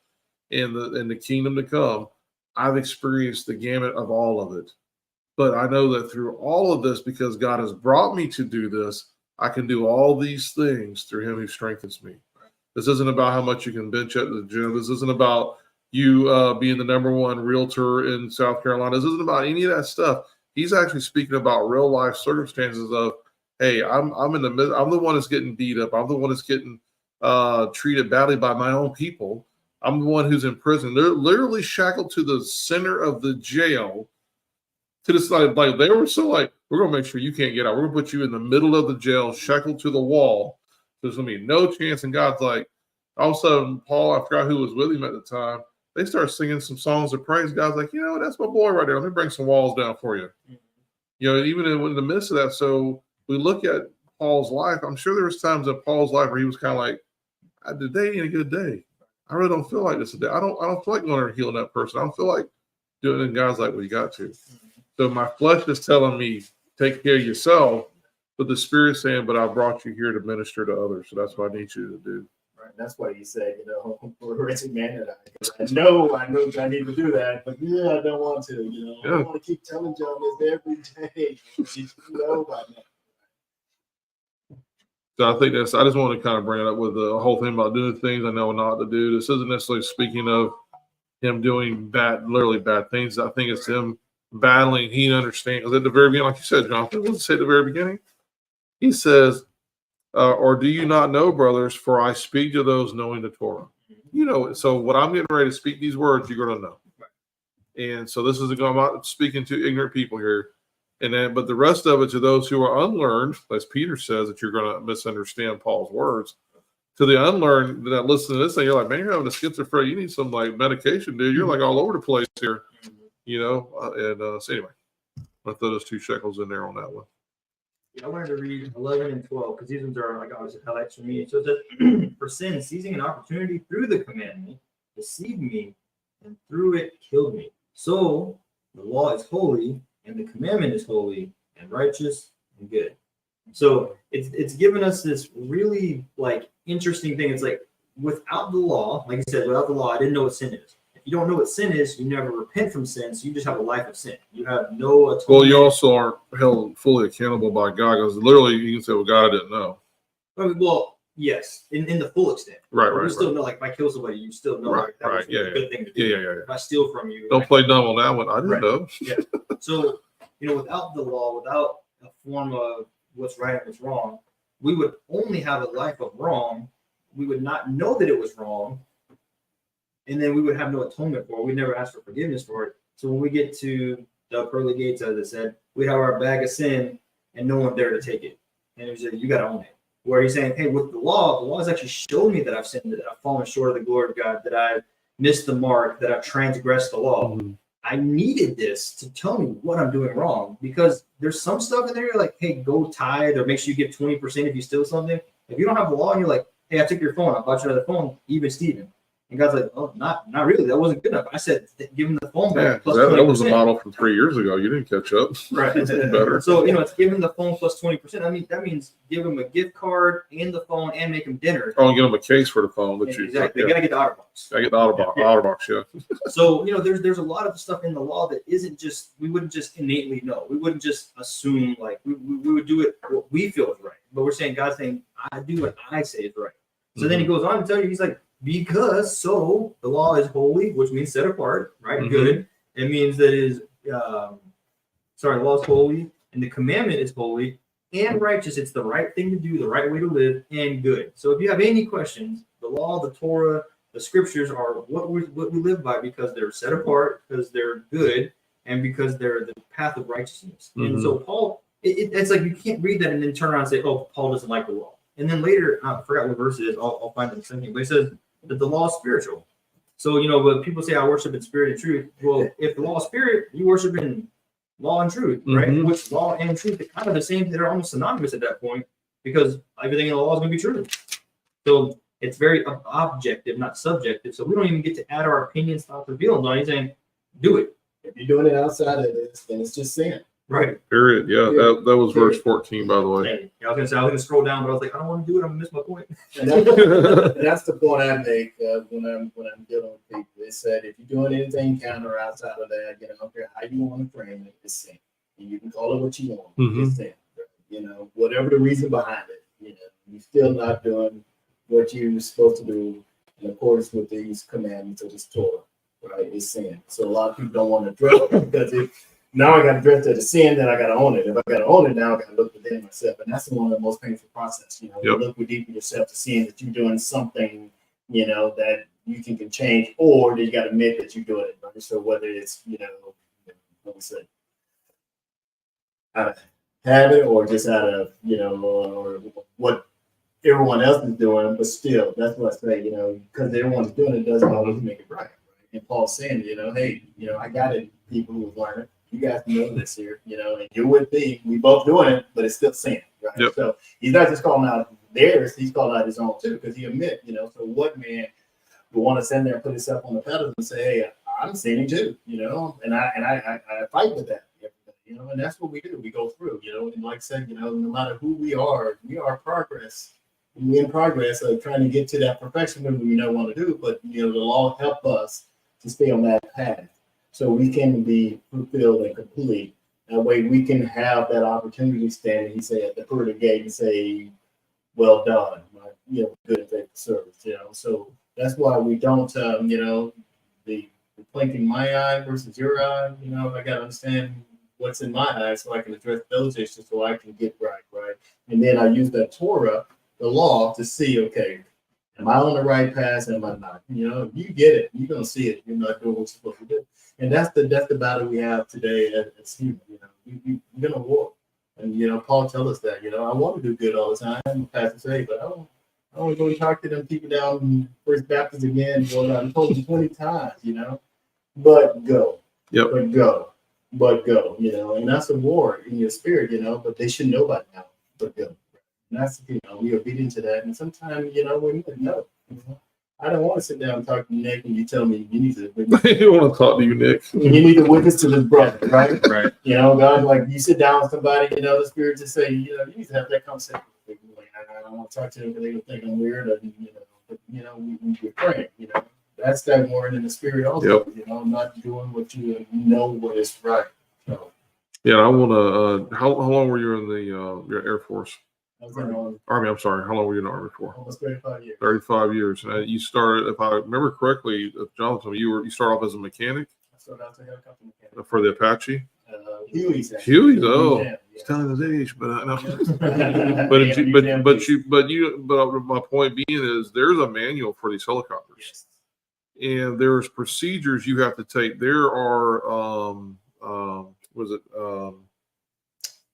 and the kingdom to come, I've experienced the gamut of all of it. But I know that through all of this, because God has brought me to do this, I can do all these things through him who strengthens me. This isn't about how much you can bench at the gym. This isn't about you being the number one realtor in South Carolina. This isn't about any of that stuff. He's actually speaking about real life circumstances of, hey, I'm in the middle. I'm the one that's getting beat up. I'm the one that's getting treated badly by my own people. I'm the one who's in prison. They're literally shackled to the center of the jail. To this side, like they were so like, we're gonna make sure you can't get out. We're gonna put you in the middle of the jail, shackled to the wall. There's gonna be no chance. And God's like, all of a sudden, Paul, I forgot who was with him at the time. They start singing some songs of praise. God's like, that's my boy right there. Let me bring some walls down for you. Even in the midst of that. So we look at Paul's life. I'm sure there was times in Paul's life where he was kind of like, today ain't a good day. I really don't feel like this today. I don't feel like going there and healing that person. I don't feel like doing it. And God's like, well, you got to. So my flesh is telling me, take care of yourself. But the Spirit's saying, but I brought you here to minister to others. So that's what I need you to do. Right. That's why you said, we're a wretched man that I know I need to do that, but I don't want to, Yeah. I want to keep telling John this every day. You know by now. So I think I just want to kind of bring it up with the whole thing about doing things I know not to do. This isn't necessarily speaking of him doing literally bad things. I think it's him battling. He understands. Because at the very beginning, like you said, Jonathan, what does it say at the very beginning? He says, or do you not know, brothers, for I speak to those knowing the Torah. So what I'm getting ready to speak these words, you're going to know. And so this isn't going about speaking to ignorant people here. But the rest of it to those who are unlearned, as Peter says, that you're going to misunderstand Paul's words. To the unlearned that listen to this thing, you're like, man, you're having a schizophrenia. You need some like medication, dude. You're like all over the place here, So anyway, I'll throw those 2 shekels in there on that one. I wanted to read 11 and 12 because these ones are like obviously highlights for me. So it says, for sin, seizing an opportunity through the commandment, deceived me, and through it killed me. So the law is holy, and the commandment is holy and righteous and good. So it's given us this really like interesting thing. It's like without the law, like I said, without the law, I didn't know what sin is. If you don't know what sin is, you never repent from sin, so you just have a life of sin. You have no atonement. Well, you also aren't held fully accountable by God, because literally you can say, well, God, I didn't know. Well, yes, in the full extent. Right. You still know, like if I kill somebody, you still know like, that was a good thing to do. Yeah. If I steal from you. Don't play dumb on that one. I didn't know. Yeah. So, without the law, without a form of what's right and what's wrong, we would only have a life of wrong. We would not know that it was wrong. And then we would have no atonement for it. We'd never ask for forgiveness for it. So when we get to the pearly gates, as I said, we have our bag of sin and no one there to take it. And it was like, you got to own it. Where he's saying, hey, with the law has actually shown me that I've sinned, that I've fallen short of the glory of God, that I've missed the mark, that I've transgressed the law. Mm-hmm. I needed this to tell me what I'm doing wrong, because there's some stuff in there you're like, hey, go tithe, or make sure you give 20% if you steal something. If you don't have the law and you're like, hey, I took your phone, I bought you another phone, even Steven. And God's like, oh, not really. That wasn't good enough. I said, give him the phone back. Yeah, that was a model from 3 years ago. You didn't catch up. Right. Better. So, it's give him the phone plus 20%. I mean, that means give him a gift card and the phone and make him dinner. Oh, and give him a case for the phone. Exactly. They got to get the OtterBox. I get the OtterBox, yeah. So, there's a lot of stuff in the law that isn't just, we wouldn't just innately know. We wouldn't just assume, like, we would do it what we feel is right. But we're saying, God's saying, I do what I say is right. So then he goes on to tell you, he's like, because so the law is holy, which means set apart, right? Mm-hmm. Good. It means that the law is holy, And the commandment is holy and righteous. It's the right thing to do, the right way to live, and good. So if you have any questions, the law, the Torah, the scriptures are what we live by, because they're set apart, because they're good, and because they're the path of righteousness. And so Paul, it's like you can't read that and then turn around and say, oh, Paul doesn't like the law. And then later, I forgot what verse it is. I'll find it in the same thing. But he says that the law is spiritual. So, when people say I worship in spirit and truth, well, if the law is spirit, you worship in law and truth, right? Which law and truth are kind of the same. They're almost synonymous at that point, because everything in the law is going to be true. So it's very objective, not subjective. So we don't even get to add our opinions, thoughts, or feelings on anything. Do it. If you're doing it outside of this, then it's just sin. Right. Period. Yeah, that was verse 14, by the way. Yeah, I was going to scroll down, but I was like, I don't want to do it. I'm going to miss my point. And that's the point I make when I'm dealing with people. They said if you're doing anything counter outside of that, I don't care how you want to frame it, it's sin. And you can call it what you want. It's sin. Whatever the reason behind it, you're still not doing what you're supposed to do in accordance with these commandments of this Torah, right? It's sin. So a lot of people don't want to address it, because now I got to address the sin, then I got to own it. If I got to own it, now I got to look within myself. And that's one of the most painful process. You look deep in yourself to see that you're doing something, that you can change, or that you got to admit that you're doing it. Right? So whether it's, what we say, out of habit, or just out of, or what everyone else is doing, but still, that's what I say, because everyone's doing it doesn't always make it right. And Paul's saying, hey, I got it, people who learn it. You guys know this here, and you're with me. We both doing it, but it's still sin, right? Yep. So he's not just calling out theirs; he's calling out his own too, because he admit, So what man would want to stand there and put himself on the pedestal and say, "Hey, I'm sinning too," And I fight with that, and that's what we do. We go through, and like I said, no matter who we are progress. We're in progress of trying to get to that perfection that we don't want to do, but the law help us to stay on that path, so we can be fulfilled and complete. That way we can have that opportunity to stand and he say at the foot of the gate and say, well done, good and faithful service, So that's why we don't, the plank in my eye versus your eye, I got to understand what's in my eye so I can address those issues so I can get right. And then I use that Torah, the law, to see, okay, am I on the right path? Am I not? You get it. You're gonna see it. You're not doing what you're supposed to do, and that's the battle we have today as humans. You're gonna war, and Paul tells us that. I want to do good all the time, Pastor say, but I don't want to go and talk to them people down in First Baptist again. Well, I've told them 20 times, but go, but go, and that's a war in your spirit, but they should know by now, but go. And that's, we obedient to that. And sometimes, we need to know. I don't want to sit down and talk to Nick and you tell me you need to witness. You want to talk to you, Nick? You need to witness to this brother, right? Right. God, like you sit down with somebody, the spirit just say, you need to have that conversation. Like, I don't want to talk to them because they will think I'm weird. Or, but, we're praying, That's that word in the spirit also. Yep. Not doing what you know what is right. So, Yeah, I want to. How long were you in the your Air Force? I was in Army. I'm sorry. How long were you in the Army for? almost 35 years. 35 years. And you started, if I remember correctly, Jonathan, you started off as a mechanic I started out to helicopter mechanic. for the Apache. Huey's. Huey's. Oh, Yeah. he's telling his age, but no. Yeah, but my point being is there's a manual for these helicopters, and there's procedures you have to take. There are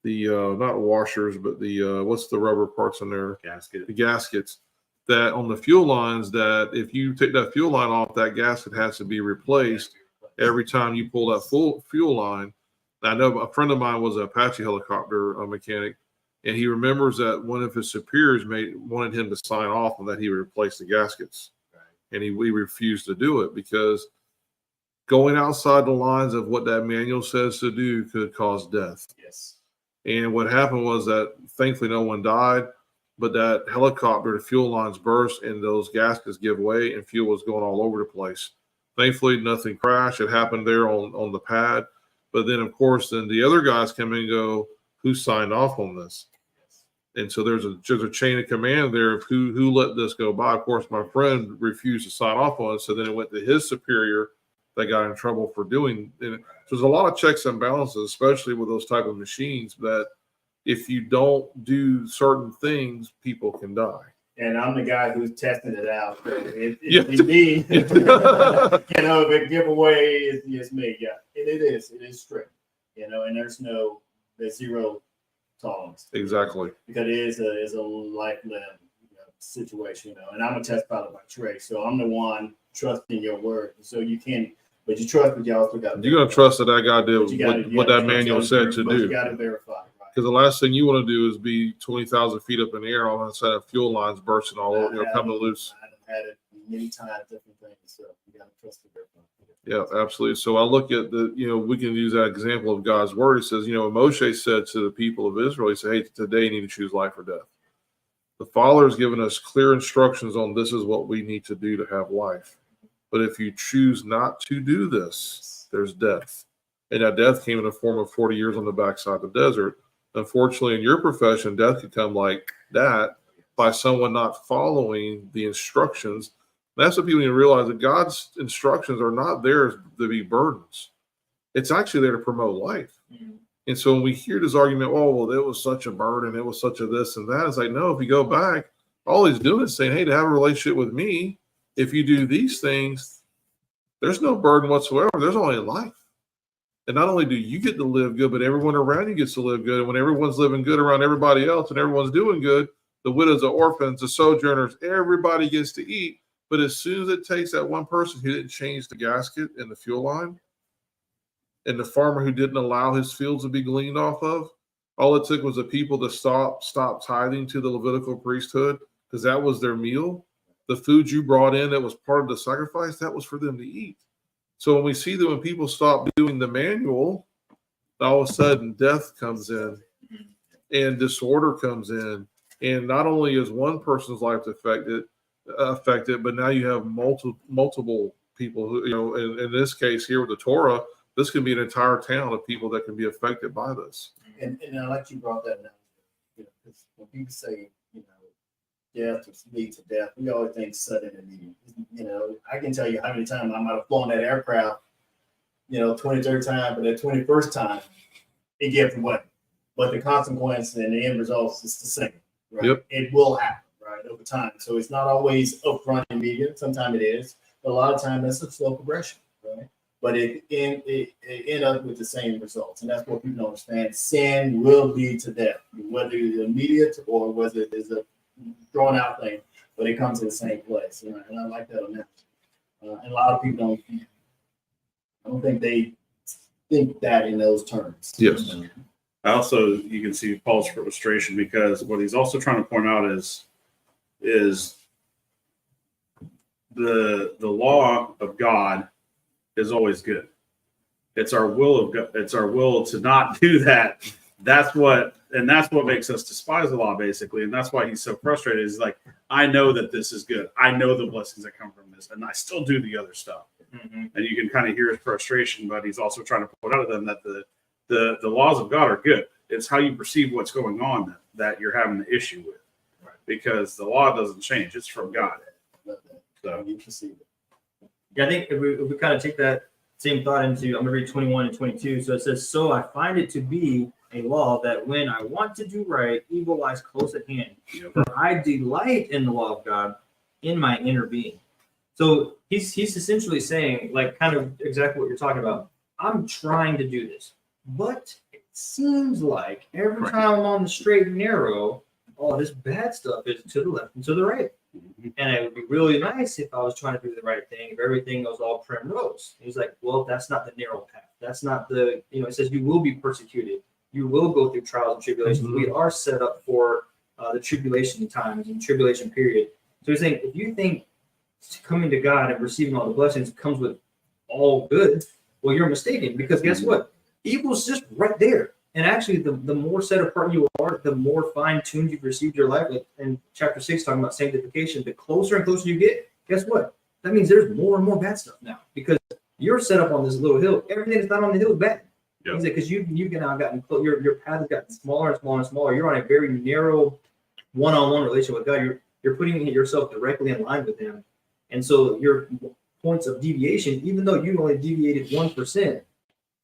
the not washers, but the what's the rubber parts in there? Gasket. The gaskets that on the fuel lines, that if you take that fuel line off, that gasket has to be replaced every time you pull that full fuel line. I know a friend of mine was an Apache helicopter mechanic, and he remembers that one of his superiors wanted him to sign off on that he would replace the gaskets, and he refused to do it because going outside the lines of what that manual says to do could cause death. Yes. And what happened was that thankfully no one died, but that helicopter, the fuel lines burst and those gaskets give way and fuel was going all over the place. Thankfully, nothing crashed. It happened there on the pad. But then, of course, then the other guys come in and go, who signed off on this? And so there's a chain of command there of who let this go by. Of course, my friend refused to sign off on it. So then it went to his superior that got in trouble for doing it. There's a lot of checks and balances, especially with those type of machines, that if you don't do certain things, people can die. And I'm the guy who's testing it out. So Yeah. it's me. If it giveaway is me. Yeah, it is. It is strict. And there's zero tolerance. Exactly. Because it is a life-led situation. And I'm a test pilot by trade, so I'm the one trusting your word. So you can, but you trust, but you also got. You're gonna trust that guy did what that manual said to do. You got to verify. Because the last thing you want to do is be 20,000 feet up in the air, all of a sudden fuel lines bursting all over, coming loose. I've had it many times, different things. So you got to trust the verify. Yeah, absolutely. So I look at we can use that example of God's word. It says, Moshe said to the people of Israel, he said, hey, today you need to choose life or death. The Father has given us clear instructions on this is what we need to do to have life. But if you choose not to do this, there's death. And that death came in the form of 40 years on the backside of the desert. Unfortunately, in your profession, death could come like that by someone not following the instructions. That's what people need to realize, that God's instructions are not there to be burdens. It's actually there to promote life. Mm-hmm. And so when we hear this argument, oh, well, it was such a burden, it was such a this and that, it's like, no, if you go back, all he's doing is saying, hey, to have a relationship with me, if you do these things, there's no burden whatsoever. There's only life. And not only do you get to live good, but everyone around you gets to live good. And when everyone's living good around everybody else and everyone's doing good, the widows, the orphans, the sojourners, everybody gets to eat. But as soon as it takes that one person who didn't change the gasket and the fuel line, and the farmer who didn't allow his fields to be gleaned off of, all it took was the people to stop tithing to the Levitical priesthood, because that was their meal. The food you brought in that was part of the sacrifice, that was for them to eat. So when we see that when people stop doing the manual, all of a sudden death comes in and disorder comes in. And not only is one person's life affected, but now you have multiple people who, in this case here with the Torah, this can be an entire town of people that can be affected by this. And I like you brought that down. Because when people say, death leads to death, we always think sudden and immediate. I can tell you how many times I might have flown that aircraft, 23rd time, but that 21st time, it gets away. But the consequence and the end result is the same. Right? Yep. It will happen, right, over time. So it's not always upfront and immediate. Sometimes it is, but a lot of times that's a slow progression, right? But it end up with the same results, and that's what people don't understand. Sin will lead to death, whether it's immediate or whether it's a drawn out thing, but it comes to the same place. And I like that on that. And a lot of people I don't think they think that in those terms. Yes. Also, you can see Paul's frustration, because what he's also trying to point out is the law of God is always good. It's our will of God. It's our will to not do that. That's what makes us despise the law, basically. And that's why he's so frustrated. Is like, I know that this is good. I know the blessings that come from this, and I still do the other stuff. Mm-hmm. And you can kind of hear his frustration, but he's also trying to point out to them that the laws of God are good. It's how you perceive what's going on that you're having the issue with. Right. Because the law doesn't change. It's from God. So you perceive it. Yeah, I think if we kind of take that same thought into, I'm going to read 21 and 22. So it says, so I find it to be a law that when I want to do right, evil lies close at hand. Yep. For I delight in the law of God in my inner being. So he's essentially saying, like, kind of exactly what you're talking about. I'm trying to do this, but it seems like every time I'm on the straight and narrow, all this bad stuff is to the left and to the right. Mm-hmm. And it would be really nice if I was trying to do the right thing, if everything was all primrose. He's like, well, that's not the narrow path. That's not the, it says you will be persecuted. You will go through trials and tribulations. Mm-hmm. We are set up for the tribulation times and tribulation period. So he's saying, if you think coming to God and receiving all the blessings comes with all good, well, you're mistaken, because guess what? Evil's just right there. And actually, the more set apart you are, the more fine-tuned you've received your life. Like in chapter 6, talking about sanctification, the closer and closer you get, guess what? That means there's more and more bad stuff now, because you're set up on this little hill. Everything that's not on the hill is bad. Yep. Because you've now gotten, your path has gotten smaller and smaller and smaller. You're on a very narrow one-on-one relationship with God. You're putting yourself directly in line with Him. And so you're points of deviation, even though you only deviated 1%,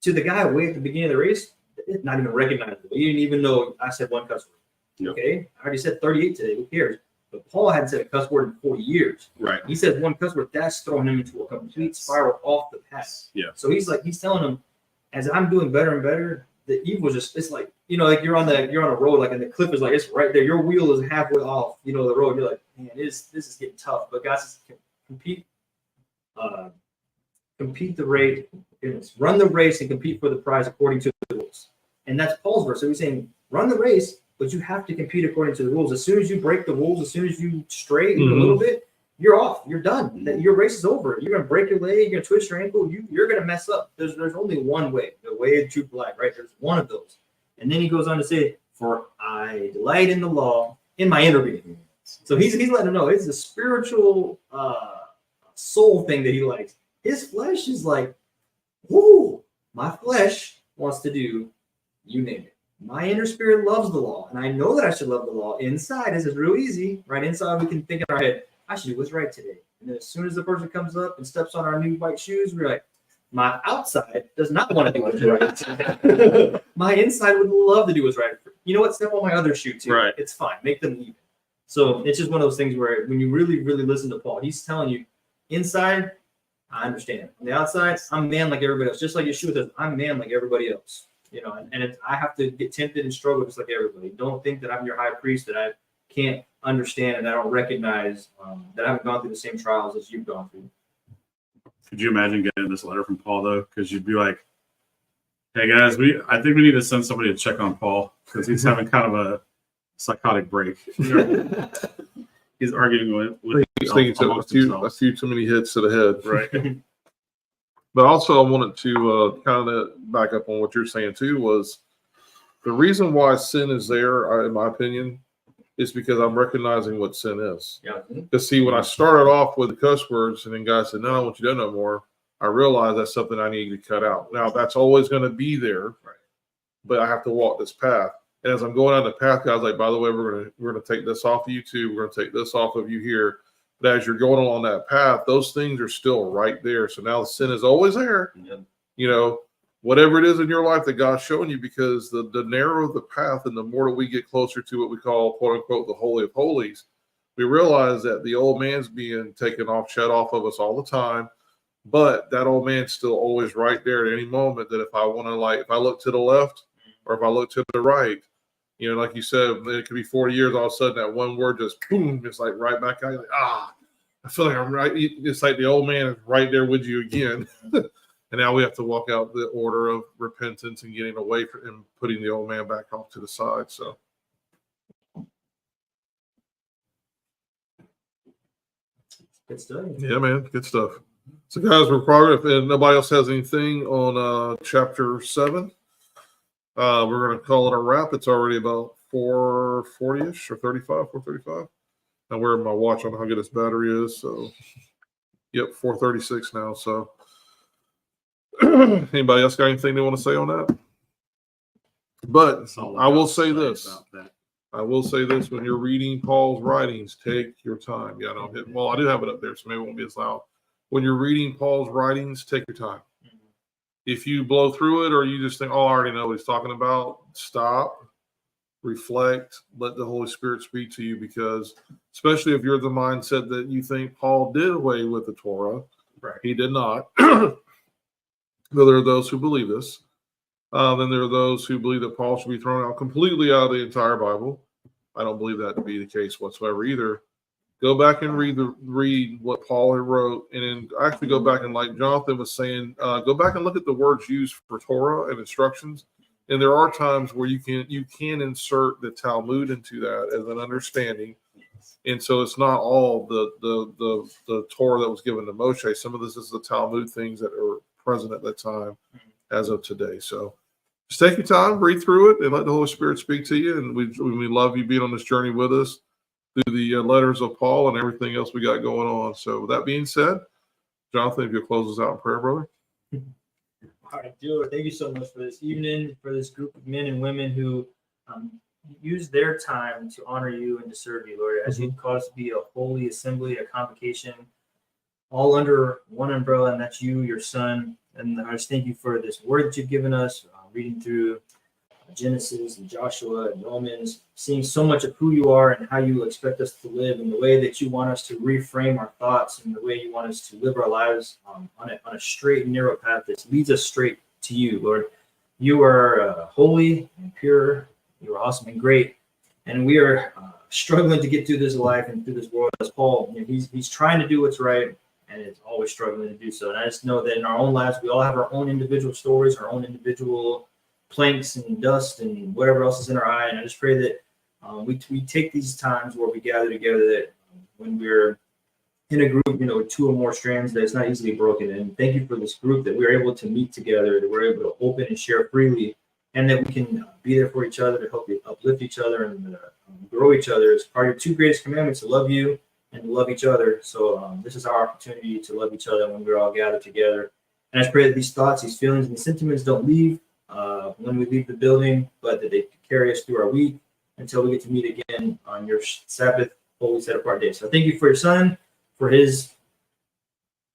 to the guy way at the beginning of the race, it's not even recognizable. You didn't even know I said one cuss word. Yep. Okay, I already said 38 today. Who cares? But Paul hadn't said a cuss word in 40 years. Right. He said one cuss word. That's throwing him into a complete spiral off the path. Yeah. So he's telling him, as I'm doing better and better, the evil just, it's like, like you're on a road, like, and the cliff is like, it's right there. Your wheel is halfway off, the road. You're like, man, this is getting tough. But God says, compete the race, run the race and compete for the prize according to the rules. And that's Paul's verse. So he's saying, run the race, but you have to compete according to the rules. As soon as you break the rules, as soon as you stray even a little bit, you're off. You're done. Your race is over. You're gonna break your leg. You're gonna twist your ankle. You're gonna mess up. There's only one way. The way of true life, right? There's one of those. And then he goes on to say, "For I delight in the law in my inner being." So he's letting them know it's a spiritual soul thing that he likes. His flesh is like, whoo, my flesh wants to do, you name it. My inner spirit loves the law, and I know that I should love the law. Inside, this is real easy, right? Inside, we can think in our head, I should do what's right today. And then as soon as the person comes up and steps on our new white shoes, we're like, my outside does not want to do what's right. My inside would love to do what's right. You know what? Step on my other shoe too. Right. It's fine. Make them even. So it's just one of those things where when you really, really listen to Paul, he's telling you, inside, I understand. On the outside, I'm man like everybody else. Just like Yeshua says, I'm man like everybody else. I have to get tempted and struggle just like everybody. Don't think that I'm your high priest, that I can't understand and I don't recognize that I haven't gone through the same trials as you've gone through. Could you imagine getting this letter from Paul though? Because you'd be like, "Hey guys, I think we need to send somebody to check on Paul because he's having kind of a psychotic break. He's arguing with He's thinking a few too many hits to the head." Right. But also, I wanted to kind of back up on what you're saying too. Was the reason why sin is there, in my opinion, is because I'm recognizing what sin is. Yeah. Because see, when I started off with the cuss words, and then God said, "No, I don't want you to do no more," I realized that's something I need to cut out. Now that's always going to be there, right? But I have to walk this path. And as I'm going down the path, God's like, "By the way, we're gonna take this off of you too. We're gonna take this off of you here." But as you're going along that path, those things are still right there. So now the sin is always there. Yeah. Whatever it is in your life that God's showing you, because the narrower the path and the more that we get closer to what we call, quote unquote, the Holy of Holies, we realize that the old man's being taken off, shut off of us all the time. But that old man's still always right there at any moment that if I want to, if I look to the left or if I look to the right, like you said, it could be 40 years, all of a sudden that one word just boom, it's like right back out. Like, I feel like I'm right. It's like the old man is right there with you again. And now we have to walk out the order of repentance and getting away from and putting the old man back off to the side. So. Good stuff. Yeah, man. Good stuff. So, guys, we're probably, if nobody else has anything on chapter 7, we're going to call it a wrap. It's already about 4:40-ish or 4:35. I'm wearing my watch on how good its battery is. So, yep, 4:36 now. So, anybody else got anything they want to say on that? But I will say this. When you're reading Paul's writings, take your time. Yeah, I do have it up there, so maybe it won't be as loud. When you're reading Paul's writings, take your time. If you blow through it or you just think, I already know what he's talking about, stop, reflect, let the Holy Spirit speak to you, because especially if you're the mindset that you think Paul did away with the Torah, right? He did not. Though there are those who believe this. Then there are those who believe that Paul should be thrown out completely out of the entire Bible. I don't believe that to be the case whatsoever either. Go back and read what Paul had wrote, and then actually go back and, like Jonathan was saying, go back and look at the words used for Torah and instructions. And there are times where you can insert the Talmud into that as an understanding. And so it's not all the Torah that was given to Moshe. Some of this is the Talmud things that are present at that time as of today. So just take your time, read through it, and let the Holy Spirit speak to you. And we love you being on this journey with us through the letters of Paul and everything else we got going on. So with that being said, Jonathan, if you'll close us out in prayer, brother. All right, Lord, thank you so much for this evening, for this group of men and women who use their time to honor you and to serve you, Lord, as you cause us to be a holy assembly, a convocation all under one umbrella, and that's you, your son. And I just thank you for this word that you've given us, reading through Genesis and Joshua and Romans, seeing so much of who you are and how you expect us to live, and the way that you want us to reframe our thoughts, and the way you want us to live our lives on a straight and narrow path that leads us straight to you, Lord. You are holy and pure. You are awesome and great. And we are struggling to get through this life and through this world. As Paul, he's trying to do what's right, and is always struggling to do so. And I just know that in our own lives, we all have our own individual stories, our own individual planks and dust and whatever else is in our eye. And I just pray that we take these times where we gather together, that when we're in a group, with two or more strands, that it's not easily broken. And thank you for this group, that we're able to meet together, that we're able to open and share freely, and that we can be there for each other, to help uplift each other and grow each other. As part of your two greatest commandments, to love you and to love each other. So this is our opportunity to love each other when we're all gathered together. And I just pray that these thoughts, these feelings, and these sentiments don't leave when we leave the building, but that they carry us through our week until we get to meet again on your Sabbath, holy set apart day. So thank you for your son, for his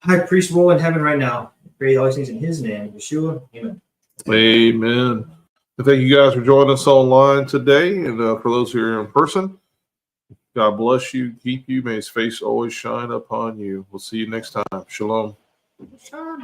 high priest role in heaven right now. I pray all these things in his name, Yeshua. Amen. Amen. And thank you guys for joining us online today. And for those who are in person, God bless you, keep you. May his face always shine upon you. We'll see you next time. Shalom. Sure.